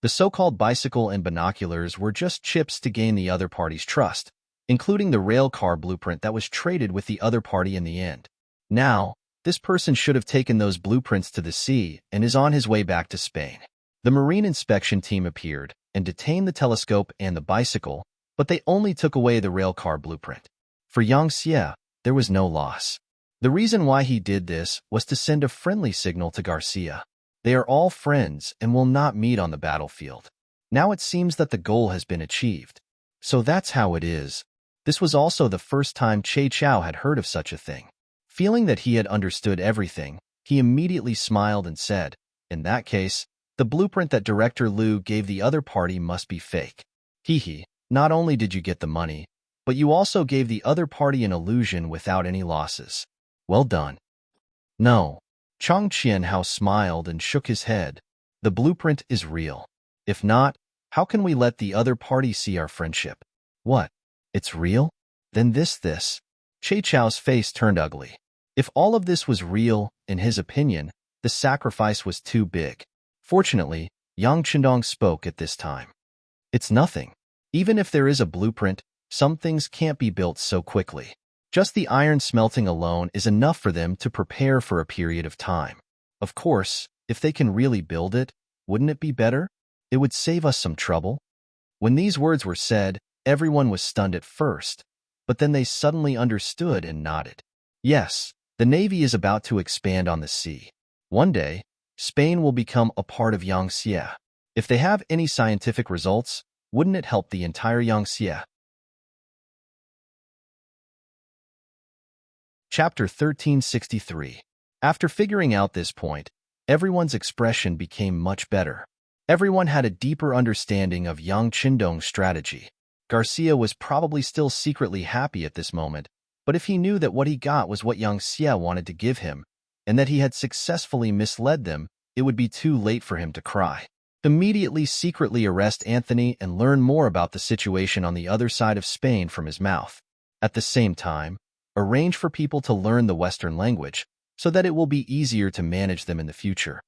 The so-called bicycle and binoculars were just chips to gain the other party's trust, including the rail car blueprint that was traded with the other party in the end. Now, this person should have taken those blueprints to the sea and is on his way back to Spain. The marine inspection team appeared and detained the telescope and the bicycle, but they only took away the rail car blueprint. For Yang Xie, there was no loss. The reason why he did this was to send a friendly signal to Garcia. They are all friends and will not meet on the battlefield. Now it seems that the goal has been achieved. So that's how it is. This was also the first time Che Chao had heard of such a thing. Feeling that he had understood everything, he immediately smiled and said, in that case, the blueprint that Director Liu gave the other party must be fake. Hee, not only did you get the money, but you also gave the other party an illusion without any losses. Well done. No. Chang Qianhao smiled and shook his head. The blueprint is real. If not, how can we let the other party see our friendship? What? It's real? Then this. Che Chao's face turned ugly. If all of this was real, in his opinion, the sacrifice was too big. Fortunately, Yang Qindong spoke at this time. It's nothing. Even if there is a blueprint, some things can't be built so quickly. Just the iron smelting alone is enough for them to prepare for a period of time. Of course, if they can really build it, wouldn't it be better? It would save us some trouble. When these words were said, everyone was stunned at first, but then they suddenly understood and nodded. Yes, the Navy is about to expand on the sea. One day, Spain will become a part of Yangtze. If they have any scientific results, wouldn't it help the entire Yangtze? Chapter 1363. After figuring out this point, everyone's expression became much better. Everyone had a deeper understanding of Yang Qindong's strategy. Garcia was probably still secretly happy at this moment, but if he knew that what he got was what Yang Xie wanted to give him, and that he had successfully misled them, it would be too late for him to cry. Immediately secretly arrest Anthony and learn more about the situation on the other side of Spain from his mouth. At the same time, arrange for people to learn the Western language, so that it will be easier to manage them in the future.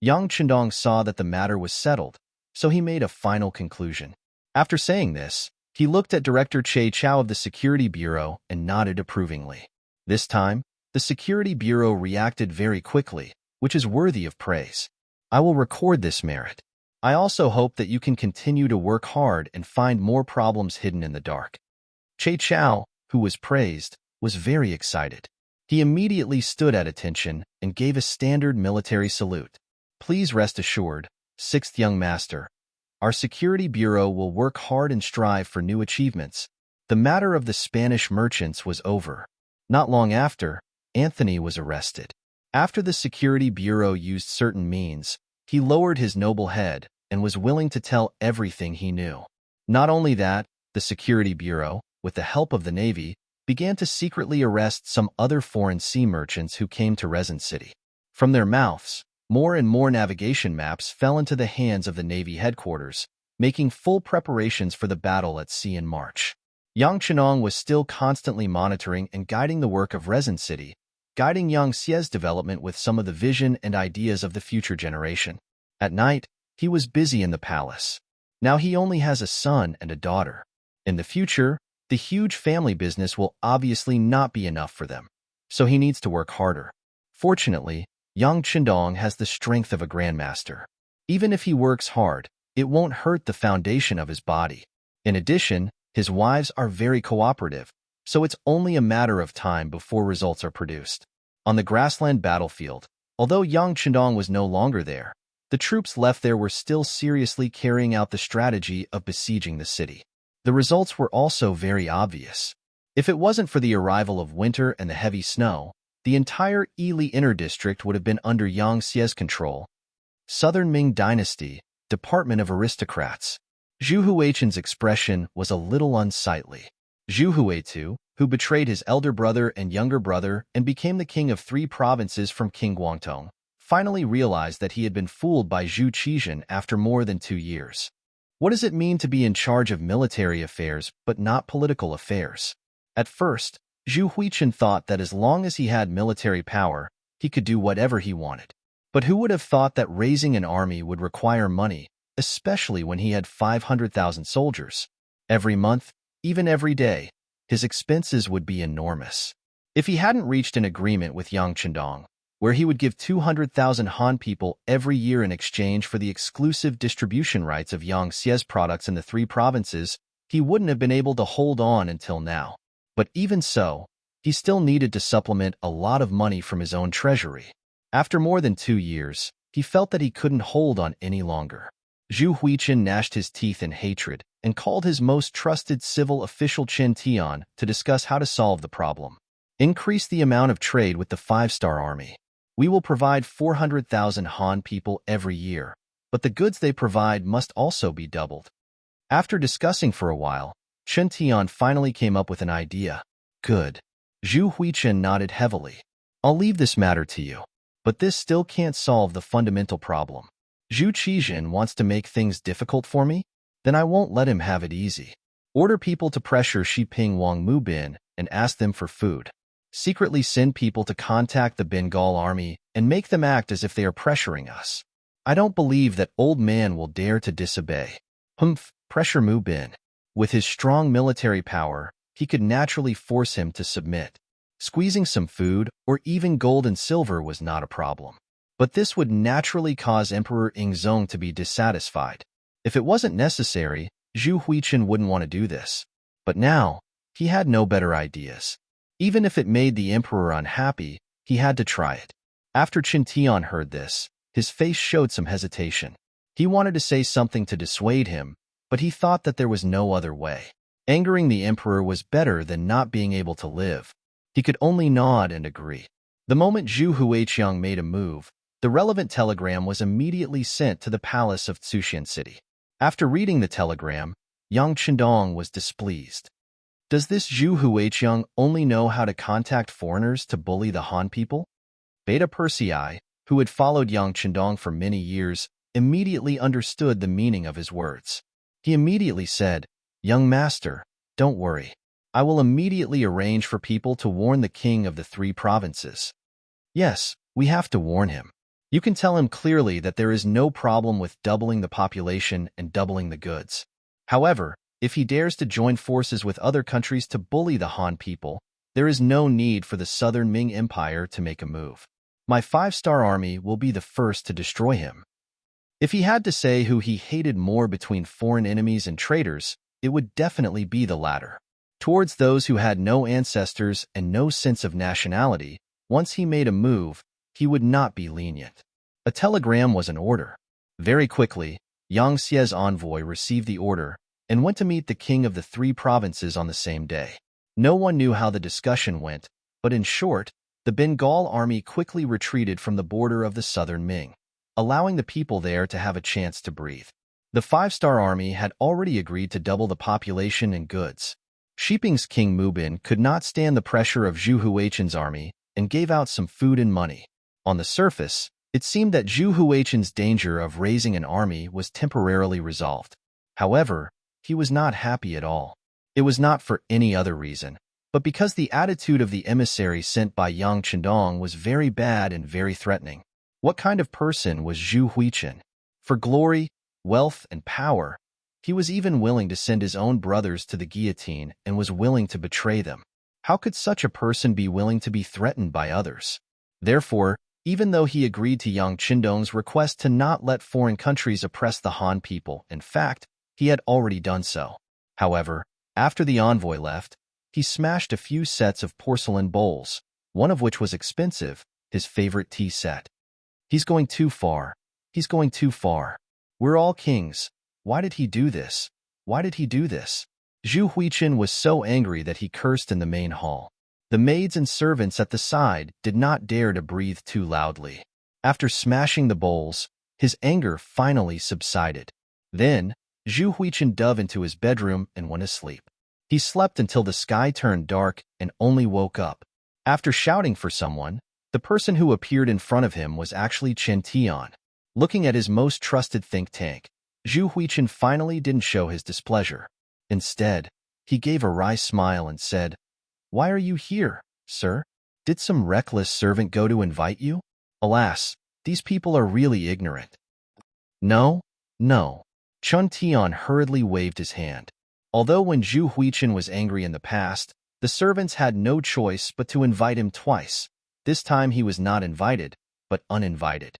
Yang Qindong saw that the matter was settled, so he made a final conclusion. After saying this, he looked at Director Che Chao of the Security Bureau and nodded approvingly. This time, the Security Bureau reacted very quickly, which is worthy of praise. I will record this merit. I also hope that you can continue to work hard and find more problems hidden in the dark. Che Chao, who was praised, was very excited. He immediately stood at attention and gave a standard military salute. Please rest assured, Sixth Young Master, our Security Bureau will work hard and strive for new achievements. The matter of the Spanish merchants was over. Not long after, Anthony was arrested. After the Security Bureau used certain means, he lowered his noble head and was willing to tell everything he knew. Not only that, the Security Bureau, with the help of the Navy, began to secretly arrest some other foreign sea merchants who came to Resin City. From their mouths, more and more navigation maps fell into the hands of the Navy headquarters, making full preparations for the battle at sea in March. Yang Qinong was still constantly monitoring and guiding the work of Resin City, guiding Yang Xie's development with some of the vision and ideas of the future generation. At night, he was busy in the palace. Now he only has a son and a daughter. In the future, the huge family business will obviously not be enough for them, so he needs to work harder. Fortunately, Yang Qindong has the strength of a grandmaster. Even if he works hard, it won't hurt the foundation of his body. In addition, his wives are very cooperative, so it's only a matter of time before results are produced. On the grassland battlefield, although Yang Qindong was no longer there, the troops left there were still seriously carrying out the strategy of besieging the city. The results were also very obvious. If it wasn't for the arrival of winter and the heavy snow, the entire Yili Inner District would have been under Yang Xie's control. Southern Ming Dynasty, Department of Aristocrats. Zhu Huichen's expression was a little unsightly. Zhu Huitu, who betrayed his elder brother and younger brother and became the king of 3 provinces from King Guangdong, finally realized that he had been fooled by Zhu Qizhen after more than 2 years. What does it mean to be in charge of military affairs but not political affairs? At first, Zhu Huichen thought that as long as he had military power, he could do whatever he wanted. But who would have thought that raising an army would require money, especially when he had 500,000 soldiers? Every month, even every day, his expenses would be enormous. If he hadn't reached an agreement with Yang Qindong, where he would give 200,000 Han people every year in exchange for the exclusive distribution rights of Yang Xie's products in the 3 provinces, he wouldn't have been able to hold on until now. But even so, he still needed to supplement a lot of money from his own treasury. After more than 2 years, he felt that he couldn't hold on any longer. Zhu Huichen gnashed his teeth in hatred and called his most trusted civil official Chen Tian to discuss how to solve the problem. Increase the amount of trade with the 5-star army. We will provide 400,000 Han people every year, but the goods they provide must also be doubled. After discussing for a while, Chen Tian finally came up with an idea. Good. Zhu Huichen nodded heavily. I'll leave this matter to you. But this still can't solve the fundamental problem. Zhu Qizhen wants to make things difficult for me? Then I won't let him have it easy. Order people to pressure Xiping Wang Mu Bin and ask them for food. Secretly send people to contact the Bengal army and make them act as if they are pressuring us. I don't believe that old man will dare to disobey. Humph, pressure Mu Bin. With his strong military power, he could naturally force him to submit. Squeezing some food or even gold and silver was not a problem. But this would naturally cause Emperor Yingzong to be dissatisfied. If it wasn't necessary, Zhu Huichen wouldn't want to do this. But now, he had no better ideas. Even if it made the emperor unhappy, he had to try it. After Chen Tian heard this, His face showed some hesitation. He wanted to say something to dissuade him, but he thought that there was no other way. Angering the emperor was better than not being able to live. He could only nod and agree. The moment Zhu Huiqiang made a move, the relevant telegram was immediately sent to the palace of Tsuxian City. After reading the telegram, Yang Qindong was displeased. Does this Zhu Huiqiang only know how to contact foreigners to bully the Han people? Beta Persei, who had followed Yang Qindong for many years, immediately understood the meaning of his words. He immediately said, "Young master, don't worry. I will immediately arrange for people to warn the king of the 3 provinces. Yes, we have to warn him. You can tell him clearly that there is no problem with doubling the population and doubling the goods. However, if he dares to join forces with other countries to bully the Han people, there is no need for the southern Ming Empire to make a move. My 5-star army will be the first to destroy him." If he had to say who he hated more between foreign enemies and traitors, it would definitely be the latter. Towards those who had no ancestors and no sense of nationality, once he made a move, he would not be lenient. A telegram was an order. Very quickly, Yang Xie's envoy received the order and went to meet the king of the 3 provinces on the same day. No one knew how the discussion went, but in short, the Bengal army quickly retreated from the border of the southern Ming, allowing the people there to have a chance to breathe. The 5-star army had already agreed to double the population and goods. Shiping's King Mubin could not stand the pressure of Zhu Huiqian's army and gave out some food and money. On the surface, it seemed that Zhu Huiqian's danger of raising an army was temporarily resolved. However, he was not happy at all. It was not for any other reason, but because the attitude of the emissary sent by Yang Qindong was very bad and very threatening. What kind of person was Zhu Huiqian? For glory, wealth, and power, he was even willing to send his own brothers to the guillotine and was willing to betray them. How could such a person be willing to be threatened by others? Therefore, even though he agreed to Yang Qindong's request to not let foreign countries oppress the Han people, in fact, he had already done so. However, after the envoy left, he smashed a few sets of porcelain bowls, one of which was expensive, his favorite tea set. He's going too far. He's going too far. We're all kings. Why did he do this? Why did he do this? Zhu Huiqian was so angry that he cursed in the main hall. The maids and servants at the side did not dare to breathe too loudly. After smashing the bowls, his anger finally subsided. Then, Zhu Huiqian dove into his bedroom and went asleep. He slept until the sky turned dark and only woke up. After shouting for someone, the person who appeared in front of him was actually Chen Tian. Looking at his most trusted think tank, Zhu Huiqian finally didn't show his displeasure. Instead, he gave a wry smile and said, "Why are you here, sir? Did some reckless servant go to invite you? Alas, these people are really ignorant." "No, no." Chen Tian hurriedly waved his hand. Although when Zhu Huiqian was angry in the past, the servants had no choice but to invite him twice. This time he was not invited, but uninvited.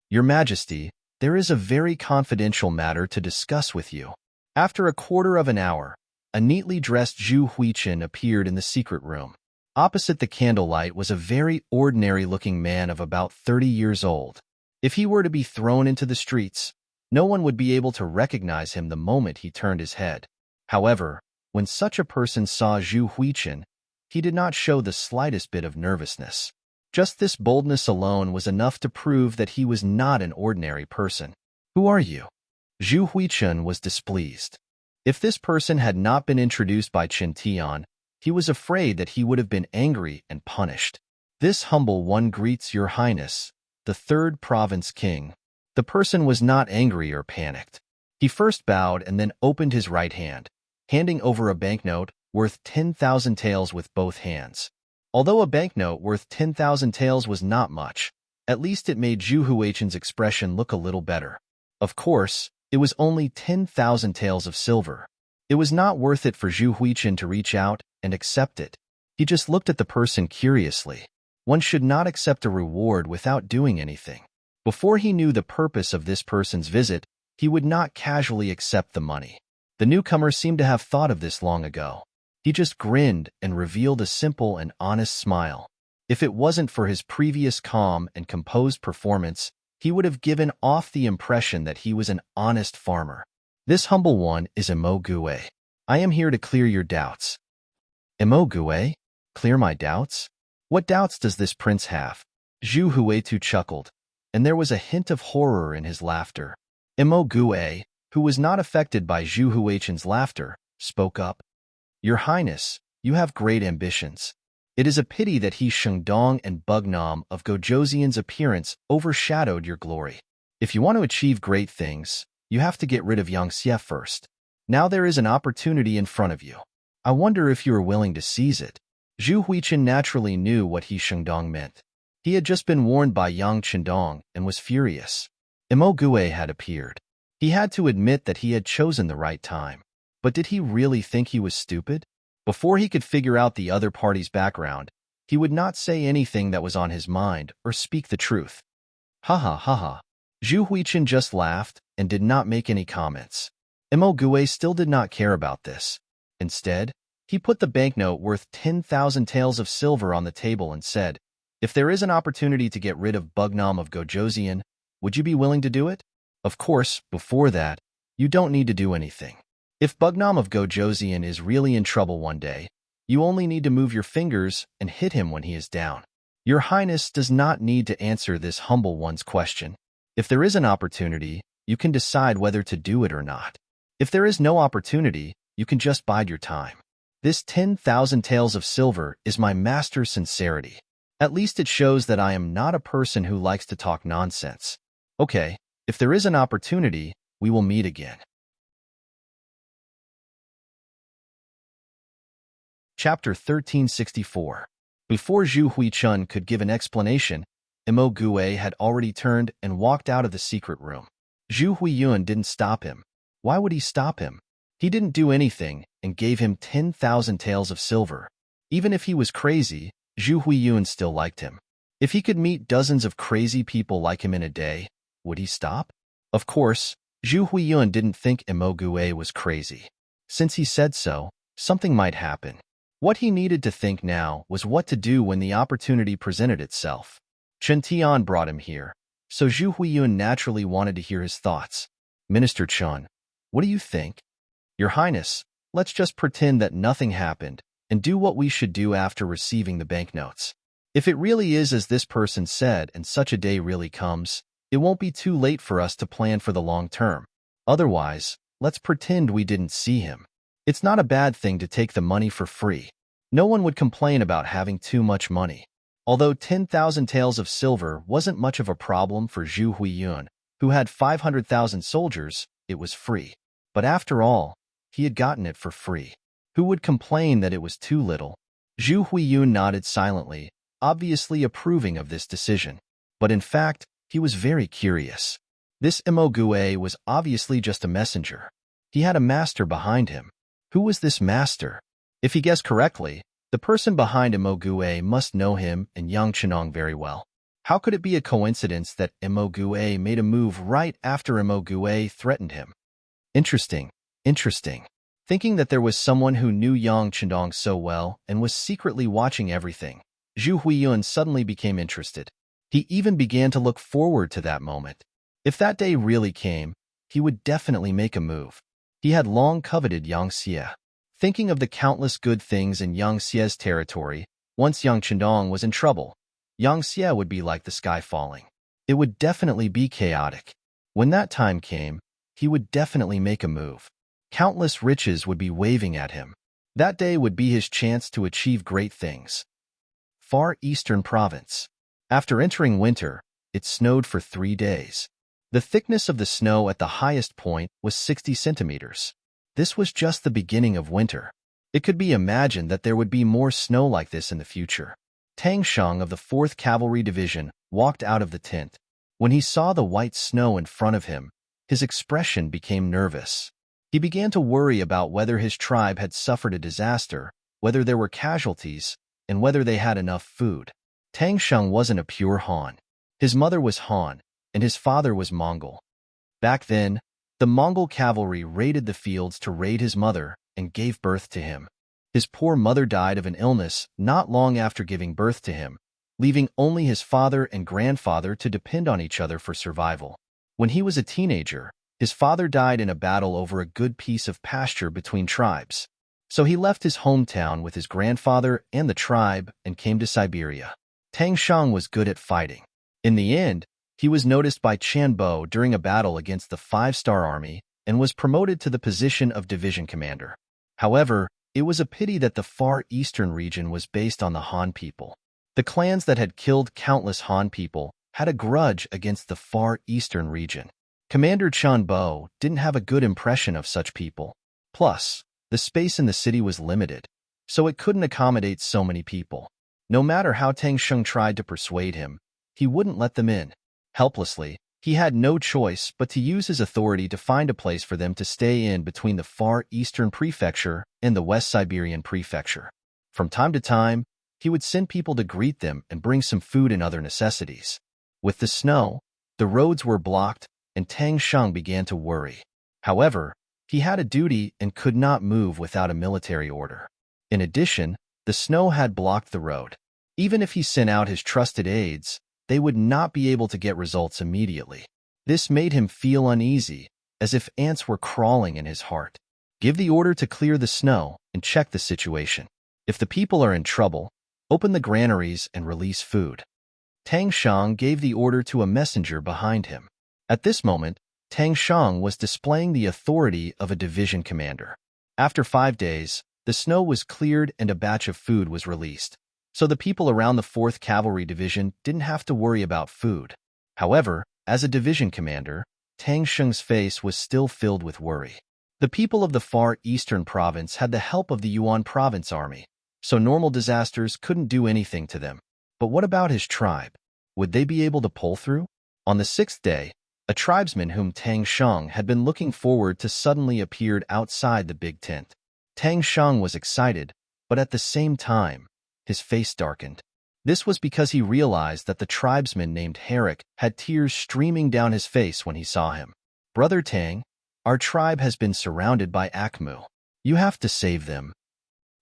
"Your Majesty, there is a very confidential matter to discuss with you." After a quarter of an hour, a neatly dressed Zhu Huiqian appeared in the secret room. Opposite the candlelight was a very ordinary-looking man of about 30 years old. If he were to be thrown into the streets, no one would be able to recognize him the moment he turned his head. However, when such a person saw Zhu Huiqian, he did not show the slightest bit of nervousness. Just this boldness alone was enough to prove that he was not an ordinary person. "Who are you?" Zhu Huiqian was displeased. If this person had not been introduced by Chen Tian, he was afraid that he would have been angry and punished. "This humble one greets your highness, the 3rd province king." The person was not angry or panicked. He first bowed and then opened his right hand, handing over a banknote worth 10,000 taels with both hands. Although a banknote worth 10,000 taels was not much, at least it made Zhu Huiqian's expression look a little better. Of course, it was only 10,000 taels of silver. It was not worth it for Zhu Huiqian to reach out and accept it. He just looked at the person curiously. One should not accept a reward without doing anything. Before he knew the purpose of this person's visit, he would not casually accept the money. The newcomer seemed to have thought of this long ago. He just grinned and revealed a simple and honest smile. If it wasn't for his previous calm and composed performance, he would have given off the impression that he was an honest farmer. This humble one is Imogue. I am here to clear your doubts. Imogue? Clear my doubts? What doubts does this prince have? Zhu Huitu chuckled, and there was a hint of horror in his laughter. Imogue, who was not affected by Zhu Huichen's laughter, spoke up. Your Highness, you have great ambitions. It is a pity that he Shengdong and Bugnam of Gojoseon's appearance overshadowed your glory. If you want to achieve great things, you have to get rid of Yang Xie first. Now there is an opportunity in front of you. I wonder if you are willing to seize it. Zhu Huichen naturally knew what he Shengdong meant. He had just been warned by Yang Chendong and was furious. Imogue had appeared. He had to admit that he had chosen the right time. But did he really think he was stupid? Before he could figure out the other party's background, he would not say anything that was on his mind or speak the truth. Ha ha ha ha. Zhu Huichen just laughed and did not make any comments. Imogue still did not care about this. Instead, he put the banknote worth 10,000 taels of silver on the table and said, if there is an opportunity to get rid of Bugnam of Gojoseon, would you be willing to do it? Of course, before that, you don't need to do anything. If Bugnam of Gojoseon is really in trouble one day, you only need to move your fingers and hit him when he is down. Your Highness does not need to answer this humble one's question. If there is an opportunity, you can decide whether to do it or not. If there is no opportunity, you can just bide your time. This 10,000 taels of silver is my master's sincerity. At least it shows that I am not a person who likes to talk nonsense. Okay, if there is an opportunity, we will meet again. Chapter 1364. Before Zhu Huichun could give an explanation, Imogue had already turned and walked out of the secret room. Zhu Huiyun didn't stop him. Why would he stop him? He didn't do anything and gave him 10,000 taels of silver. Even if he was crazy, Zhu Huiyun still liked him. If he could meet dozens of crazy people like him in a day, would he stop? Of course, Zhu Huiyun didn't think Imogue was crazy. Since he said so, something might happen. What he needed to think now was what to do when the opportunity presented itself. Chen Tian brought him here, so Zhu Huiyun naturally wanted to hear his thoughts. Minister Chen, what do you think? Your Highness, let's just pretend that nothing happened and do what we should do after receiving the banknotes. If it really is as this person said and such a day really comes, it won't be too late for us to plan for the long term. Otherwise, let's pretend we didn't see him. It's not a bad thing to take the money for free. No one would complain about having too much money. Although 10,000 taels of silver wasn't much of a problem for Zhu Huiyun, who had 500,000 soldiers, it was free. But after all, he had gotten it for free. Who would complain that it was too little? Zhu Huiyun nodded silently, obviously approving of this decision. But in fact, he was very curious. This Imogue was obviously just a messenger. He had a master behind him. Who was this master? If he guessed correctly, the person behind Imogue must know him and Yang Chenong very well. How could it be a coincidence that Imogue made a move right after Imogue threatened him? Interesting. Thinking that there was someone who knew Yang Chendong so well and was secretly watching everything, Zhu Huiyun suddenly became interested. He even began to look forward to that moment. If that day really came, he would definitely make a move. He had long coveted Yang Xie. Thinking of the countless good things in Yang Xie's territory, once Yang Chendong was in trouble, Yang Xie would be like the sky falling. It would definitely be chaotic. When that time came, he would definitely make a move. Countless riches would be waving at him. That day would be his chance to achieve great things. Far Eastern Province. After entering winter, it snowed for 3 days. The thickness of the snow at the highest point was 60 centimeters. This was just the beginning of winter. It could be imagined that there would be more snow like this in the future. Tang Shang of the 4th Cavalry Division walked out of the tent. When he saw the white snow in front of him, his expression became nervous. He began to worry about whether his tribe had suffered a disaster, whether there were casualties, and whether they had enough food. Tang Shang wasn't a pure Han. His mother was Han, and his father was Mongol. Back then, the Mongol cavalry raided the fields to raid his mother and gave birth to him. His poor mother died of an illness not long after giving birth to him, leaving only his father and grandfather to depend on each other for survival. When he was a teenager, his father died in a battle over a good piece of pasture between tribes. So he left his hometown with his grandfather and the tribe and came to Siberia. Tang Shang was good at fighting. In the end, he was noticed by Chan Bo during a battle against the Five-Star Army and was promoted to the position of division commander. However, it was a pity that the Far Eastern region was based on the Han people. The clans that had killed countless Han people had a grudge against the Far Eastern region. Commander Chan Bo didn't have a good impression of such people. Plus, the space in the city was limited, so it couldn't accommodate so many people. No matter how Tang Sheng tried to persuade him, he wouldn't let them in. Helplessly, he had no choice but to use his authority to find a place for them to stay in between the Far Eastern Prefecture and the West Siberian Prefecture. From time to time, he would send people to greet them and bring some food and other necessities. With the snow, the roads were blocked, and Tang Sheng began to worry. However, he had a duty and could not move without a military order. In addition, the snow had blocked the road. Even if he sent out his trusted aides, they would not be able to get results immediately. This made him feel uneasy, as if ants were crawling in his heart. Give the order to clear the snow and check the situation. If the people are in trouble, open the granaries and release food. Tang Shang gave the order to a messenger behind him. At this moment, Tang Shang was displaying the authority of a division commander. After 5 days, the snow was cleared and a batch of food was released, so the people around the 4th Cavalry Division didn't have to worry about food. However, as a division commander, Tang Sheng's face was still filled with worry. The people of the Far Eastern Province had the help of the Yuan Province Army, so normal disasters couldn't do anything to them. But what about his tribe? Would they be able to pull through? On the 6th day, a tribesman whom Tang Sheng had been looking forward to suddenly appeared outside the big tent. Tang Sheng was excited, but at the same time, his face darkened. This was because he realized that the tribesman named Herrick had tears streaming down his face when he saw him. Brother Tang, our tribe has been surrounded by Akmu. You have to save them.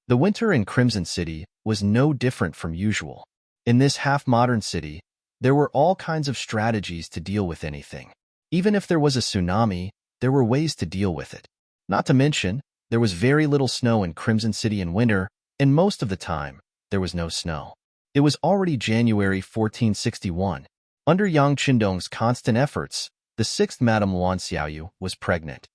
The winter in Crimson City was no different from usual. In this half-modern city, there were all kinds of strategies to deal with anything. Even if there was a tsunami, there were ways to deal with it. Not to mention, there was very little snow in Crimson City in winter, and most of the time, there was no snow. It was already January 1461. Under Yang Qindong's constant efforts, the 6th Madame Luan Xiaoyu was pregnant.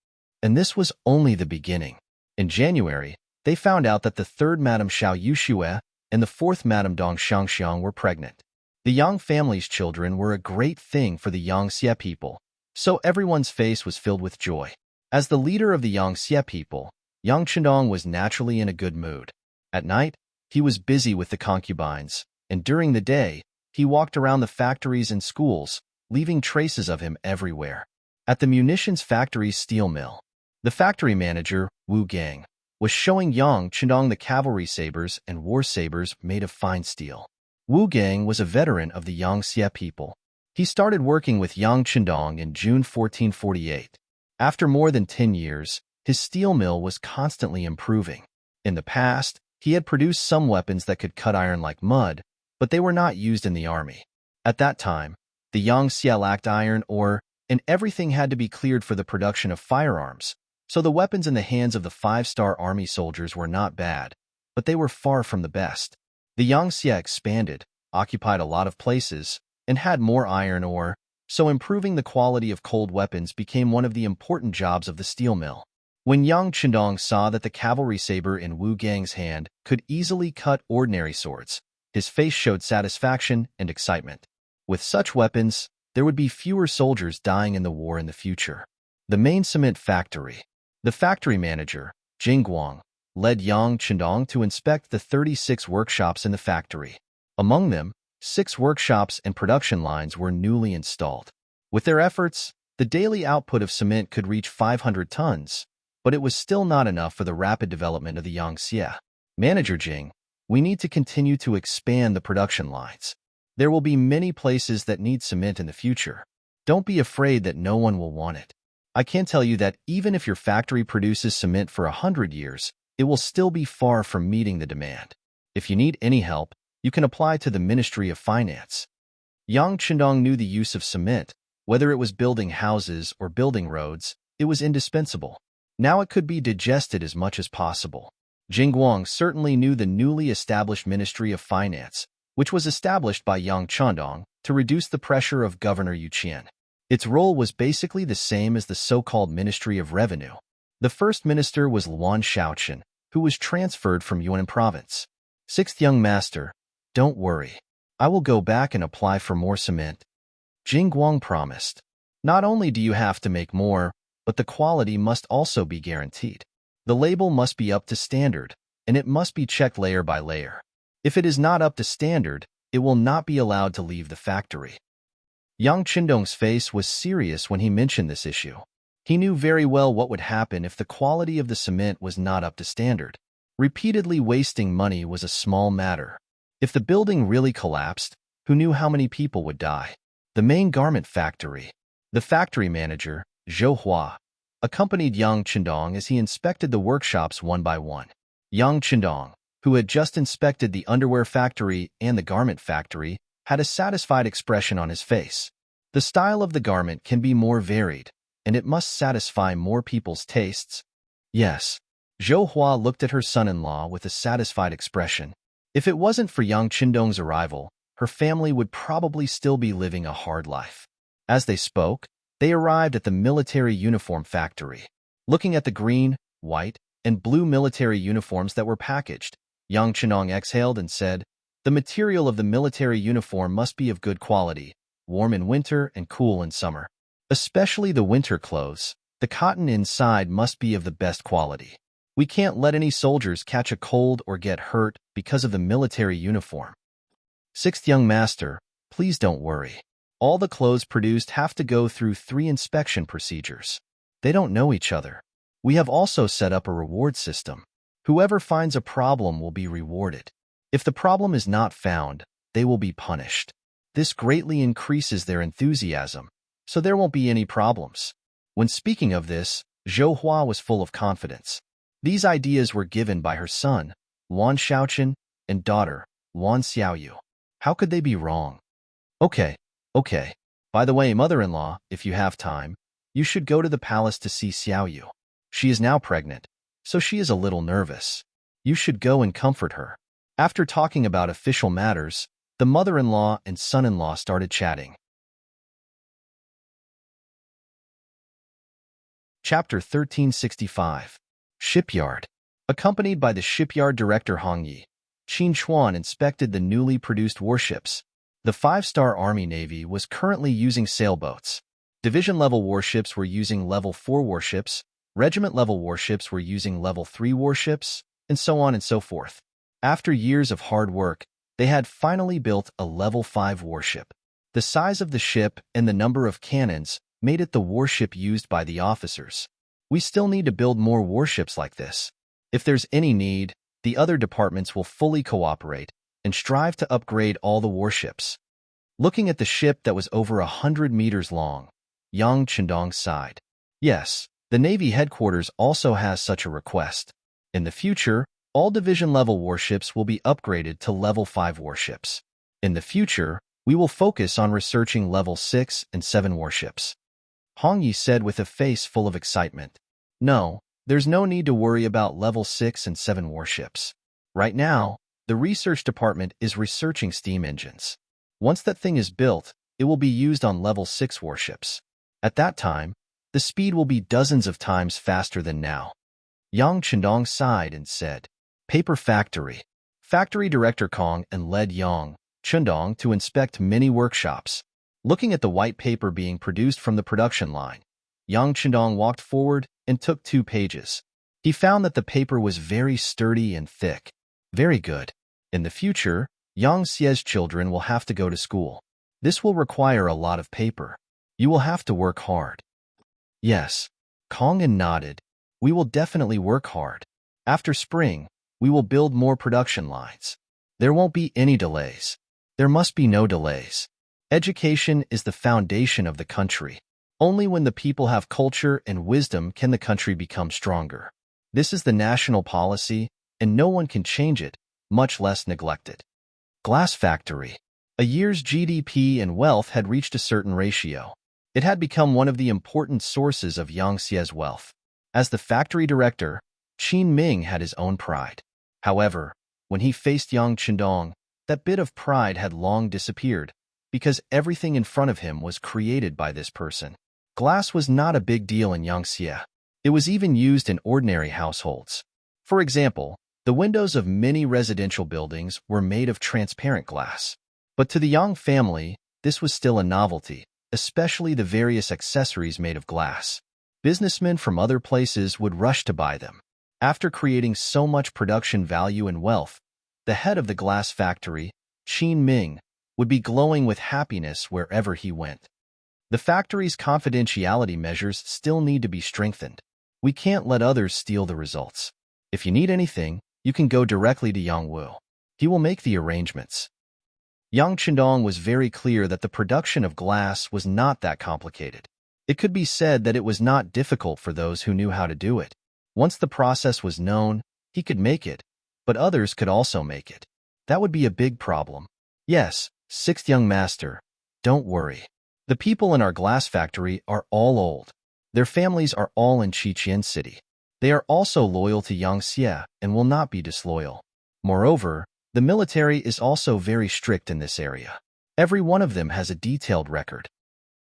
And this was only the beginning. In January, they found out that the 3rd Madame Xiao Yuxue and the 4th Madame Dong Xiangxiang were pregnant. The Yang family's children were a great thing for the Yang Xie people, so everyone's face was filled with joy. As the leader of the Yang Xie people, Yang Qindong was naturally in a good mood. At night, he was busy with the concubines, and during the day, he walked around the factories and schools, leaving traces of him everywhere. At the munitions factory's steel mill, the factory manager, Wu Gang, was showing Yang Qindong the cavalry sabers and war sabers made of fine steel. Wu Gang was a veteran of the Yang Xie people. He started working with Yang Qindong in June 1448. After more than 10 years, his steel mill was constantly improving. In the past, he had produced some weapons that could cut iron like mud, but they were not used in the army. At that time, the Yang Xie lacked iron ore, and everything had to be cleared for the production of firearms, so the weapons in the hands of the 5-star army soldiers were not bad, but they were far from the best. The Yang Xie expanded, occupied a lot of places, and had more iron ore, so improving the quality of cold weapons became one of the important jobs of the steel mill. When Yang Qindong saw that the cavalry saber in Wu Gang's hand could easily cut ordinary swords, his face showed satisfaction and excitement. With such weapons, there would be fewer soldiers dying in the war in the future. The main cement factory. The factory manager, Jing Guang, led Yang Qindong to inspect the 36 workshops in the factory. Among them, 6 workshops and production lines were newly installed. With their efforts, the daily output of cement could reach 500 tons, but it was still not enough for the rapid development of the Yang Xie. Manager Jing, we need to continue to expand the production lines. There will be many places that need cement in the future. Don't be afraid that no one will want it. I can tell you that even if your factory produces cement for 100 years, it will still be far from meeting the demand. If you need any help, you can apply to the Ministry of Finance. Yang Chendong knew the use of cement. Whether it was building houses or building roads, it was indispensable. Now it could be digested as much as possible. Jingguang certainly knew the newly established Ministry of Finance, which was established by Yang Chendong to reduce the pressure of Governor Yu Qian. Its role was basically the same as the so-called Ministry of Revenue. The first minister was Luan Shaoqian, who was transferred from Yunnan province. Sixth young master, don't worry. I will go back and apply for more cement. Jingguang promised. Not only do you have to make more, but the quality must also be guaranteed. The label must be up to standard, and it must be checked layer by layer. If it is not up to standard, it will not be allowed to leave the factory. Yang Chendong's face was serious when he mentioned this issue. He knew very well what would happen if the quality of the cement was not up to standard. Repeatedly wasting money was a small matter. If the building really collapsed, who knew how many people would die? The main garment factory. The factory manager, Zhou Hua, accompanied Yang Chendong as he inspected the workshops one by one. Yang Chendong, who had just inspected the underwear factory and the garment factory, had a satisfied expression on his face. The style of the garment can be more varied, and it must satisfy more people's tastes. Yes. Zhou Hua looked at her son-in-law with a satisfied expression. If it wasn't for Yang Chendong's arrival, her family would probably still be living a hard life. As they spoke, they arrived at the military uniform factory. Looking at the green, white, and blue military uniforms that were packaged, Yang Chendong exhaled and said, "The material of the military uniform must be of good quality, warm in winter and cool in summer. Especially the winter clothes, the cotton inside must be of the best quality. We can't let any soldiers catch a cold or get hurt because of the military uniform." Sixth young master, please don't worry. All the clothes produced have to go through 3 inspection procedures. They don't know each other. We have also set up a reward system. Whoever finds a problem will be rewarded. If the problem is not found, they will be punished. This greatly increases their enthusiasm, so there won't be any problems. When speaking of this, Zhou Hua was full of confidence. These ideas were given by her son, Luan Shaoqian, and daughter, Luan Xiaoyu. How could they be wrong? Okay. By the way, mother-in-law, if you have time, you should go to the palace to see Xiaoyu. She is now pregnant, so she is a little nervous. You should go and comfort her. After talking about official matters, the mother-in-law and son-in-law started chatting. Chapter 1365. Shipyard. Accompanied by the shipyard director Hong Yi, Qin Chuan inspected the newly produced warships. The 5-star Army Navy was currently using sailboats. Division-level warships were using Level 4 warships, regiment-level warships were using Level 3 warships, and so on and so forth. After years of hard work, they had finally built a Level 5 warship. The size of the ship and the number of cannons made it the warship used by the officers. We still need to build more warships like this. If there's any need, the other departments will fully cooperate and strive to upgrade all the warships. Looking at the ship that was over 100 meters long, Yang Chendong sighed. Yes, the Navy headquarters also has such a request. In the future, all division-level warships will be upgraded to Level 5 warships. In the future, we will focus on researching Level 6 and 7 warships. Hong Yi said with a face full of excitement. No, there's no need to worry about Level 6 and 7 warships. Right now, the research department is researching steam engines. Once that thing is built, it will be used on Level 6 warships. At that time, the speed will be dozens of times faster than now. Yang Chendong sighed and said, Paper factory. Factory director Kong and led Yang Chendong to inspect many workshops. Looking at the white paper being produced from the production line, Yang Chendong walked forward and took 2 pages. He found that the paper was very sturdy and thick. Very good. In the future, Yang Xie's children will have to go to school. This will require a lot of paper. You will have to work hard. Yes. Kong nodded. We will definitely work hard. After spring, we will build more production lines. There won't be any delays. There must be no delays. Education is the foundation of the country. Only when the people have culture and wisdom can the country become stronger. This is the national policy, and no one can change it, much less neglect it. Glass factory. A year's GDP and wealth had reached a certain ratio. It had become one of the important sources of Yang Xie's wealth. As the factory director, Qin Ming had his own pride. However, when he faced Yang Qindong, that bit of pride had long disappeared, because everything in front of him was created by this person. Glass was not a big deal in Yangxie. It was even used in ordinary households. For example, the windows of many residential buildings were made of transparent glass. But to the Yang family, this was still a novelty, especially the various accessories made of glass. Businessmen from other places would rush to buy them. After creating so much production value and wealth, the head of the glass factory, Qin Ming, would be glowing with happiness wherever he went. The factory's confidentiality measures still need to be strengthened. We can't let others steal the results. If you need anything, you can go directly to Yang Wu. He will make the arrangements. Yang Qindong was very clear that the production of glass was not that complicated. It could be said that it was not difficult for those who knew how to do it. Once the process was known, he could make it, but others could also make it. That would be a big problem. Yes, sixth young master, don't worry. The people in our glass factory are all old. Their families are all in Qiqian City. They are also loyal to Yangxie and will not be disloyal. Moreover, the military is also very strict in this area. Every one of them has a detailed record.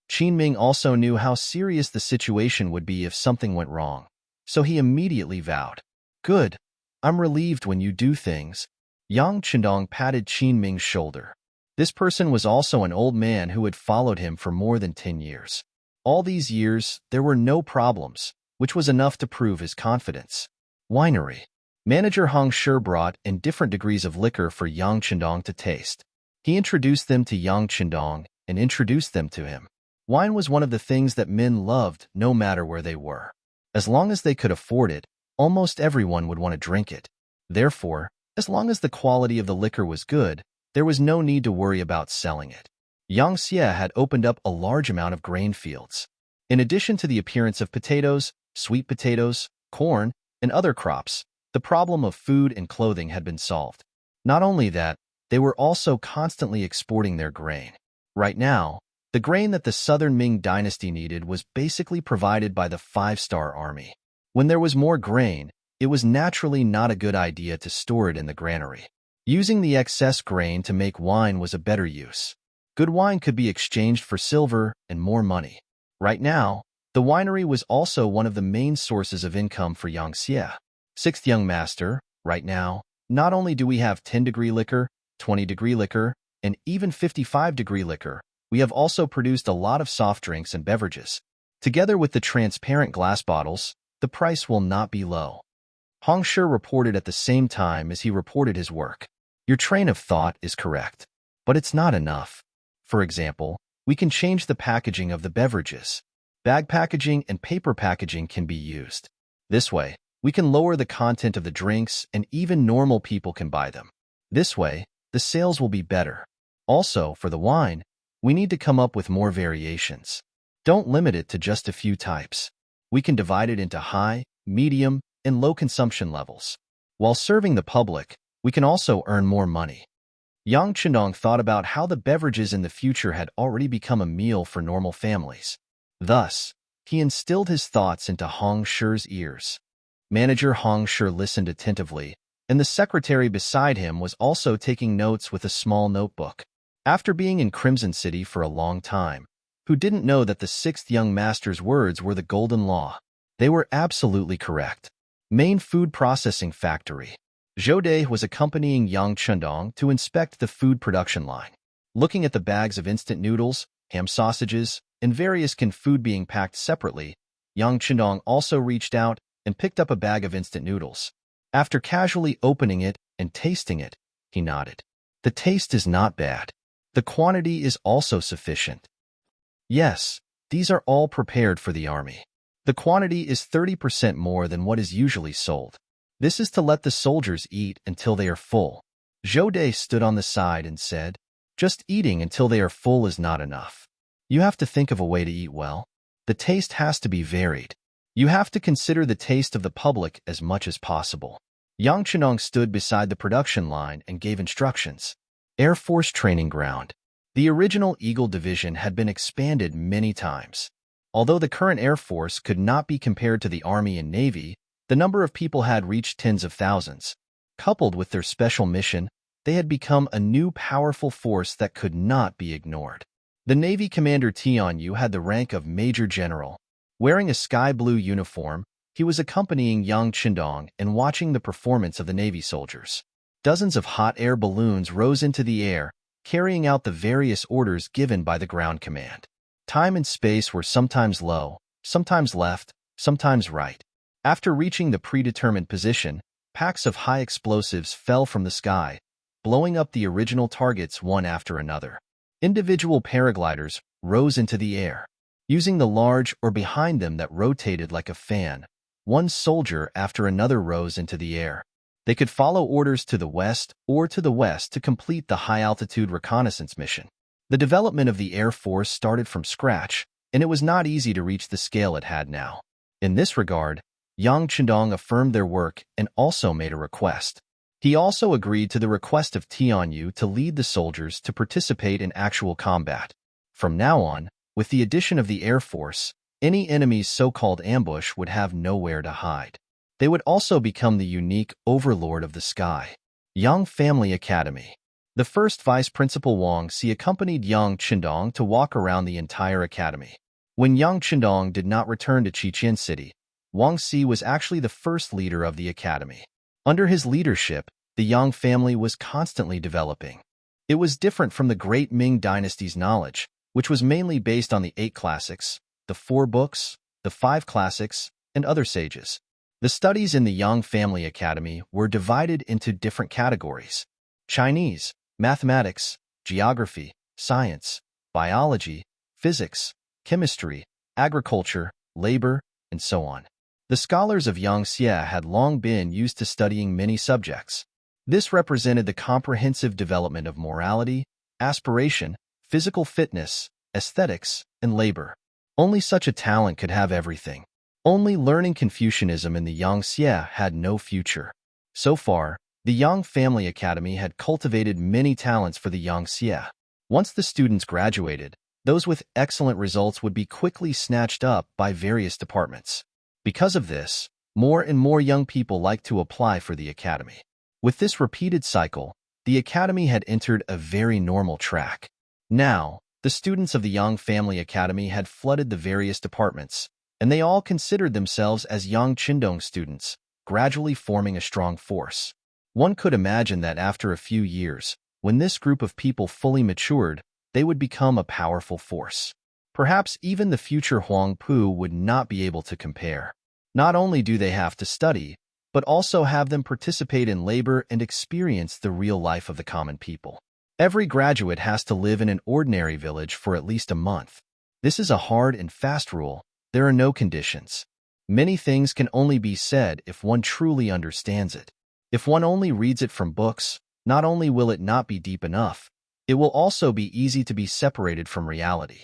Qin Ming also knew how serious the situation would be if something went wrong, so he immediately vowed, "Good, I'm relieved when you do things." Yang Qindong patted Qin Ming's shoulder. This person was also an old man who had followed him for more than 10 years. All these years, there were no problems, which was enough to prove his confidence. Winery. Manager Hong Shi brought in different degrees of liquor for Yang Qindong to taste. He introduced them to Yang Qindong and introduced them to him. Wine was one of the things that men loved no matter where they were. As long as they could afford it, almost everyone would want to drink it. Therefore, as long as the quality of the liquor was good, there was no need to worry about selling it. Yangxie had opened up a large amount of grain fields. In addition to the appearance of potatoes, sweet potatoes, corn, and other crops, the problem of food and clothing had been solved. Not only that, they were also constantly exporting their grain. Right now, the grain that the southern Ming dynasty needed was basically provided by the five-star army. When there was more grain, it was naturally not a good idea to store it in the granary. Using the excess grain to make wine was a better use. Good wine could be exchanged for silver and more money. Right now, the winery was also one of the main sources of income for Yangxie. Sixth young master, right now, not only do we have 10-degree liquor, 20-degree liquor, and even 55-degree liquor, we have also produced a lot of soft drinks and beverages. Together with the transparent glass bottles, the price will not be low. Hong Shi reported at the same time as he reported his work. Your train of thought is correct, but it's not enough. For example, we can change the packaging of the beverages. Bag packaging and paper packaging can be used. This way, we can lower the content of the drinks and even normal people can buy them. This way, the sales will be better. Also, for the wine, we need to come up with more variations. Don't limit it to just a few types. We can divide it into high, medium, and low consumption levels. While serving the public, we can also earn more money. Yang Qindong thought about how the beverages in the future had already become a meal for normal families. Thus, he instilled his thoughts into Hong Shi's ears. Manager Hong Shi listened attentively, and the secretary beside him was also taking notes with a small notebook. After being in Crimson City for a long time, who didn't know that the sixth young master's words were the golden law? They were absolutely correct. Main food processing factory. Zhou Dai was accompanying Yang Qindong to inspect the food production line. Looking at the bags of instant noodles, ham sausages, and various canned food being packed separately, Yang Qindong also reached out and picked up a bag of instant noodles. After casually opening it and tasting it, he nodded. The taste is not bad. The quantity is also sufficient. Yes, these are all prepared for the army. The quantity is 30% more than what is usually sold. This is to let the soldiers eat until they are full. Zhou Dai stood on the side and said, "Just eating until they are full is not enough. You have to think of a way to eat well. The taste has to be varied. You have to consider the taste of the public as much as possible." Yang Qindong stood beside the production line and gave instructions. Air Force Training Ground. The original Eagle Division had been expanded many times. Although the current Air Force could not be compared to the Army and Navy, the number of people had reached tens of thousands. Coupled with their special mission, they had become a new powerful force that could not be ignored. The Navy commander Tianyu had the rank of Major General. Wearing a sky blue uniform, he was accompanying Yang Qindong and watching the performance of the Navy soldiers. Dozens of hot air balloons rose into the air, carrying out the various orders given by the ground command. Time and space were sometimes low, sometimes left, sometimes right. After reaching the predetermined position, packs of high explosives fell from the sky, blowing up the original targets one after another. Individual paragliders rose into the air. Using the large or behind them that rotated like a fan, one soldier after another rose into the air. They could follow orders to the west or to the west to complete the high-altitude reconnaissance mission. The development of the Air Force started from scratch, and it was not easy to reach the scale it had now. In this regard, Yang Qindong affirmed their work and also made a request. He also agreed to the request of Tianyu to lead the soldiers to participate in actual combat. From now on, with the addition of the Air Force, any enemy's so-called ambush would have nowhere to hide. They would also become the unique overlord of the sky. Yang Family Academy. The first Vice Principal Wang Si accompanied Yang Qindong to walk around the entire academy. When Yang Qindong did not return to Qiqian City, Wang Si was actually the first leader of the academy. Under his leadership, the Yang family was constantly developing. It was different from the great Ming dynasty's knowledge, which was mainly based on the 8 classics, the 4 books, the 5 classics, and other sages. The studies in the Yang Family Academy were divided into different categories: Chinese, mathematics, geography, science, biology, physics, chemistry, agriculture, labor, and so on. The scholars of Yangxie had long been used to studying many subjects. This represented the comprehensive development of morality, aspiration, physical fitness, aesthetics, and labor. Only such a talent could have everything. Only learning Confucianism in the Yangxie had no future. So far, the Yang Family Academy had cultivated many talents for the Yangxie. Once the students graduated, those with excellent results would be quickly snatched up by various departments. Because of this, more and more young people liked to apply for the academy. With this repeated cycle, the academy had entered a very normal track. Now, the students of the Yang Family Academy had flooded the various departments, and they all considered themselves as Yang Qindong students, gradually forming a strong force. One could imagine that after a few years, when this group of people fully matured, they would become a powerful force. Perhaps even the future Huang Pu would not be able to compare. Not only do they have to study, but also have them participate in labor and experience the real life of the common people. Every graduate has to live in an ordinary village for at least a month. This is a hard and fast rule. There are no conditions. Many things can only be said if one truly understands it. If one only reads it from books, not only will it not be deep enough, it will also be easy to be separated from reality.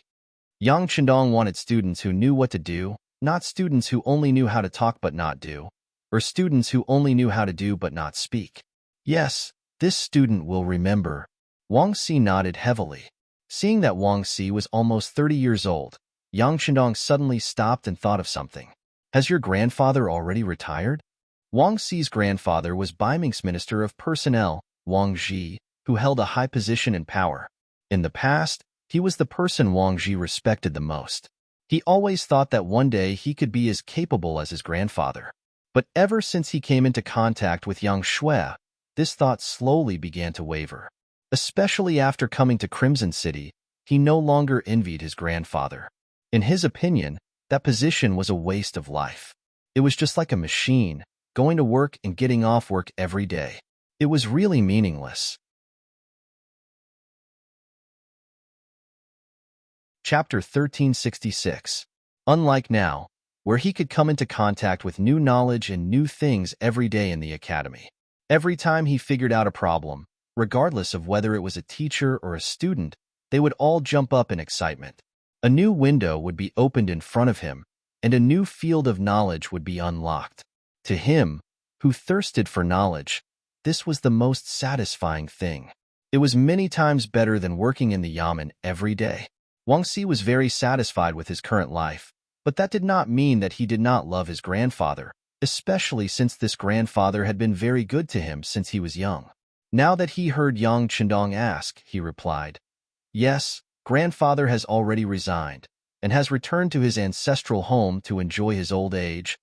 Yang Qindong wanted students who knew what to do, not students who only knew how to talk but not do, or students who only knew how to do but not speak. Yes, this student will remember. Wang Si nodded heavily. Seeing that Wang Si was almost 30 years old, Yang Qindong suddenly stopped and thought of something. Has your grandfather already retired? Wang Si's grandfather was Ming's Minister of Personnel, Wang Ji, who held a high position in power. In the past, he was the person Wang Ji respected the most. He always thought that one day he could be as capable as his grandfather. But ever since he came into contact with Yang Shui, this thought slowly began to waver. Especially after coming to Crimson City, he no longer envied his grandfather. In his opinion, that position was a waste of life. It was just like a machine, going to work and getting off work every day. It was really meaningless. Chapter 1366. Unlike now, where he could come into contact with new knowledge and new things every day in the academy. Every time he figured out a problem, regardless of whether it was a teacher or a student, they would all jump up in excitement. A new window would be opened in front of him, and a new field of knowledge would be unlocked. To him, who thirsted for knowledge, this was the most satisfying thing. It was many times better than working in the yamen every day. Wang Si was very satisfied with his current life, but that did not mean that he did not love his grandfather, especially since this grandfather had been very good to him since he was young. Now that he heard Yang Chendong ask, he replied, "Yes, grandfather has already resigned and has returned to his ancestral home to enjoy his old age.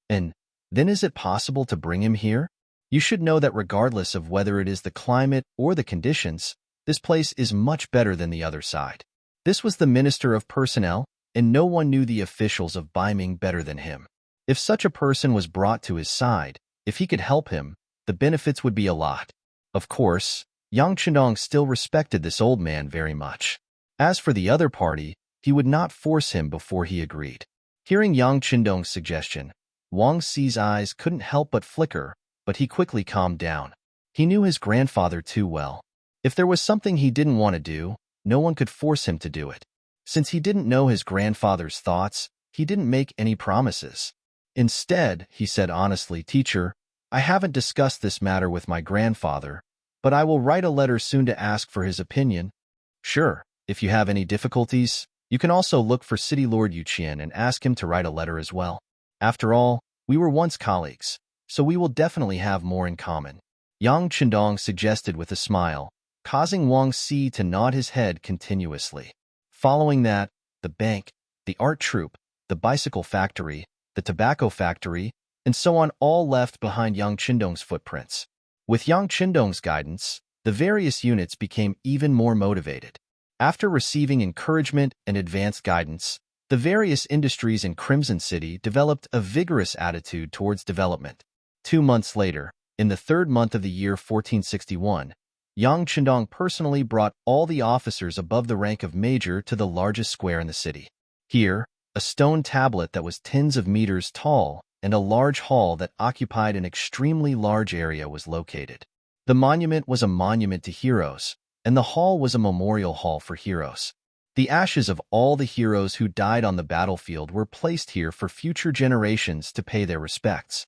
And then is it possible to bring him here? You should know that regardless of whether it is the climate or the conditions, this place is much better than the other side." This was the Minister of Personnel, and no one knew the officials of Ming better than him. If such a person was brought to his side, if he could help him, the benefits would be a lot. Of course, Yang Chendong still respected this old man very much. As for the other party, he would not force him before he agreed. Hearing Yang Chendong's suggestion, Wang Si's eyes couldn't help but flicker, but he quickly calmed down. He knew his grandfather too well. If there was something he didn't want to do, no one could force him to do it. Since he didn't know his grandfather's thoughts, he didn't make any promises. Instead, he said honestly, "Teacher, I haven't discussed this matter with my grandfather, but I will write a letter soon to ask for his opinion." "Sure, if you have any difficulties, you can also look for City Lord Yuqian and ask him to write a letter as well. After all, we were once colleagues, so we will definitely have more in common," Yang Chendong suggested with a smile, causing Wang Si to nod his head continuously. Following that, the bank, the art troupe, the bicycle factory, the tobacco factory, and so on all left behind Yang Chendong's footprints. With Yang Chendong's guidance, the various units became even more motivated. After receiving encouragement and advanced guidance, the various industries in Crimson City developed a vigorous attitude towards development. 2 months later, in the 3rd month of the year 1461, Yang Chendong personally brought all the officers above the rank of major to the largest square in the city. Here, a stone tablet that was tens of meters tall and a large hall that occupied an extremely large area was located. The monument was a monument to heroes, and the hall was a memorial hall for heroes. The ashes of all the heroes who died on the battlefield were placed here for future generations to pay their respects.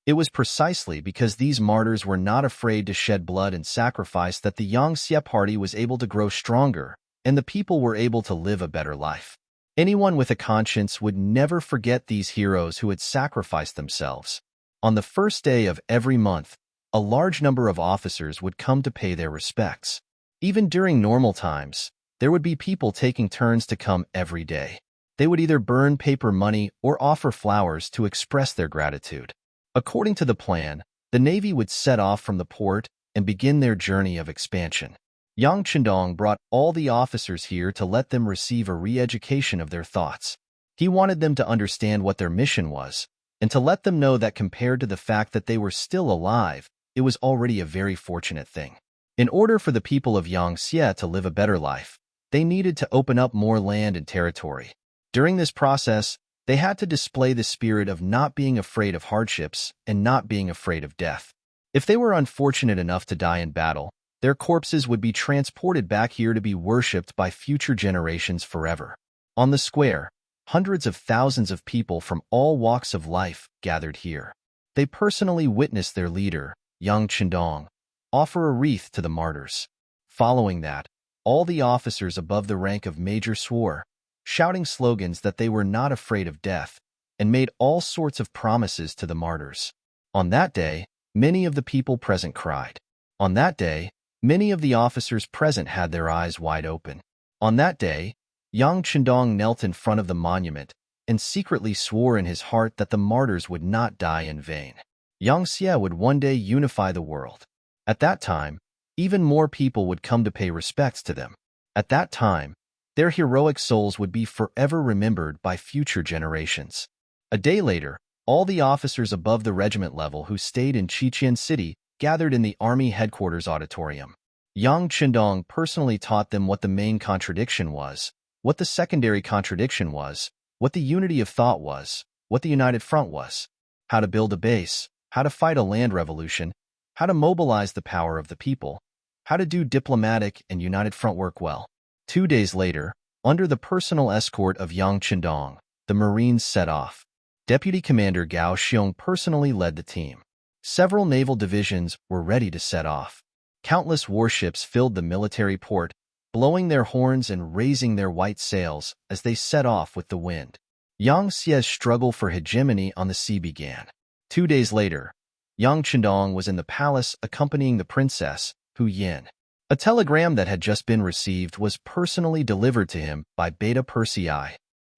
It was precisely because these martyrs were not afraid to shed blood and sacrifice that the Yangxie party was able to grow stronger, and the people were able to live a better life. Anyone with a conscience would never forget these heroes who had sacrificed themselves. On the first day of every month, a large number of officers would come to pay their respects. Even during normal times, there would be people taking turns to come every day. They would either burn paper money or offer flowers to express their gratitude. According to the plan, the Navy would set off from the port and begin their journey of expansion. Yang Chendong brought all the officers here to let them receive a re-education of their thoughts. He wanted them to understand what their mission was, and to let them know that compared to the fact that they were still alive, it was already a very fortunate thing. In order for the people of Yangxie to live a better life, they needed to open up more land and territory. During this process, they had to display the spirit of not being afraid of hardships and not being afraid of death. If they were unfortunate enough to die in battle, their corpses would be transported back here to be worshipped by future generations forever. On the square, hundreds of thousands of people from all walks of life gathered here. They personally witnessed their leader, Yang Chendong, offer a wreath to the martyrs. Following that, all the officers above the rank of major swore, shouting slogans that they were not afraid of death, and made all sorts of promises to the martyrs. On that day, many of the people present cried. On that day, many of the officers present had their eyes wide open. On that day, Yang Chendong knelt in front of the monument and secretly swore in his heart that the martyrs would not die in vain. Yangxie would one day unify the world. At that time, even more people would come to pay respects to them. At that time, their heroic souls would be forever remembered by future generations. A day later, all the officers above the regiment level who stayed in Qiqian City gathered in the Army Headquarters Auditorium. Yang Chendong personally taught them what the main contradiction was, what the secondary contradiction was, what the unity of thought was, what the united front was, how to build a base, how to fight a land revolution, how to mobilize the power of the people, how to do diplomatic and united front work well. 2 days later, under the personal escort of Yang Chendong, the Marines set off. Deputy Commander Gao Xiong personally led the team. Several naval divisions were ready to set off. Countless warships filled the military port, blowing their horns and raising their white sails as they set off with the wind. Yang Xie's struggle for hegemony on the sea began. 2 days later, Yang Chendong was in the palace accompanying the princess, Hu Yin. A telegram that had just been received was personally delivered to him by Beta Persei.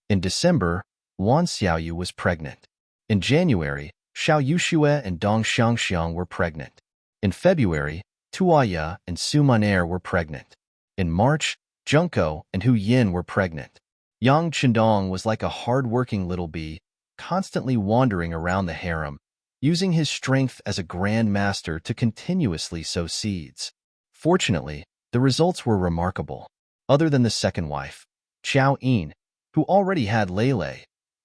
In December, Wan Xiaoyu was pregnant. In January, Xiao Yuxue and Dong Xiangxiang were pregnant. In February, Tuaya and Su Munaer were pregnant. In March, Junko and Hu Yin were pregnant. Yang Chendong was like a hard-working little bee, constantly wandering around the harem, using his strength as a grand master to continuously sow seeds. Fortunately, the results were remarkable. Other than the second wife, Qiao Yin, who already had Lele,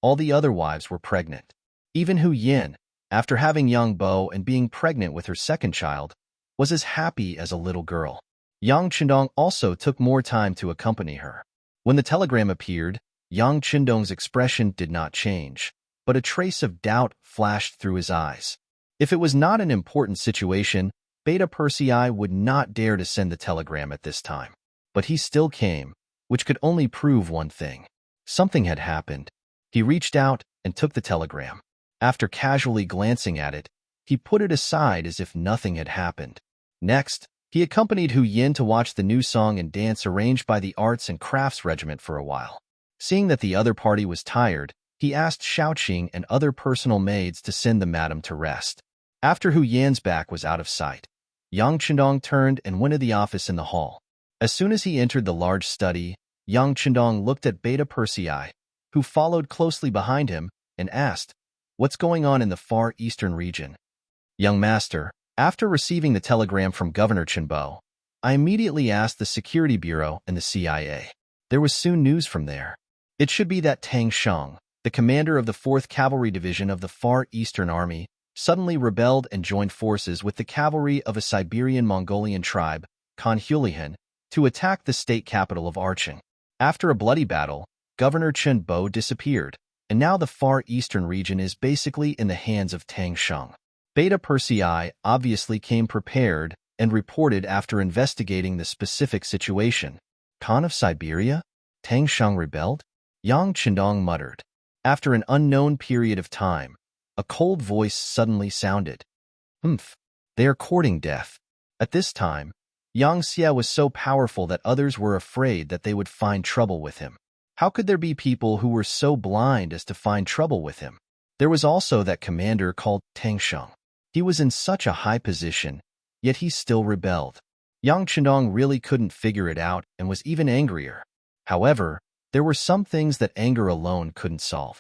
all the other wives were pregnant. Even Hu Yin, after having young Bo and being pregnant with her second child, was as happy as a little girl. Yang Chendong also took more time to accompany her. When the telegram appeared, Yang Chendong's expression did not change, but a trace of doubt flashed through his eyes. If it was not an important situation, Beta Persei would not dare to send the telegram at this time. But he still came, which could only prove one thing. Something had happened. He reached out and took the telegram. After casually glancing at it, he put it aside as if nothing had happened. Next, he accompanied Hu Yin to watch the new song and dance arranged by the Arts and Crafts Regiment for a while. Seeing that the other party was tired, he asked Shaoqing and other personal maids to send the madam to rest. After Hu Yan's back was out of sight, Yang Chendong turned and went to the office in the hall. As soon as he entered the large study, Yang Chendong looked at Beta Persei, who followed closely behind him, and asked, "What's going on in the far eastern region?" "Young master, after receiving the telegram from Governor Chenbo, I immediately asked the Security Bureau and the CIA. There was soon news from there. It should be that Tang Sheng, the commander of the 4th Cavalry Division of the Far Eastern Army, suddenly rebelled and joined forces with the cavalry of a Siberian Mongolian tribe, Khan Hulihan, to attack the state capital of Archon. After a bloody battle, Governor Chenbo disappeared, and now the Far Eastern region is basically in the hands of Tang Sheng." Beta Persei obviously came prepared and reported after investigating the specific situation. "Khan of Siberia? Tang Sheng rebelled?" Yang Chendong muttered. After an unknown period of time, a cold voice suddenly sounded. They are courting death." At this time, Yang Xie was so powerful that others were afraid that they would find trouble with him. How could there be people who were so blind as to find trouble with him? There was also that commander called Tang Sheng. He was in such a high position, yet he still rebelled. Yang Chendong really couldn't figure it out and was even angrier. However, there were some things that anger alone couldn't solve.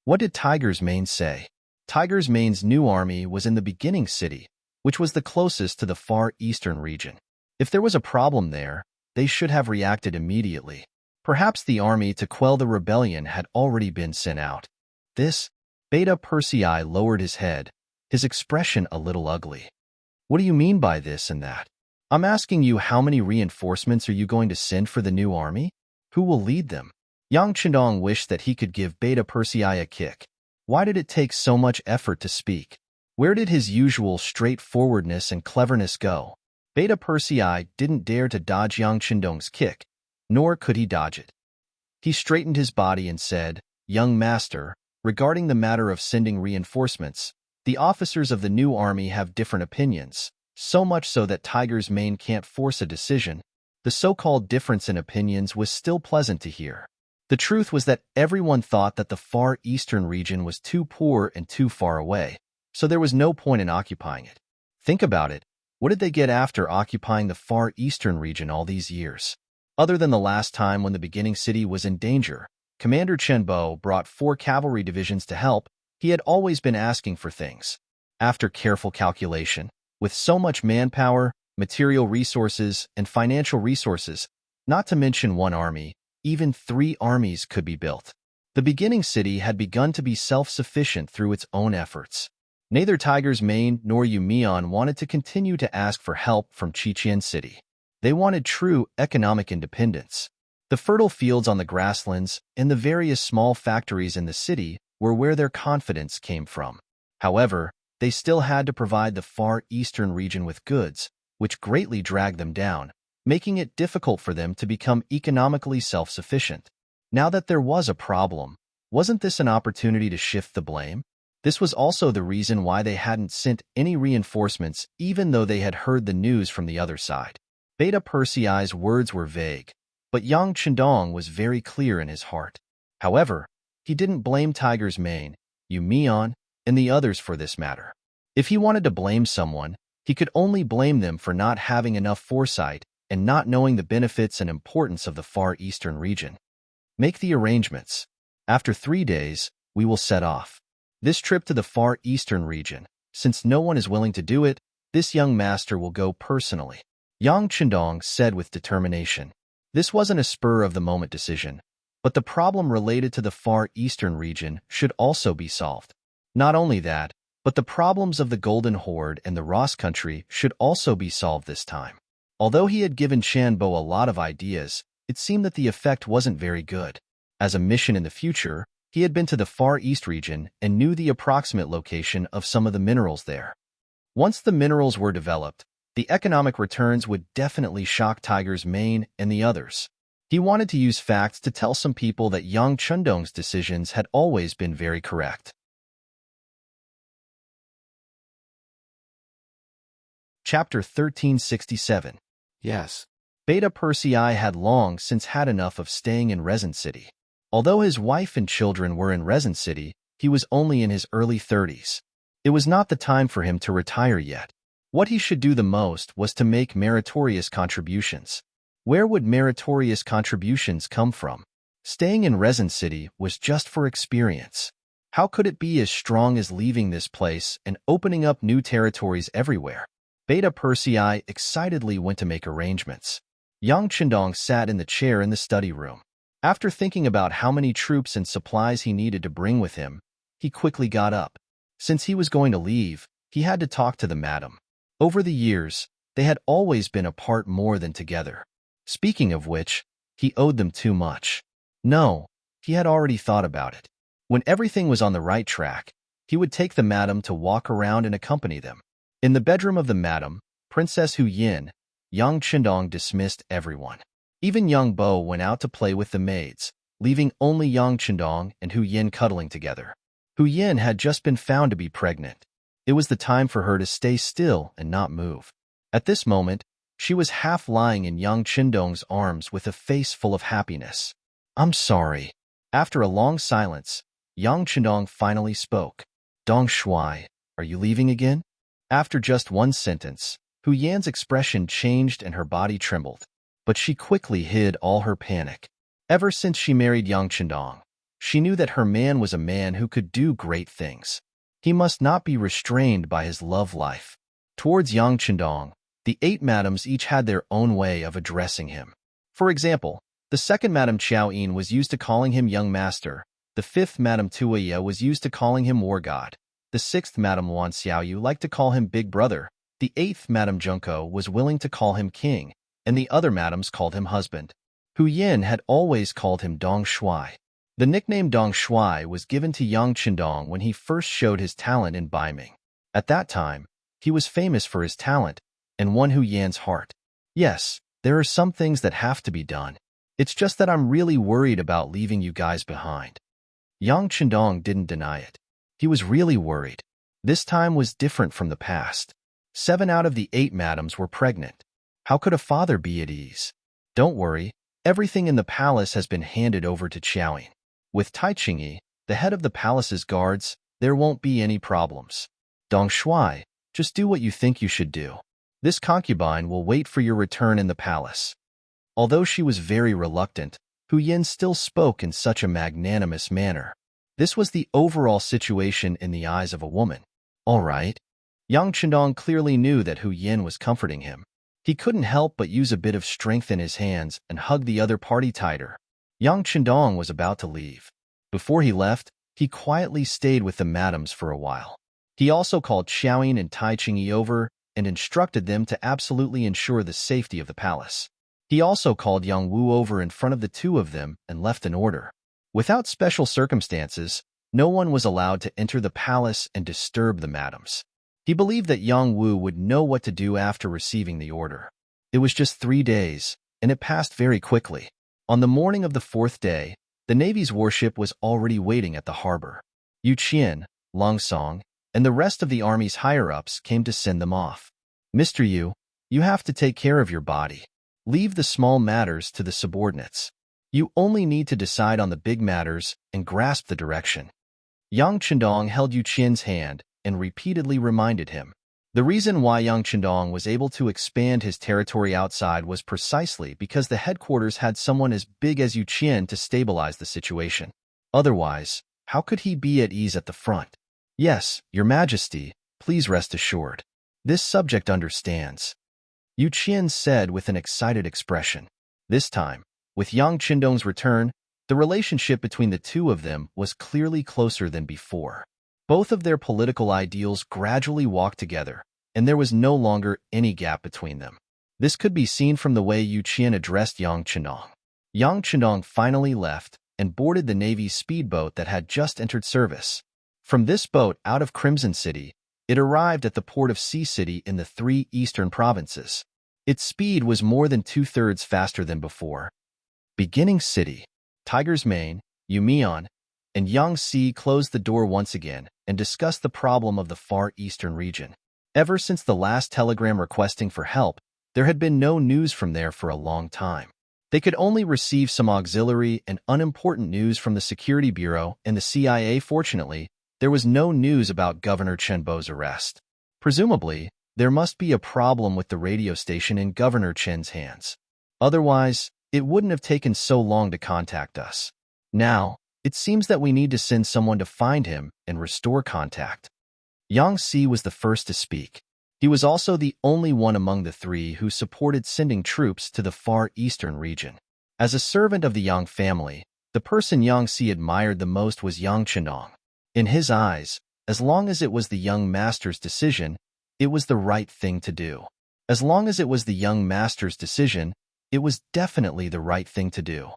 What did Tiger's Mane say? Tiger's Mane's new army was in the beginning city, which was the closest to the far eastern region. If there was a problem there, they should have reacted immediately. Perhaps the army to quell the rebellion had already been sent out. Beta Persei lowered his head, his expression a little ugly. "What do you mean by this and that? I'm asking you, how many reinforcements are you going to send for the new army? Who will lead them?" Yang Chendong wished that he could give Beta Persei a kick. Why did it take so much effort to speak? Where did his usual straightforwardness and cleverness go? Beta Persei didn't dare to dodge Yang Chendong's kick, nor could he dodge it. He straightened his body and said, "Young master, regarding the matter of sending reinforcements, the officers of the new army have different opinions, so much so that Tiger's Mane can't force a decision." The so-called difference in opinions was still pleasant to hear. The truth was that everyone thought that the far eastern region was too poor and too far away, so there was no point in occupying it. Think about it. What did they get after occupying the far eastern region all these years? Other than the last time when the beginning city was in danger, Commander Chenbo brought 4 cavalry divisions to help. He had always been asking for things. After careful calculation, with so much manpower, material resources, and financial resources, not to mention one army, even 3 armies could be built. The beginning city had begun to be self-sufficient through its own efforts. Neither Tiger's Mane nor Yumian wanted to continue to ask for help from Qiqian City. They wanted true economic independence. The fertile fields on the grasslands and the various small factories in the city were where their confidence came from. However, they still had to provide the far eastern region with goods, which greatly dragged them down, making it difficult for them to become economically self-sufficient. Now that there was a problem, wasn't this an opportunity to shift the blame? This was also the reason why they hadn't sent any reinforcements even though they had heard the news from the other side. Beta Persei's words were vague, but Yang Chendong was very clear in his heart. However, he didn't blame Tiger's Mane, Yu Mian, and the others for this matter. If he wanted to blame someone, he could only blame them for not having enough foresight and not knowing the benefits and importance of the Far Eastern region. Make the arrangements. After 3 days, we will set off. This trip to the Far Eastern region, since no one is willing to do it, this young master will go personally, Yang Chendong said with determination. This wasn't a spur-of-the-moment decision, but the problem related to the Far Eastern region should also be solved. Not only that, but the problems of the Golden Horde and the Ross country should also be solved this time. Although he had given Shanbo a lot of ideas, it seemed that the effect wasn't very good. As a mission in the future, he had been to the Far East region and knew the approximate location of some of the minerals there. Once the minerals were developed, the economic returns would definitely shock Tiger's Mane and the others. He wanted to use facts to tell some people that Yang Chendong's decisions had always been very correct. Chapter 1367. Yes. Beta Persei had long since had enough of staying in Resin City. Although his wife and children were in Resin City, he was only in his early 30s. It was not the time for him to retire yet. What he should do the most was to make meritorious contributions. Where would meritorious contributions come from? Staying in Resin City was just for experience. How could it be as strong as leaving this place and opening up new territories everywhere? Beta Persei excitedly went to make arrangements. Yang Chendong sat in the chair in the study room. After thinking about how many troops and supplies he needed to bring with him, he quickly got up. Since he was going to leave, he had to talk to the madam. Over the years, they had always been apart more than together. Speaking of which, he owed them too much. No, he had already thought about it. When everything was on the right track, he would take the madam to walk around and accompany them. In the bedroom of the madam, Princess Hu Yin, Yang Chendong dismissed everyone. Even Young Bo went out to play with the maids, leaving only Yang Chendong and Hu Yin cuddling together. Hu Yin had just been found to be pregnant. It was the time for her to stay still and not move. At this moment, she was half lying in Yang Chendong's arms with a face full of happiness. "I'm sorry." After a long silence, Yang Chendong finally spoke. "Dong Shuai, are you leaving again?" After just one sentence, Hu Yan's expression changed and her body trembled. But she quickly hid all her panic. Ever since she married Yang Chendong, she knew that her man was a man who could do great things. He must not be restrained by his love life. Towards Yang Chendong, the 8 madams each had their own way of addressing him. For example, the 2nd Madam Chao Yin was used to calling him Young Master, the 5th Madam Tuoya was used to calling him War God, the 6th Madam Wan Xiaoyu liked to call him Big Brother, the 8th Madam Junko was willing to call him King, and the other madams called him Husband. Hu Yin had always called him Dong Shuai. The nickname Dong Shuai was given to Yang Chendong when he first showed his talent in Baiming. At that time, he was famous for his talent and won Hu Yan's heart. "Yes, there are some things that have to be done. It's just that I'm really worried about leaving you guys behind." Yang Chendong didn't deny it. He was really worried. This time was different from the past. 7 out of the 8 madams were pregnant. How could a father be at ease? "Don't worry, everything in the palace has been handed over to Qiaoyin. With Tai Qingyi, the head of the palace's guards, there won't be any problems. Dong Shuai, just do what you think you should do. This concubine will wait for your return in the palace." Although she was very reluctant, Hu Yin still spoke in such a magnanimous manner. This was the overall situation in the eyes of a woman. All right. Yang Chendong clearly knew that Hu Yin was comforting him. He couldn't help but use a bit of strength in his hands and hug the other party tighter. Yang Chendong was about to leave. Before he left, he quietly stayed with the madams for a while. He also called Xiaoyin and Tai Qingyi over and instructed them to absolutely ensure the safety of the palace. He also called Yang Wu over in front of the 2 of them and left an order. Without special circumstances, no one was allowed to enter the palace and disturb the madams. He believed that Yang Wu would know what to do after receiving the order. It was just 3 days, and it passed very quickly. On the morning of the 4th day, the Navy's warship was already waiting at the harbor. Yu Qian, Long Song, and the rest of the Army's higher-ups came to send them off. Mr. Yu, you have to take care of your body. Leave the small matters to the subordinates. You only need to decide on the big matters and grasp the direction. Yang Chendong held Yu Qian's hand and repeatedly reminded him. The reason why Yang Chendong was able to expand his territory outside was precisely because the headquarters had someone as big as Yu Qian to stabilize the situation. Otherwise, how could he be at ease at the front? Yes, Your Majesty, please rest assured. This subject understands. Yu Qian said with an excited expression. This time, with Yang Chendong's return, the relationship between the two of them was clearly closer than before. Both of their political ideals gradually walked together, and there was no longer any gap between them. This could be seen from the way Yu Qian addressed Yang Chendong. Yang Chendong finally left and boarded the Navy's speedboat that had just entered service. From this boat out of Crimson City, it arrived at the port of Sea City in the 3 eastern provinces. Its speed was more than 2/3 faster than before. Beginning City, Tiger's Mane, Yumian, and Yangtze closed the door once again and discussed the problem of the far eastern region. Ever since the last telegram requesting for help, there had been no news from there for a long time. They could only receive some auxiliary and unimportant news from the Security Bureau and the CIA. Fortunately, there was no news about Governor Chen Bo's arrest. Presumably, there must be a problem with the radio station in Governor Chen's hands. Otherwise, it wouldn't have taken so long to contact us. Now, it seems that we need to send someone to find him and restore contact. Yang Si was the first to speak. He was also the only one among the 3 who supported sending troops to the far eastern region. As a servant of the Yang family, the person Yang Si admired the most was Yang Chendong. In his eyes, as long as it was the young master's decision, it was the right thing to do. As long as it was the young master's decision, it was definitely the right thing to do.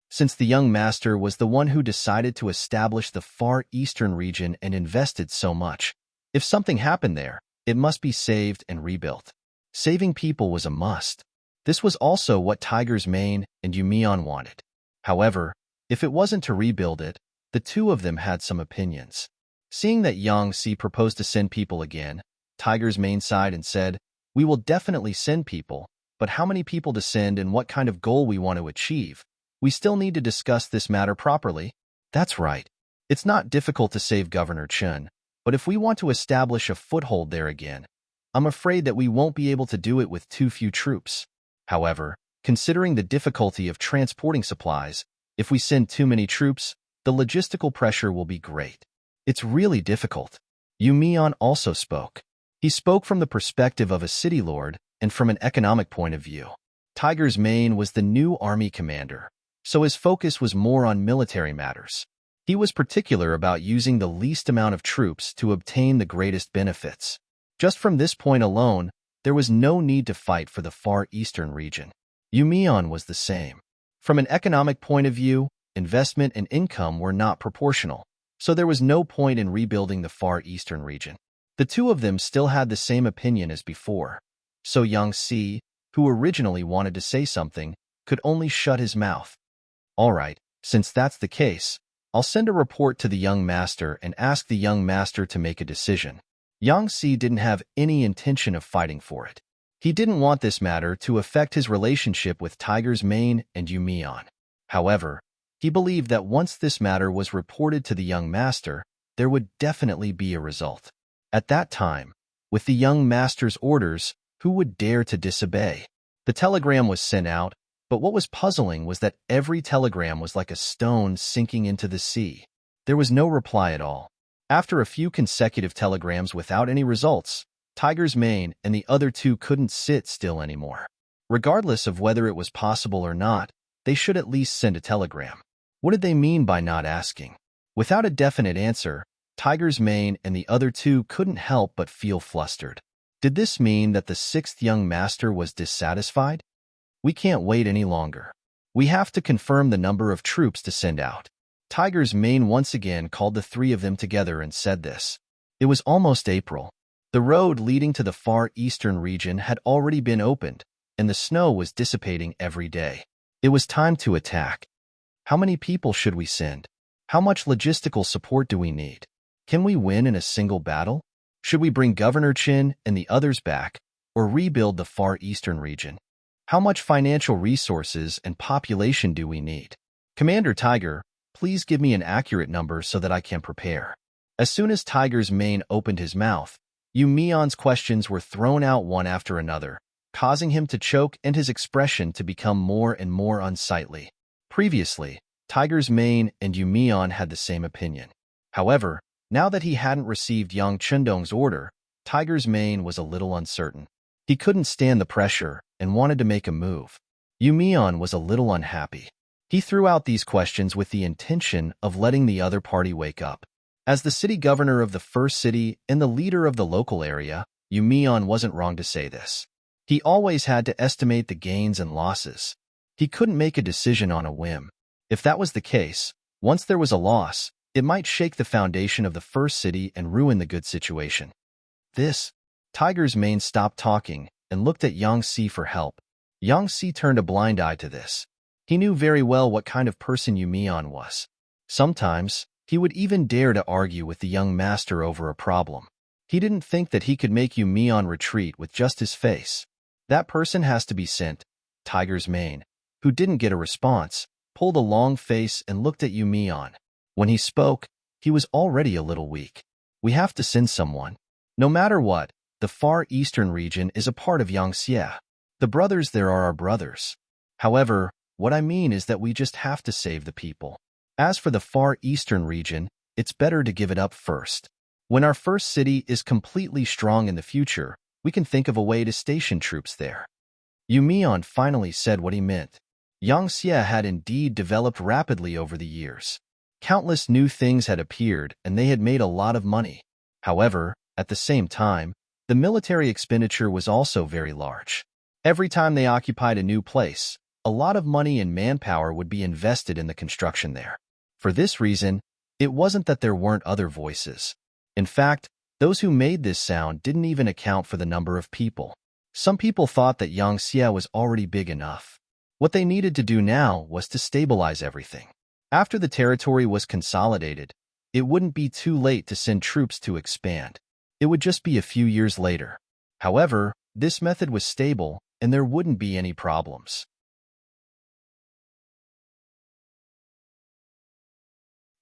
Since the young master was the one who decided to establish the far eastern region and invested so much, if something happened there, it must be saved and rebuilt. Saving people was a must. This was also what Tiger's Mane and Yumian wanted. However, if it wasn't to rebuild it, the two of them had some opinions. Seeing that Yang Si proposed to send people again, Tiger's Mane sighed and said, "We will definitely send people, but how many people to send and what kind of goal we want to achieve? We still need to discuss this matter properly." That's right. It's not difficult to save Governor Chen, but if we want to establish a foothold there again, I'm afraid that we won't be able to do it with too few troops. However, considering the difficulty of transporting supplies, if we send too many troops, the logistical pressure will be great. It's really difficult. Yumian also spoke. He spoke from the perspective of a city lord and from an economic point of view. Tiger's Mane was the new army commander, so his focus was more on military matters. He was particular about using the least amount of troops to obtain the greatest benefits. Just from this point alone, there was no need to fight for the far eastern region. Yumian was the same. From an economic point of view, investment and income were not proportional, so there was no point in rebuilding the far eastern region. The two of them still had the same opinion as before, so Yang Si, who originally wanted to say something, could only shut his mouth. All right, since that's the case, I'll send a report to the young master and ask the young master to make a decision. Yang Si didn't have any intention of fighting for it. He didn't want this matter to affect his relationship with Tiger's Mane and Yumian. However, he believed that once this matter was reported to the young master, there would definitely be a result. At that time, with the young master's orders, who would dare to disobey? The telegram was sent out, but what was puzzling was that every telegram was like a stone sinking into the sea. There was no reply at all. After a few consecutive telegrams without any results, Tiger's Mane and the other 2 couldn't sit still anymore. Regardless of whether it was possible or not, they should at least send a telegram. What did they mean by not asking? Without a definite answer, Tiger's Mane and the other 2 couldn't help but feel flustered. Did this mean that the 6th young master was dissatisfied? We can't wait any longer. We have to confirm the number of troops to send out. Tiger's Mane once again called the 3 of them together and said this. It was almost April. The road leading to the far eastern region had already been opened, and the snow was dissipating every day. It was time to attack. How many people should we send? How much logistical support do we need? Can we win in a single battle? Should we bring Governor Qin and the others back, or rebuild the far eastern region? How much financial resources and population do we need? Commander Tiger, please give me an accurate number so that I can prepare. As soon as Tiger's mane opened his mouth, Yu Mion's questions were thrown out one after another, causing him to choke and his expression to become more and more unsightly. Previously, Tiger's mane and Yu Mion had the same opinion. However, now that he hadn't received Yang Chundong's order, Tiger's mane was a little uncertain. He couldn't stand the pressure and wanted to make a move. Yu Mion was a little unhappy. He threw out these questions with the intention of letting the other party wake up. As the city governor of the first city and the leader of the local area, Yu Mion wasn't wrong to say this. He always had to estimate the gains and losses. He couldn't make a decision on a whim. If that was the case, once there was a loss, it might shake the foundation of the first city and ruin the good situation. Tiger's mane stopped talking and looked at Yang Si for help. Yang Si turned a blind eye to this. He knew very well what kind of person Yu Mion was. Sometimes, he would even dare to argue with the young master over a problem. He didn't think that he could make Yu Mion retreat with just his face. That person has to be sent. Tiger's mane, who didn't get a response, pulled a long face and looked at Yu Mion. When he spoke, he was already a little weak. We have to send someone. No matter what, the far eastern region is a part of Yangxie. The brothers there are our brothers. However, what I mean is that we just have to save the people. As for the far eastern region, it's better to give it up first. When our first city is completely strong in the future, we can think of a way to station troops there. Yu Mion finally said what he meant. Yangxie had indeed developed rapidly over the years. Countless new things had appeared and they had made a lot of money. However, at the same time, the military expenditure was also very large. Every time they occupied a new place, a lot of money and manpower would be invested in the construction there. For this reason, it wasn't that there weren't other voices. In fact, those who made this sound didn't even account for the number of people. Some people thought that Yangxie was already big enough. What they needed to do now was to stabilize everything. After the territory was consolidated, it wouldn't be too late to send troops to expand. It would just be a few years later. However, this method was stable and there wouldn't be any problems.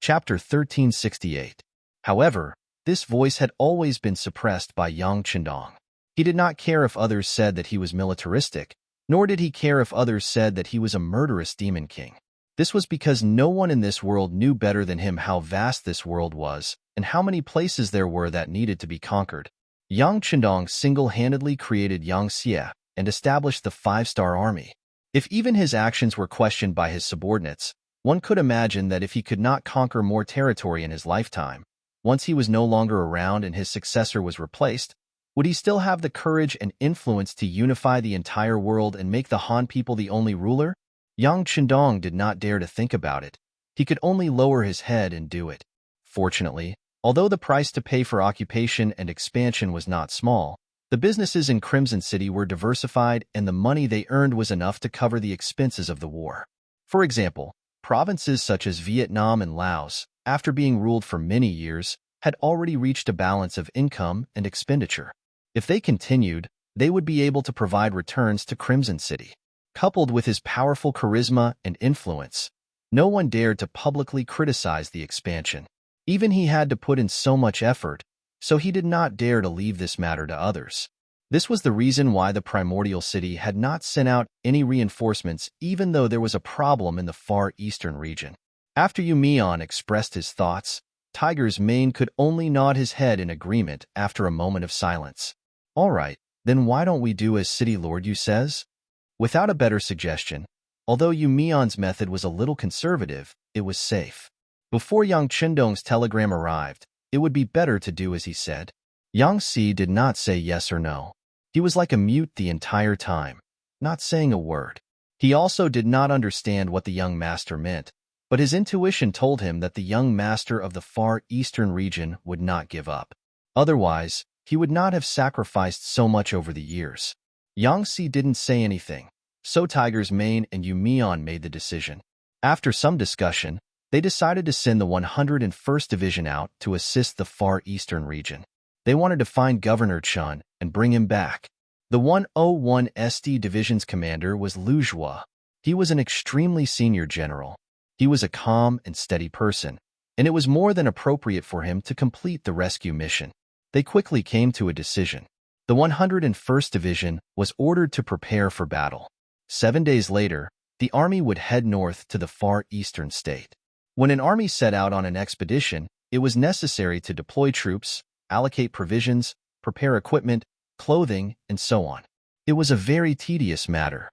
Chapter 1368. However, this voice had always been suppressed by Yang Chundong. He did not care if others said that he was militaristic, nor did he care if others said that he was a murderous demon king. This was because no one in this world knew better than him how vast this world was and how many places there were that needed to be conquered. Yang Chundong single-handedly created Yangxie and established the 5-star army. If even his actions were questioned by his subordinates, one could imagine that if he could not conquer more territory in his lifetime, once he was no longer around and his successor was replaced, would he still have the courage and influence to unify the entire world and make the Han people the only ruler? Yang Chundong did not dare to think about it. He could only lower his head and do it. Fortunately, although the price to pay for occupation and expansion was not small, the businesses in Crimson City were diversified and the money they earned was enough to cover the expenses of the war. For example, provinces such as Vietnam and Laos, after being ruled for many years, had already reached a balance of income and expenditure. If they continued, they would be able to provide returns to Crimson City. Coupled with his powerful charisma and influence, no one dared to publicly criticize the expansion. Even he had to put in so much effort, so he did not dare to leave this matter to others. This was the reason why the primordial city had not sent out any reinforcements even though there was a problem in the far eastern region. After Yu Mion expressed his thoughts, Tiger's mane could only nod his head in agreement after a moment of silence. All right, then why don't we do as City Lord Yu says? Without a better suggestion, although Yu Mion's method was a little conservative, it was safe. Before Yang Chundong's telegram arrived, it would be better to do as he said. Yang Si did not say yes or no. He was like a mute the entire time, not saying a word. He also did not understand what the young master meant, but his intuition told him that the young master of the far eastern region would not give up. Otherwise, he would not have sacrificed so much over the years. Yang Si didn't say anything, so Tiger's Mane and Yumian made the decision. After some discussion, they decided to send the 101st Division out to assist the Far Eastern region. They wanted to find Governor Chun and bring him back. The 101st Division's commander was Lu Jua. He was an extremely senior general. He was a calm and steady person, and it was more than appropriate for him to complete the rescue mission. They quickly came to a decision. The 101st Division was ordered to prepare for battle. 7 days later, the army would head north to the Far Eastern state. When an army set out on an expedition, it was necessary to deploy troops, allocate provisions, prepare equipment, clothing, and so on. It was a very tedious matter.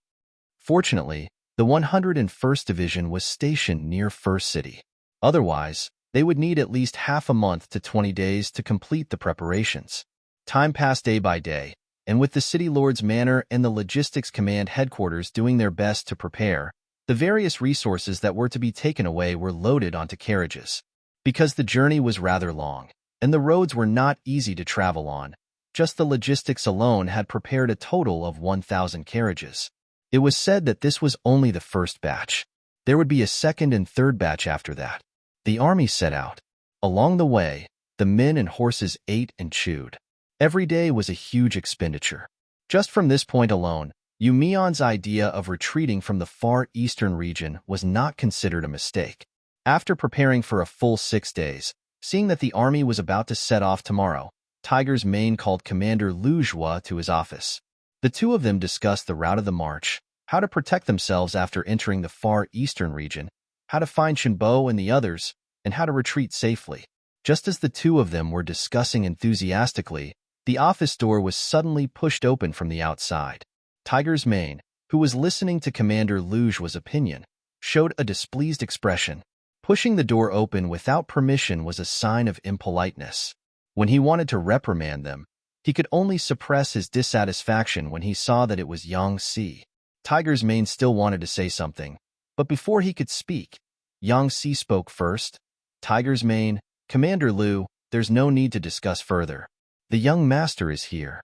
Fortunately, the 101st Division was stationed near First City. Otherwise, they would need at least half a month to 20 days to complete the preparations. Time passed day by day, and with the City Lord's Manor and the Logistics Command headquarters doing their best to prepare, the various resources that were to be taken away were loaded onto carriages. Because the journey was rather long, and the roads were not easy to travel on, just the logistics alone had prepared a total of 1,000 carriages. It was said that this was only the first batch. There would be a second and third batch after that. The army set out. Along the way, the men and horses ate and chewed. Every day was a huge expenditure. Just from this point alone, Yumian's idea of retreating from the Far Eastern region was not considered a mistake. After preparing for a full 6 days, seeing that the army was about to set off tomorrow, Tiger's Mane called Commander Lu Jua to his office. The two of them discussed the route of the march, how to protect themselves after entering the Far Eastern region, how to find Shinbo and the others, and how to retreat safely. Just as the two of them were discussing enthusiastically, the office door was suddenly pushed open from the outside. Tiger's Mane, who was listening to Commander Lu Jua's opinion, showed a displeased expression. Pushing the door open without permission was a sign of impoliteness. When he wanted to reprimand them, he could only suppress his dissatisfaction when he saw that it was Yang Si. Tiger's Mane still wanted to say something, but before he could speak, Yang Si spoke first. Tiger's Mane, Commander Lu, there's no need to discuss further. The young master is here.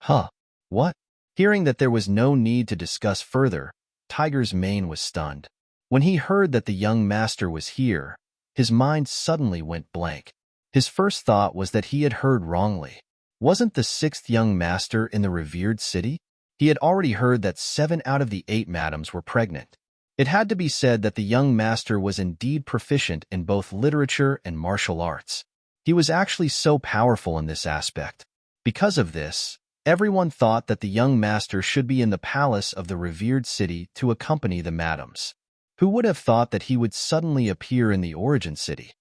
Huh? What? Hearing that there was no need to discuss further, Tiger's Mane was stunned. When he heard that the young master was here, his mind suddenly went blank. His first thought was that he had heard wrongly. Wasn't the 6th young master in the revered city? He had already heard that 7 out of the 8 madams were pregnant. It had to be said that the young master was indeed proficient in both literature and martial arts. He was actually so powerful in this aspect. Because of this, everyone thought that the young master should be in the palace of the revered city to accompany the madams. Who would have thought that he would suddenly appear in the origin city?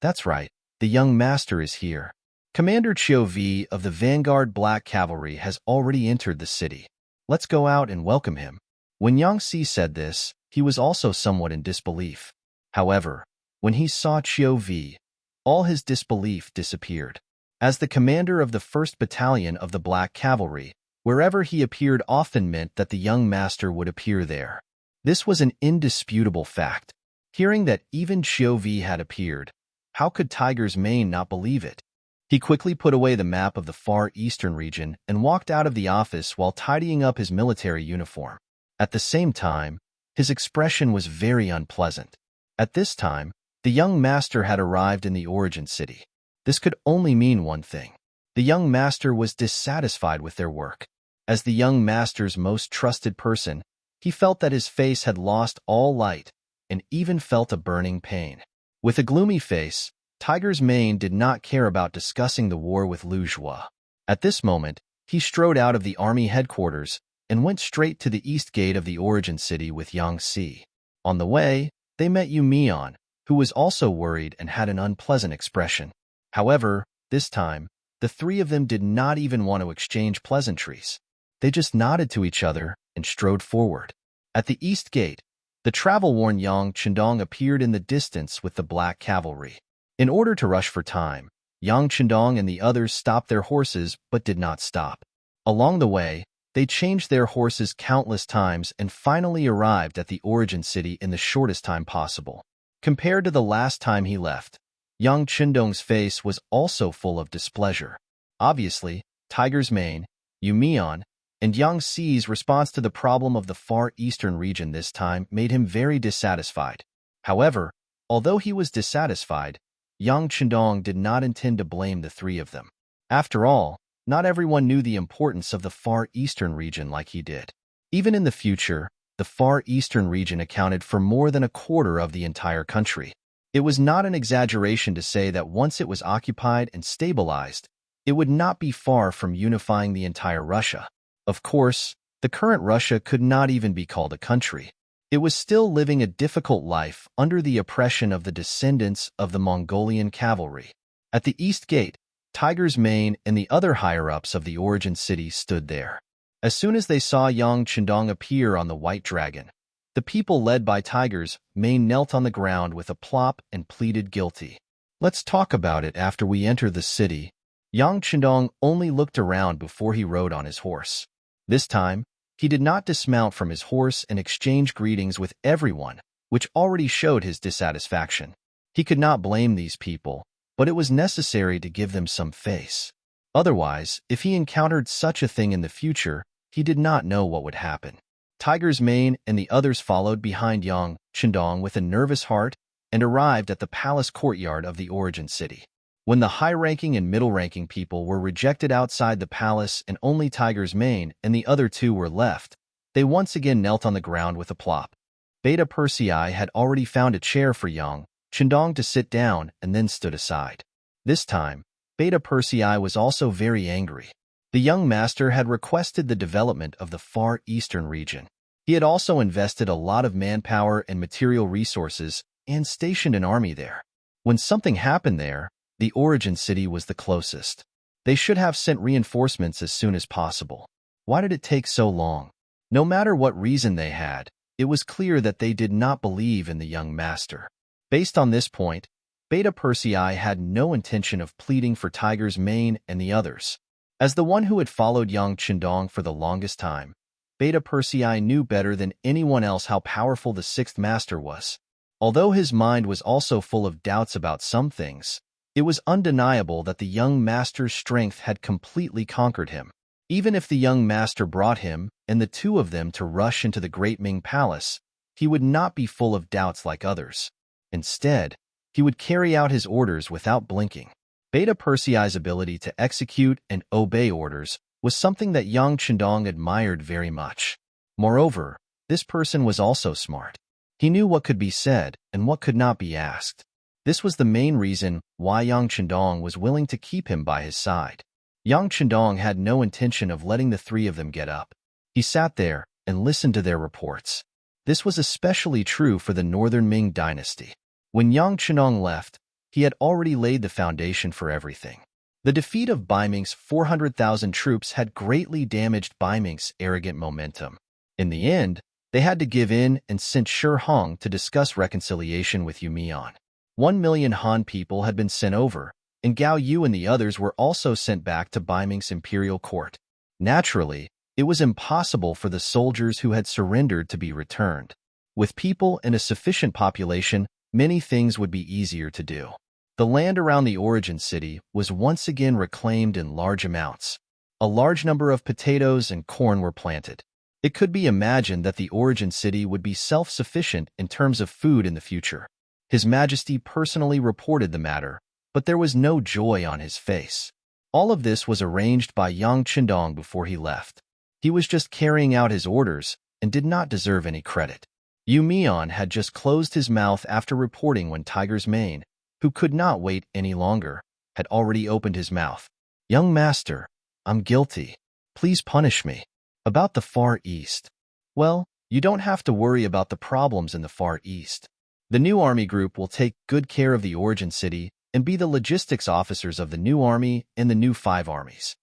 That's right, the young master is here. Commander Chiu V of the Vanguard Black Cavalry has already entered the city. Let's go out and welcome him. When Yang Si said this, he was also somewhat in disbelief. However, when he saw Chiu V, all his disbelief disappeared. As the commander of the 1st Battalion of the Black Cavalry, wherever he appeared often meant that the young master would appear there. This was an indisputable fact. Hearing that even Chiu V had appeared, how could Tiger's Mane not believe it? He quickly put away the map of the Far Eastern region and walked out of the office while tidying up his military uniform. At the same time, his expression was very unpleasant. At this time, the young master had arrived in the origin city. This could only mean one thing. The young master was dissatisfied with their work. As the young master's most trusted person, he felt that his face had lost all light and even felt a burning pain. With a gloomy face, Tiger's Mane did not care about discussing the war with Lu Jua. At this moment, he strode out of the army headquarters and went straight to the east gate of the origin city with Yang Si. On the way, they met Yumian, who was also worried and had an unpleasant expression. However, this time, the three of them did not even want to exchange pleasantries. They just nodded to each other and strode forward. At the east gate, the travel-worn Yang Chendong appeared in the distance with the Black Cavalry. In order to rush for time, Yang Chendong and the others stopped their horses but did not stop. Along the way, they changed their horses countless times and finally arrived at the origin city in the shortest time possible. Compared to the last time he left, Yang Chendong's face was also full of displeasure. Obviously, Tiger's Mane, Yumian, and Yang Xi's response to the problem of the Far Eastern region this time made him very dissatisfied. However, although he was dissatisfied, Yang Chendong did not intend to blame the three of them. After all, not everyone knew the importance of the Far Eastern region like he did. Even in the future, the Far Eastern region accounted for more than a quarter of the entire country. It was not an exaggeration to say that once it was occupied and stabilized, it would not be far from unifying the entire Russia. Of course, the current Russia could not even be called a country. It was still living a difficult life under the oppression of the descendants of the Mongolian cavalry. At the East Gate, Tiger's Mane and the other higher-ups of the origin city stood there. As soon as they saw Yang Chendong appear on the white dragon, the people led by Tiger's Mane knelt on the ground with a plop and pleaded guilty. "Let's talk about it after we enter the city." Yang Chendong only looked around before he rode on his horse. This time, he did not dismount from his horse and exchange greetings with everyone, which already showed his dissatisfaction. He could not blame these people, but it was necessary to give them some face. Otherwise, if he encountered such a thing in the future, he did not know what would happen. Tiger's Mane and the others followed behind Yang Chendong with a nervous heart and arrived at the palace courtyard of the origin city. When the high-ranking and middle-ranking people were rejected outside the palace and only Tiger's Mane and the other two were left, they once again knelt on the ground with a plop. Beta Persei had already found a chair for Yang Chendong to sit down and then stood aside. This time, Beta Persei was also very angry. The young master had requested the development of the Far Eastern region. He had also invested a lot of manpower and material resources and stationed an army there. When something happened there, the origin city was the closest. They should have sent reinforcements as soon as possible. Why did it take so long? No matter what reason they had, it was clear that they did not believe in the young master. Based on this point, Beta Persei had no intention of pleading for Tiger's Mane and the others. As the one who had followed Yang Chendong for the longest time, Beta Persei knew better than anyone else how powerful the sixth master was. Although his mind was also full of doubts about some things, it was undeniable that the young master's strength had completely conquered him. Even if the young master brought him and the two of them to rush into the great Ming palace, he would not be full of doubts like others. Instead, he would carry out his orders without blinking. Beta Persei's ability to execute and obey orders was something that Yang Chendong admired very much. Moreover, this person was also smart. He knew what could be said and what could not be asked. This was the main reason why Yang Chendong was willing to keep him by his side. Yang Chendong had no intention of letting the three of them get up. He sat there and listened to their reports. This was especially true for the Northern Ming dynasty. When Yang Chendong left, he had already laid the foundation for everything. The defeat of Baiming's 400,000 troops had greatly damaged Baiming's arrogant momentum. In the end, they had to give in and sent Shi Hong to discuss reconciliation with Yumian. 1,000,000 Han people had been sent over, and Gao Yu and the others were also sent back to Baiming's imperial court. Naturally, it was impossible for the soldiers who had surrendered to be returned. With people and a sufficient population, many things would be easier to do. The land around the origin city was once again reclaimed in large amounts. A large number of potatoes and corn were planted. It could be imagined that the origin city would be self-sufficient in terms of food in the future. His Majesty personally reported the matter, but there was no joy on his face. All of this was arranged by Yang Chendong before he left. He was just carrying out his orders and did not deserve any credit. Yumian had just closed his mouth after reporting when Tiger's Mane, who could not wait any longer, had already opened his mouth. "Young master, I'm guilty. Please punish me." About the Far East. Well, you don't have to worry about the problems in the Far East. The new army group will take good care of the origin city and be the logistics officers of the new army and the new 5 armies.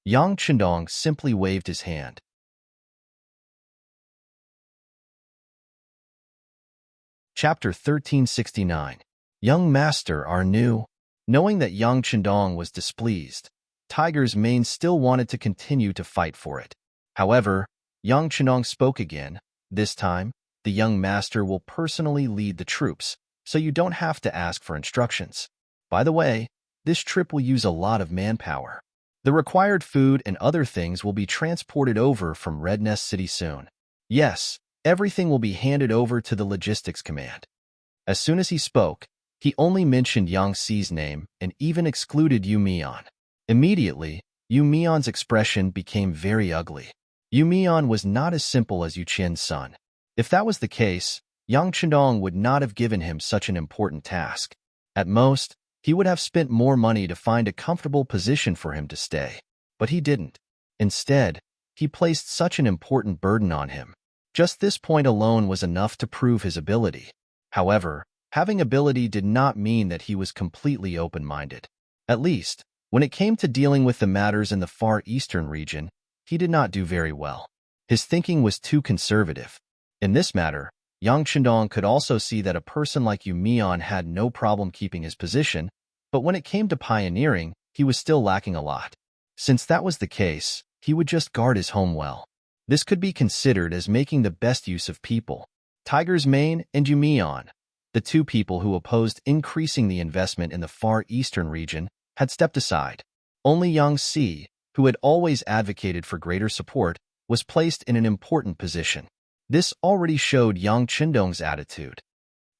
Yang Chendong simply waved his hand. Chapter 1369. Young Master are new. Knowing that Yang Chendong was displeased, Tiger's Mane still wanted to continue to fight for it. However, Yang Chendong spoke again. This time, the young master will personally lead the troops, so you don't have to ask for instructions. By the way, this trip will use a lot of manpower. The required food and other things will be transported over from Red Nest City soon. Yes, everything will be handed over to the logistics command. As soon as he spoke, he only mentioned Yang Xi's name and even excluded Yu Mian. Immediately, Yu Mian's expression became very ugly. Yu Mian was not as simple as Yu Qian's son. If that was the case, Yang Chendong would not have given him such an important task. At most, he would have spent more money to find a comfortable position for him to stay. But he didn't. Instead, he placed such an important burden on him. Just this point alone was enough to prove his ability. However, having ability did not mean that he was completely open-minded. At least, when it came to dealing with the matters in the Far Eastern region, he did not do very well. His thinking was too conservative. In this matter, Yang Chendong could also see that a person like Yu Mian had no problem keeping his position, but when it came to pioneering, he was still lacking a lot. Since that was the case, he would just guard his home well. This could be considered as making the best use of people. Tiger's Mane and Yu Mian, the two people who opposed increasing the investment in the Far Eastern region, had stepped aside. Only Yang Xi, who had always advocated for greater support, was placed in an important position. This already showed Yang Chendong's attitude.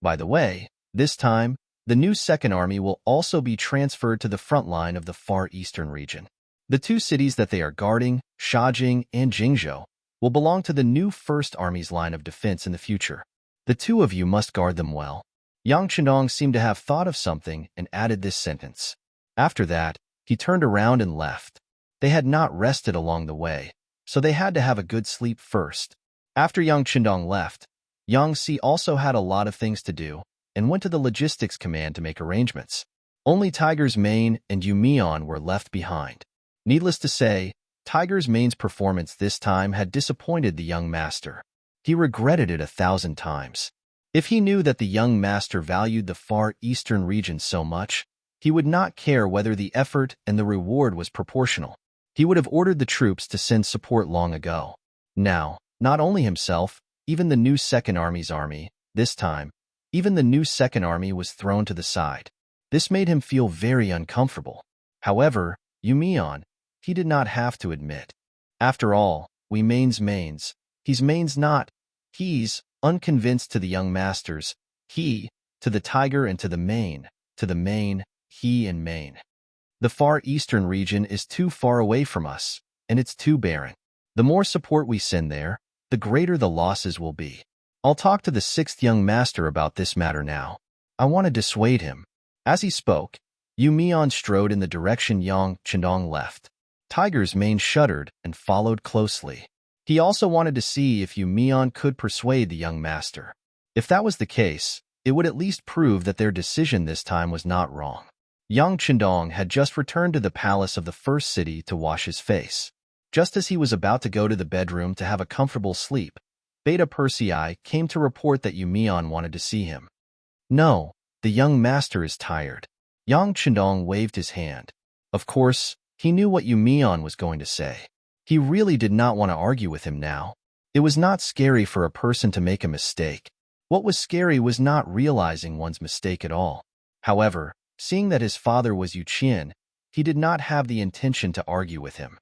By the way, this time, the new Second Army will also be transferred to the front line of the Far Eastern region. The two cities that they are guarding, Shajing and Jingzhou, will belong to the new First Army's line of defense in the future. The two of you must guard them well. Yang Chendong seemed to have thought of something and added this sentence. After that, he turned around and left. They had not rested along the way, so they had to have a good sleep first. After Yang Chendong left, Yang Xi also had a lot of things to do and went to the logistics command to make arrangements. Only Tiger's Mane and Yu Mian were left behind. Needless to say, Tiger's Mane's performance this time had disappointed the young master. He regretted it 1,000 times. If he knew that the young master valued the Far Eastern region so much, he would not care whether the effort and the reward was proportional. He would have ordered the troops to send support long ago. Now, not only himself, even the new Second Army's army, this time, even the new Second Army was thrown to the side. This made him feel very uncomfortable. However, Yu Mian, he did not have to admit. After all, we mains. He's mains not. He's unconvinced to the young masters. He, to the tiger and to the mane, he and mane. The Far Eastern region is too far away from us, and it's too barren. The more support we send there, the greater the losses will be. I'll talk to the sixth young master about this matter now. I want to dissuade him. As he spoke, Yu Mian strode in the direction Yang Chendong left. Tiger's Mane shuddered and followed closely. He also wanted to see if Yu Mian could persuade the young master. If that was the case, it would at least prove that their decision this time was not wrong. Yang Chendong had just returned to the palace of the first city to wash his face. Just as he was about to go to the bedroom to have a comfortable sleep, Beta Persei came to report that Yu Mian wanted to see him. No, the young master is tired. Yang Chendong waved his hand. Of course, he knew what Yu Mian was going to say. He really did not want to argue with him now. It was not scary for a person to make a mistake. What was scary was not realizing one's mistake at all. However, seeing that his father was Yu Qian, he did not have the intention to argue with him.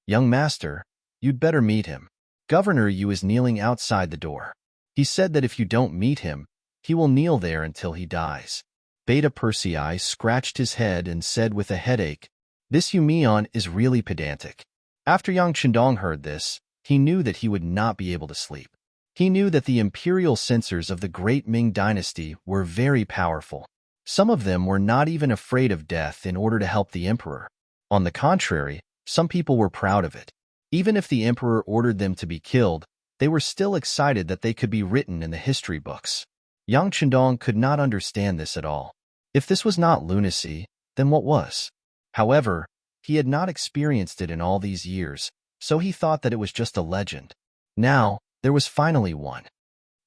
Young master, you'd better meet him. Governor Yu is kneeling outside the door. He said that if you don't meet him, he will kneel there until he dies. Beta Persei scratched his head and said with a headache, "This Yu Mian is really pedantic." After Yang Chendong heard this, he knew that he would not be able to sleep. He knew that the imperial censors of the great Ming dynasty were very powerful. Some of them were not even afraid of death in order to help the emperor. On the contrary, some people were proud of it. Even if the emperor ordered them to be killed, they were still excited that they could be written in the history books. Yang Chendong could not understand this at all. If this was not lunacy, then what was? However, he had not experienced it in all these years, so he thought that it was just a legend. Now, there was finally one.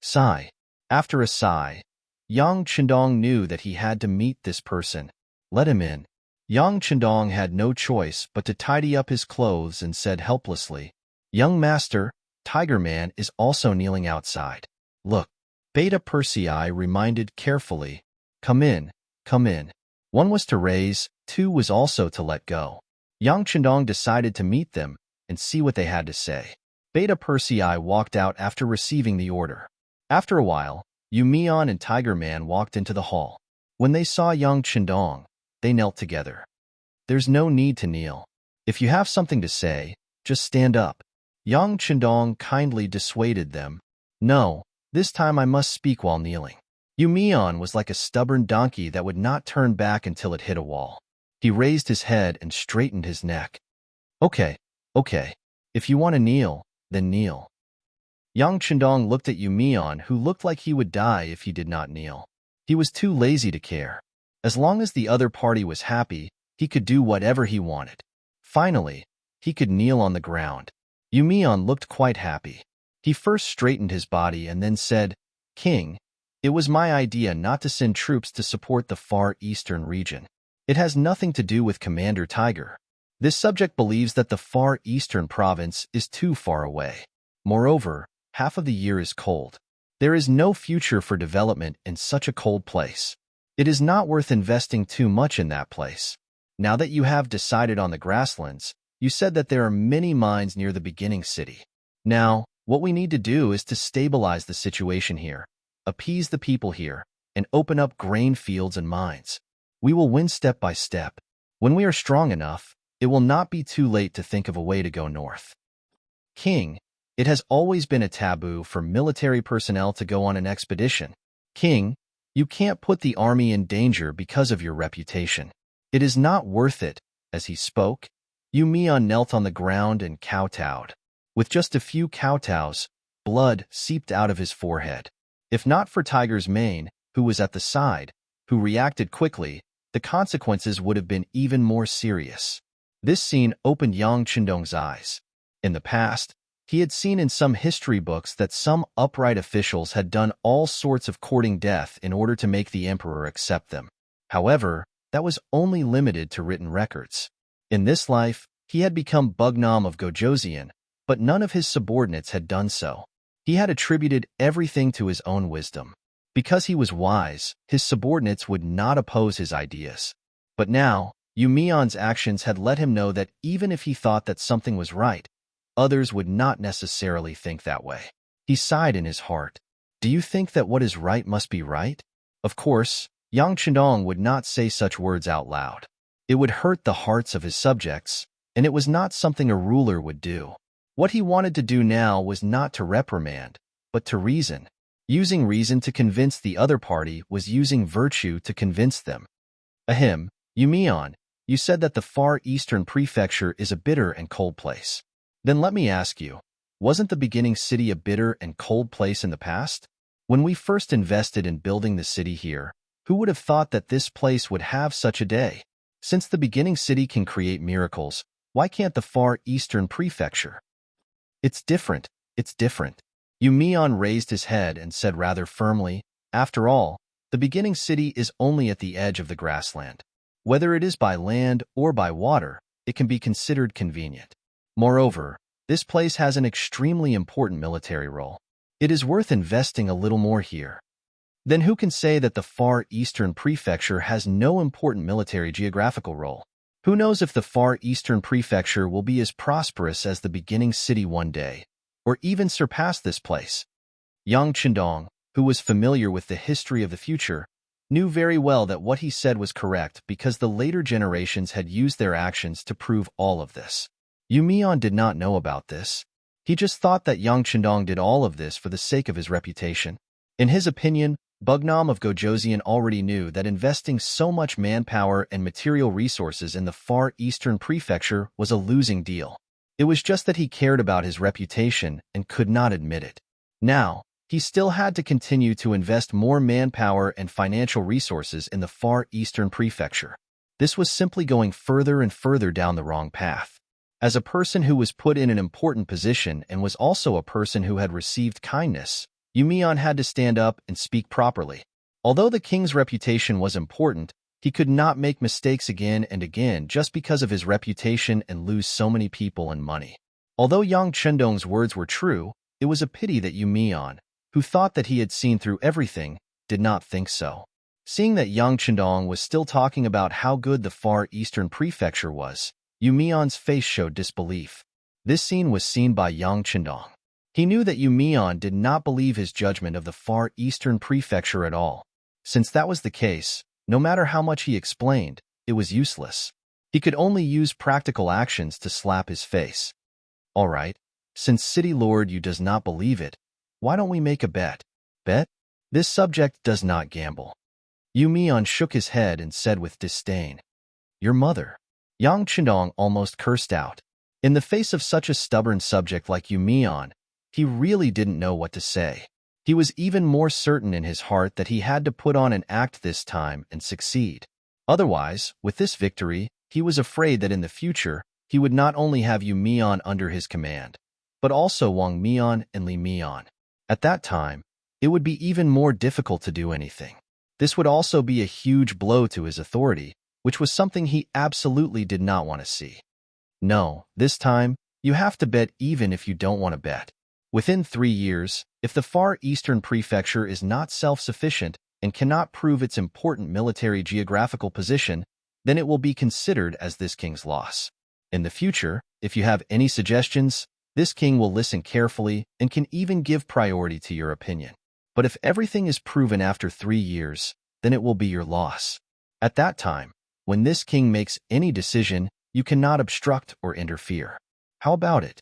Sigh. After a sigh, Yang Chendong knew that he had to meet this person. Let him in. Yang Chendong had no choice but to tidy up his clothes and said helplessly, "Young master, Tiger Man is also kneeling outside. Look." Beta Persei reminded carefully, "Come in, come in." One was to raise, two was also to let go. Yang Chendong decided to meet them and see what they had to say. Beta Persei walked out after receiving the order. After a while, Yu Mian and Tiger Man walked into the hall. When they saw Yang Chendong, they knelt together. There's no need to kneel. If you have something to say, just stand up. Yang Chendong kindly dissuaded them. No, this time I must speak while kneeling. Yu Mian was like a stubborn donkey that would not turn back until it hit a wall. He raised his head and straightened his neck. Okay. If you want to kneel, then kneel. Yang Chendong looked at Yu Mian, who looked like he would die if he did not kneel. He was too lazy to care. As long as the other party was happy, he could do whatever he wanted. Finally, he could kneel on the ground. Yu Mian looked quite happy. He first straightened his body and then said, King, it was my idea not to send troops to support the Far Eastern region. It has nothing to do with Commander Tiger. This subject believes that the Far Eastern province is too far away. Moreover, half of the year is cold. There is no future for development in such a cold place. It is not worth investing too much in that place. Now that you have decided on the grasslands, you said that there are many mines near the beginning city. Now, what we need to do is to stabilize the situation here, appease the people here, and open up grain fields and mines. We will win step by step. When we are strong enough, it will not be too late to think of a way to go north. King, it has always been a taboo for military personnel to go on an expedition. King, you can't put the army in danger because of your reputation. It is not worth it. As he spoke, Yu Mian knelt on the ground and kowtowed. With just a few kowtows, blood seeped out of his forehead. If not for Tiger's mane, who was at the side, who reacted quickly, the consequences would have been even more serious. This scene opened Yang Chendong's eyes. In the past, he had seen in some history books that some upright officials had done all sorts of courting death in order to make the emperor accept them. However, that was only limited to written records. In this life, he had become Bugnam of Gojoseon, but none of his subordinates had done so. He had attributed everything to his own wisdom. Because he was wise, his subordinates would not oppose his ideas. But now, Yu Mian's actions had let him know that even if he thought that something was right, others would not necessarily think that way. He sighed in his heart. Do you think that what is right must be right? Of course, Yang Chendong would not say such words out loud. It would hurt the hearts of his subjects, and it was not something a ruler would do. What he wanted to do now was not to reprimand, but to reason. Using reason to convince the other party was using virtue to convince them. Ahem, Yu Mian, you said that the Far Eastern Prefecture is a bitter and cold place. Then let me ask you, wasn't the beginning city a bitter and cold place in the past? When we first invested in building the city here, who would have thought that this place would have such a day? Since the beginning city can create miracles, why can't the Far Eastern Prefecture? It's different. Yu Mian raised his head and said rather firmly, after all, the beginning city is only at the edge of the grassland. Whether it is by land or by water, it can be considered convenient. Moreover, this place has an extremely important military role. It is worth investing a little more here. Then who can say that the Far Eastern Prefecture has no important military geographical role? Who knows if the Far Eastern Prefecture will be as prosperous as the beginning city one day, or even surpass this place? Yang Chendong, who was familiar with the history of the future, knew very well that what he said was correct because the later generations had used their actions to prove all of this. Yu Mian did not know about this. He just thought that Yang Chendong did all of this for the sake of his reputation. In his opinion, Bugnam of Gojoseon already knew that investing so much manpower and material resources in the Far Eastern Prefecture was a losing deal. It was just that he cared about his reputation and could not admit it. Now, he still had to continue to invest more manpower and financial resources in the Far Eastern Prefecture. This was simply going further and further down the wrong path. As a person who was put in an important position and was also a person who had received kindness, Yu Mian had to stand up and speak properly. Although the king's reputation was important, he could not make mistakes again and again just because of his reputation and lose so many people and money. Although Yang Chendong's words were true, it was a pity that Yu Mian, who thought that he had seen through everything, did not think so. Seeing that Yang Chendong was still talking about how good the Far Eastern Prefecture was, Yu Mian's face showed disbelief. This scene was seen by Yang Chendong. He knew that Yu Mian did not believe his judgment of the far eastern prefecture at all. Since that was the case, no matter how much he explained, it was useless. He could only use practical actions to slap his face. All right, since City Lord you does not believe it, why don't we make a bet? Bet? This subject does not gamble. Yu Mian shook his head and said with disdain, Your mother. Yang Chendong almost cursed out. In the face of such a stubborn subject like Yu Mian, he really didn't know what to say. He was even more certain in his heart that he had to put on an act this time and succeed. Otherwise, with this victory, he was afraid that in the future, he would not only have Yu Mian under his command, but also Wang Mian and Li Mian. At that time, it would be even more difficult to do anything. This would also be a huge blow to his authority, which was something he absolutely did not want to see. No, this time, you have to bet even if you don't want to bet. Within 3 years, if the Far Eastern Prefecture is not self-sufficient and cannot prove its important military geographical position, then it will be considered as this king's loss. In the future, if you have any suggestions, this king will listen carefully and can even give priority to your opinion. But if everything is proven after 3 years, then it will be your loss. At that time, when this king makes any decision, you cannot obstruct or interfere. How about it?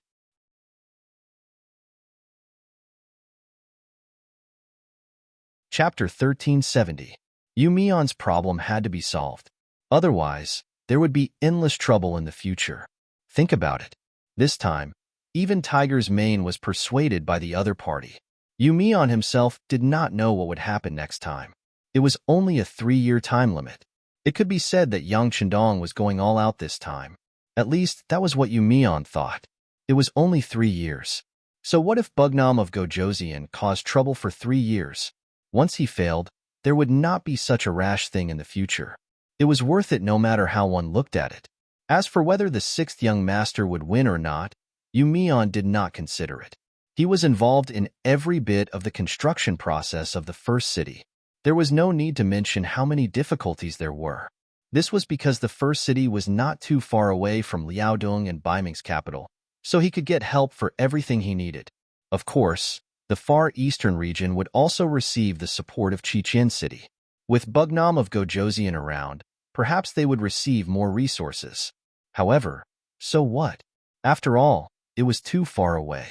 Chapter 1370. Yu Mian's problem had to be solved. Otherwise, there would be endless trouble in the future. Think about it. This time, even Tiger's mane was persuaded by the other party. Yu Mian himself did not know what would happen next time. It was only a 3-year time limit. It could be said that Yang Chendong was going all out this time. At least, that was what Yu Mian thought. It was only 3 years. So what if Bugnam of Gojoseon caused trouble for 3 years? Once he failed, there would not be such a rash thing in the future. It was worth it no matter how one looked at it. As for whether the 6th young master would win or not, Yu Mian did not consider it. He was involved in every bit of the construction process of the first city. There was no need to mention how many difficulties there were. This was because the first city was not too far away from Liaodong and Baiming's capital, so he could get help for everything he needed. Of course, the Far Eastern region would also receive the support of Chichen City. With Bugnam of Gojoseon around, perhaps they would receive more resources. However, so what? After all, it was too far away.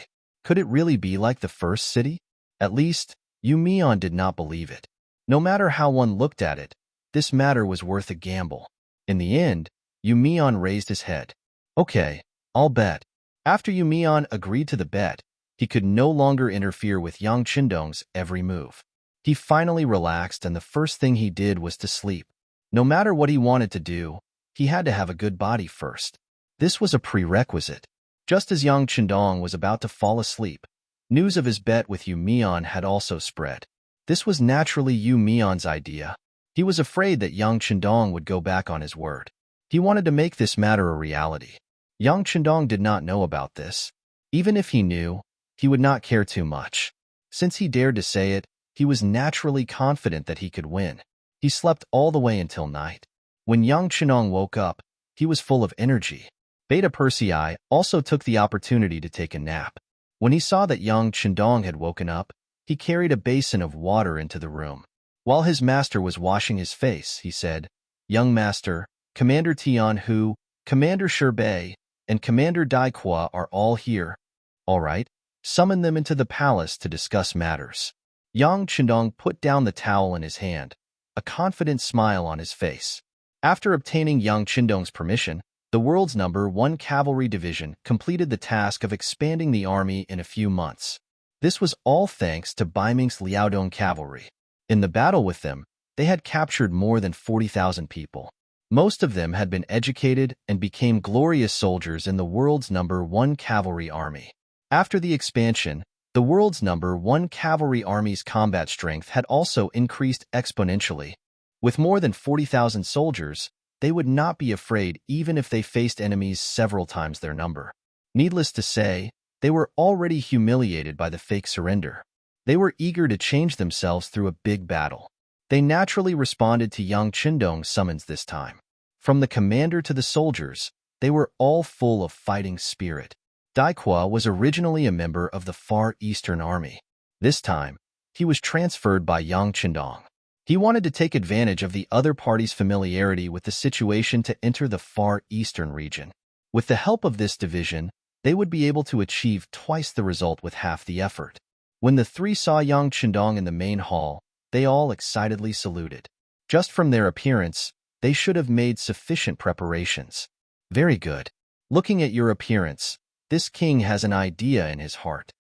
Could it really be like the first city? At least, Yu Mian did not believe it. No matter how one looked at it, this matter was worth a gamble. In the end, Yu Mian raised his head. Okay, I'll bet. After Yu Mian agreed to the bet, he could no longer interfere with Yang Chendong's every move. He finally relaxed, and the first thing he did was to sleep. No matter what he wanted to do, he had to have a good body first. This was a prerequisite. Just as Yang Chendong was about to fall asleep, news of his bet with Yu Mian had also spread. This was naturally Yu Mian's idea. He was afraid that Yang Chendong would go back on his word. He wanted to make this matter a reality. Yang Chendong did not know about this. Even if he knew, he would not care too much. Since he dared to say it, he was naturally confident that he could win. He slept all the way until night. When Yang Chendong woke up, he was full of energy. Beta Persei also took the opportunity to take a nap. When he saw that Yang Chendong had woken up, he carried a basin of water into the room. While his master was washing his face, he said, Young master, Commander Tian Hu, Commander Sherbei, and Commander Dai Qua are all here. All right, summon them into the palace to discuss matters. Yang Chendong put down the towel in his hand, a confident smile on his face. After obtaining Yang Chendong's permission, the world's number 1 cavalry division completed the task of expanding the army in a few months. This was all thanks to Baiming's Liaodong cavalry. In the battle with them, they had captured more than 40,000 people. Most of them had been educated and became glorious soldiers in the world's number 1 cavalry army. After the expansion, the world's number 1 cavalry army's combat strength had also increased exponentially. With more than 40,000 soldiers, they would not be afraid even if they faced enemies several times their number. Needless to say, they were already humiliated by the fake surrender. They were eager to change themselves through a big battle. They naturally responded to Yang Chendong's summons this time. From the commander to the soldiers, They were all full of fighting spirit. Daikwa was originally a member of the Far Eastern Army. This time, he was transferred by Yang Qindong. He wanted to take advantage of the other party's familiarity with the situation to enter the Far Eastern region. With the help of this division, they would be able to achieve twice the result with half the effort. When the three saw Yang Qindong in the main hall, they all excitedly saluted. Just from their appearance, they should have made sufficient preparations. Very good. Looking at your appearance, this king has an idea in his heart.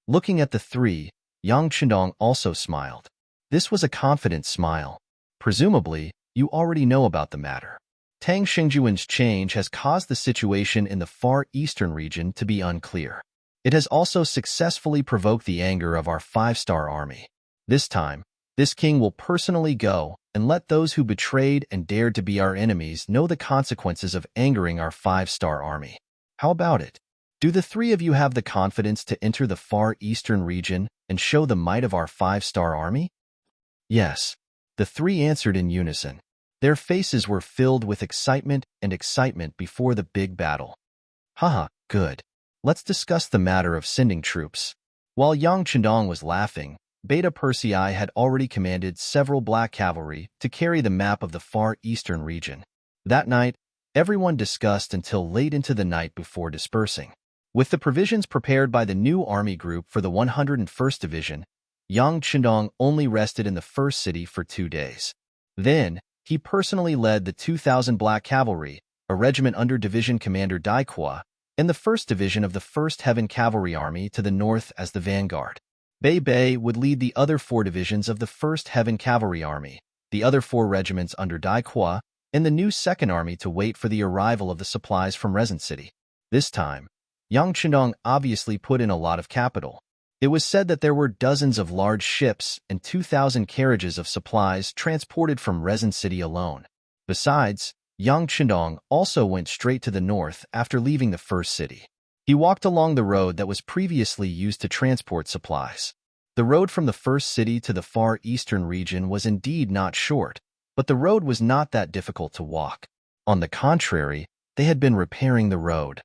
Looking at the three, Yang Qindong also smiled. This was a confident smile. Presumably, you already know about the matter. Tang Xingjuan's change has caused the situation in the Far Eastern region to be unclear. It has also successfully provoked the anger of our five-star army. This time, this king will personally go and let those who betrayed and dared to be our enemies know the consequences of angering our five-star army. How about it? Do the three of you have the confidence to enter the Far Eastern region and show the might of our five-star army? Yes. The three answered in unison. Their faces were filled with excitement before the big battle. Haha, good. Let's discuss the matter of sending troops. While Yang Qindong was laughing, Beta Persei had already commanded several black cavalry to carry the map of the Far Eastern region. That night, everyone discussed until late into the night before dispersing. With the provisions prepared by the new army group for the 101st Division, Yang Qindong only rested in the first city for 2 days. Then, he personally led the 2,000 Black Cavalry, a regiment under Division Commander Daikwa, and the 1st Division of the 1st Heaven Cavalry Army to the north as the vanguard. Bei would lead the other 4 divisions of the 1st Heaven Cavalry Army, the other 4 regiments under Daikwa, and the new 2nd Army to wait for the arrival of the supplies from Resin City. This time, Yang Qindong obviously put in a lot of capital. It was said that there were dozens of large ships and 2,000 carriages of supplies transported from Resin City alone. Besides, Yang Qindong also went straight to the north after leaving the first city. He walked along the road that was previously used to transport supplies. The road from the first city to the Far Eastern region was indeed not short, but the road was not that difficult to walk. On the contrary, they had been repairing the road.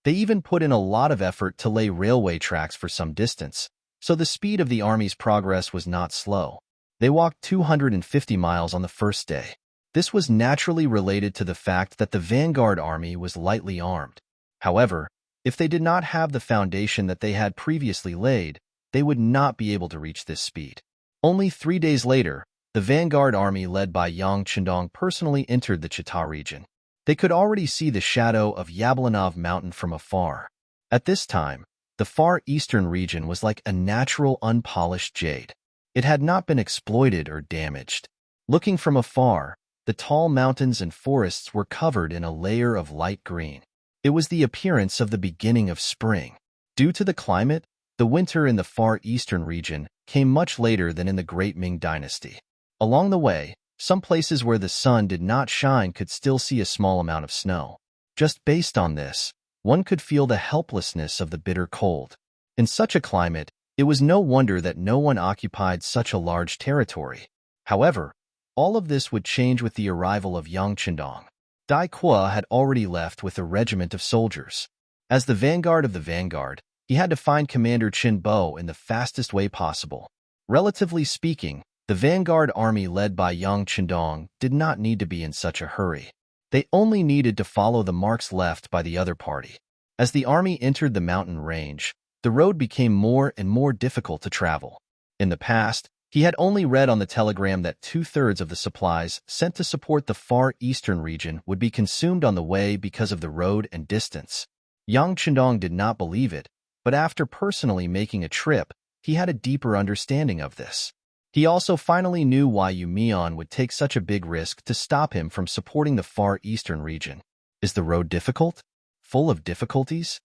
They even put in a lot of effort to lay railway tracks for some distance, so the speed of the army's progress was not slow. They walked 250 miles on the first day. This was naturally related to the fact that the vanguard army was lightly armed. However, if they did not have the foundation that they had previously laid, they would not be able to reach this speed. Only 3 days later, the vanguard army led by Yang Qindong personally entered the Chita region. They could already see the shadow of Yablonov Mountain from afar. At this time, the Far Eastern region was like a natural unpolished jade. It had not been exploited or damaged. Looking from afar, the tall mountains and forests were covered in a layer of light green. It was the appearance of the beginning of spring. Due to the climate, the winter in the Far Eastern region came much later than in the Great Ming Dynasty. Along the way, some places where the sun did not shine could still see a small amount of snow. Just based on this, one could feel the helplessness of the bitter cold. In such a climate, it was no wonder that no one occupied such a large territory. However, all of this would change with the arrival of Yang Qindong. Daikwa had already left with a regiment of soldiers. As the vanguard of the vanguard, he had to find Commander Qin Bo in the fastest way possible. Relatively speaking, the vanguard army led by Yang Qindong did not need to be in such a hurry. They only needed to follow the marks left by the other party. As the army entered the mountain range, the road became more and more difficult to travel. In the past, he had only read on the telegram that 2/3 of the supplies sent to support the Far Eastern region would be consumed on the way because of the road and distance. Yang Qindong did not believe it, but after personally making a trip, he had a deeper understanding of this. He also finally knew why Yu Mian would take such a big risk to stop him from supporting the Far Eastern region. Is the road difficult? Full of difficulties?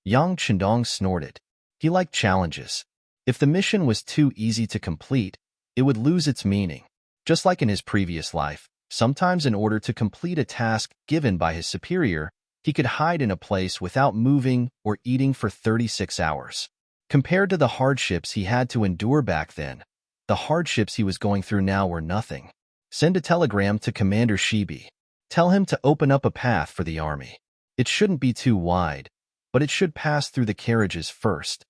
Yang Qindong snorted. He liked challenges. If the mission was too easy to complete, it would lose its meaning. Just like in his previous life, sometimes in order to complete a task given by his superior, he could hide in a place without moving or eating for 36 hours. Compared to the hardships he had to endure back then, the hardships he was going through now were nothing. Send a telegram to Commander Shibi. Tell him to open up a path for the army. It shouldn't be too wide, but it should pass through the carriages first.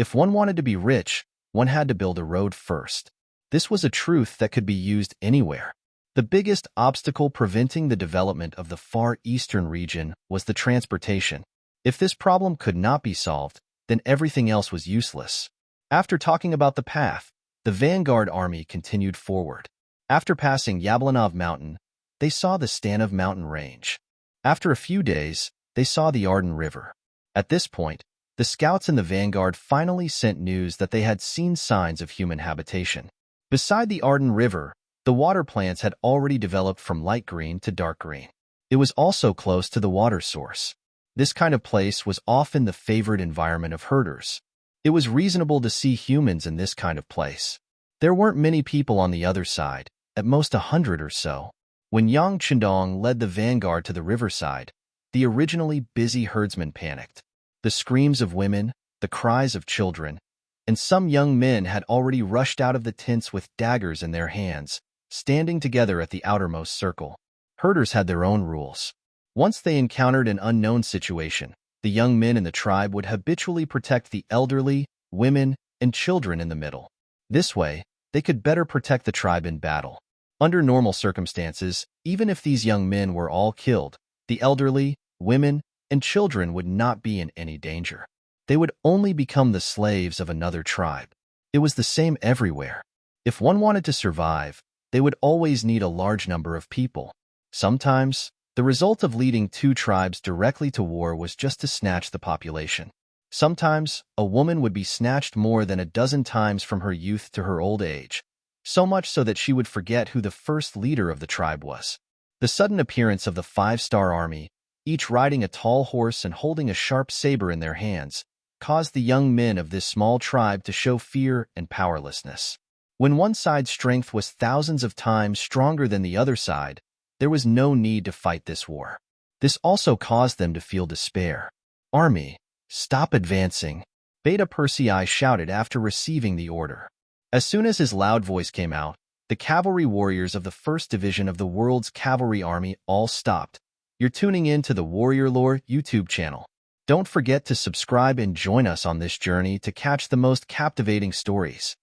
If one wanted to be rich, one had to build a road first. This was a truth that could be used anywhere. The biggest obstacle preventing the development of the Far Eastern region was the transportation. If this problem could not be solved, then everything else was useless. After talking about the path, the vanguard army continued forward. After passing Yablanov Mountain, they saw the Stanov Mountain range. After a few days, they saw the Arden River. At this point, the scouts in the vanguard finally sent news that they had seen signs of human habitation. Beside the Arden River, the water plants had already developed from light green to dark green. It was also close to the water source. This kind of place was often the favored environment of herders. It was reasonable to see humans in this kind of place. There weren't many people on the other side, at most 100 or so. When Yang Chendong led the vanguard to the riverside, the originally busy herdsmen panicked. The screams of women, the cries of children, and some young men had already rushed out of the tents with daggers in their hands, standing together at the outermost circle. Herders had their own rules. Once they encountered an unknown situation, the young men in the tribe would habitually protect the elderly, women, and children in the middle. This way, they could better protect the tribe in battle. Under normal circumstances, even if these young men were all killed, the elderly, women, and children would not be in any danger. They would only become the slaves of another tribe. It was the same everywhere. If one wanted to survive, they would always need a large number of people. Sometimes, the result of leading two tribes directly to war was just to snatch the population. Sometimes, a woman would be snatched more than a dozen times from her youth to her old age, so much so that she would forget who the first leader of the tribe was. The sudden appearance of the 5-star army, each riding a tall horse and holding a sharp saber in their hands, caused the young men of this small tribe to show fear and powerlessness. When one side's strength was thousands of times stronger than the other side, there was no need to fight this war. This also caused them to feel despair. "Army, stop advancing," Beta Persei shouted after receiving the order. As soon as his loud voice came out, the cavalry warriors of the 1st Division of the World's Cavalry Army all stopped. You're tuning in to the Warrior Lore YouTube channel. Don't forget to subscribe and join us on this journey to catch the most captivating stories.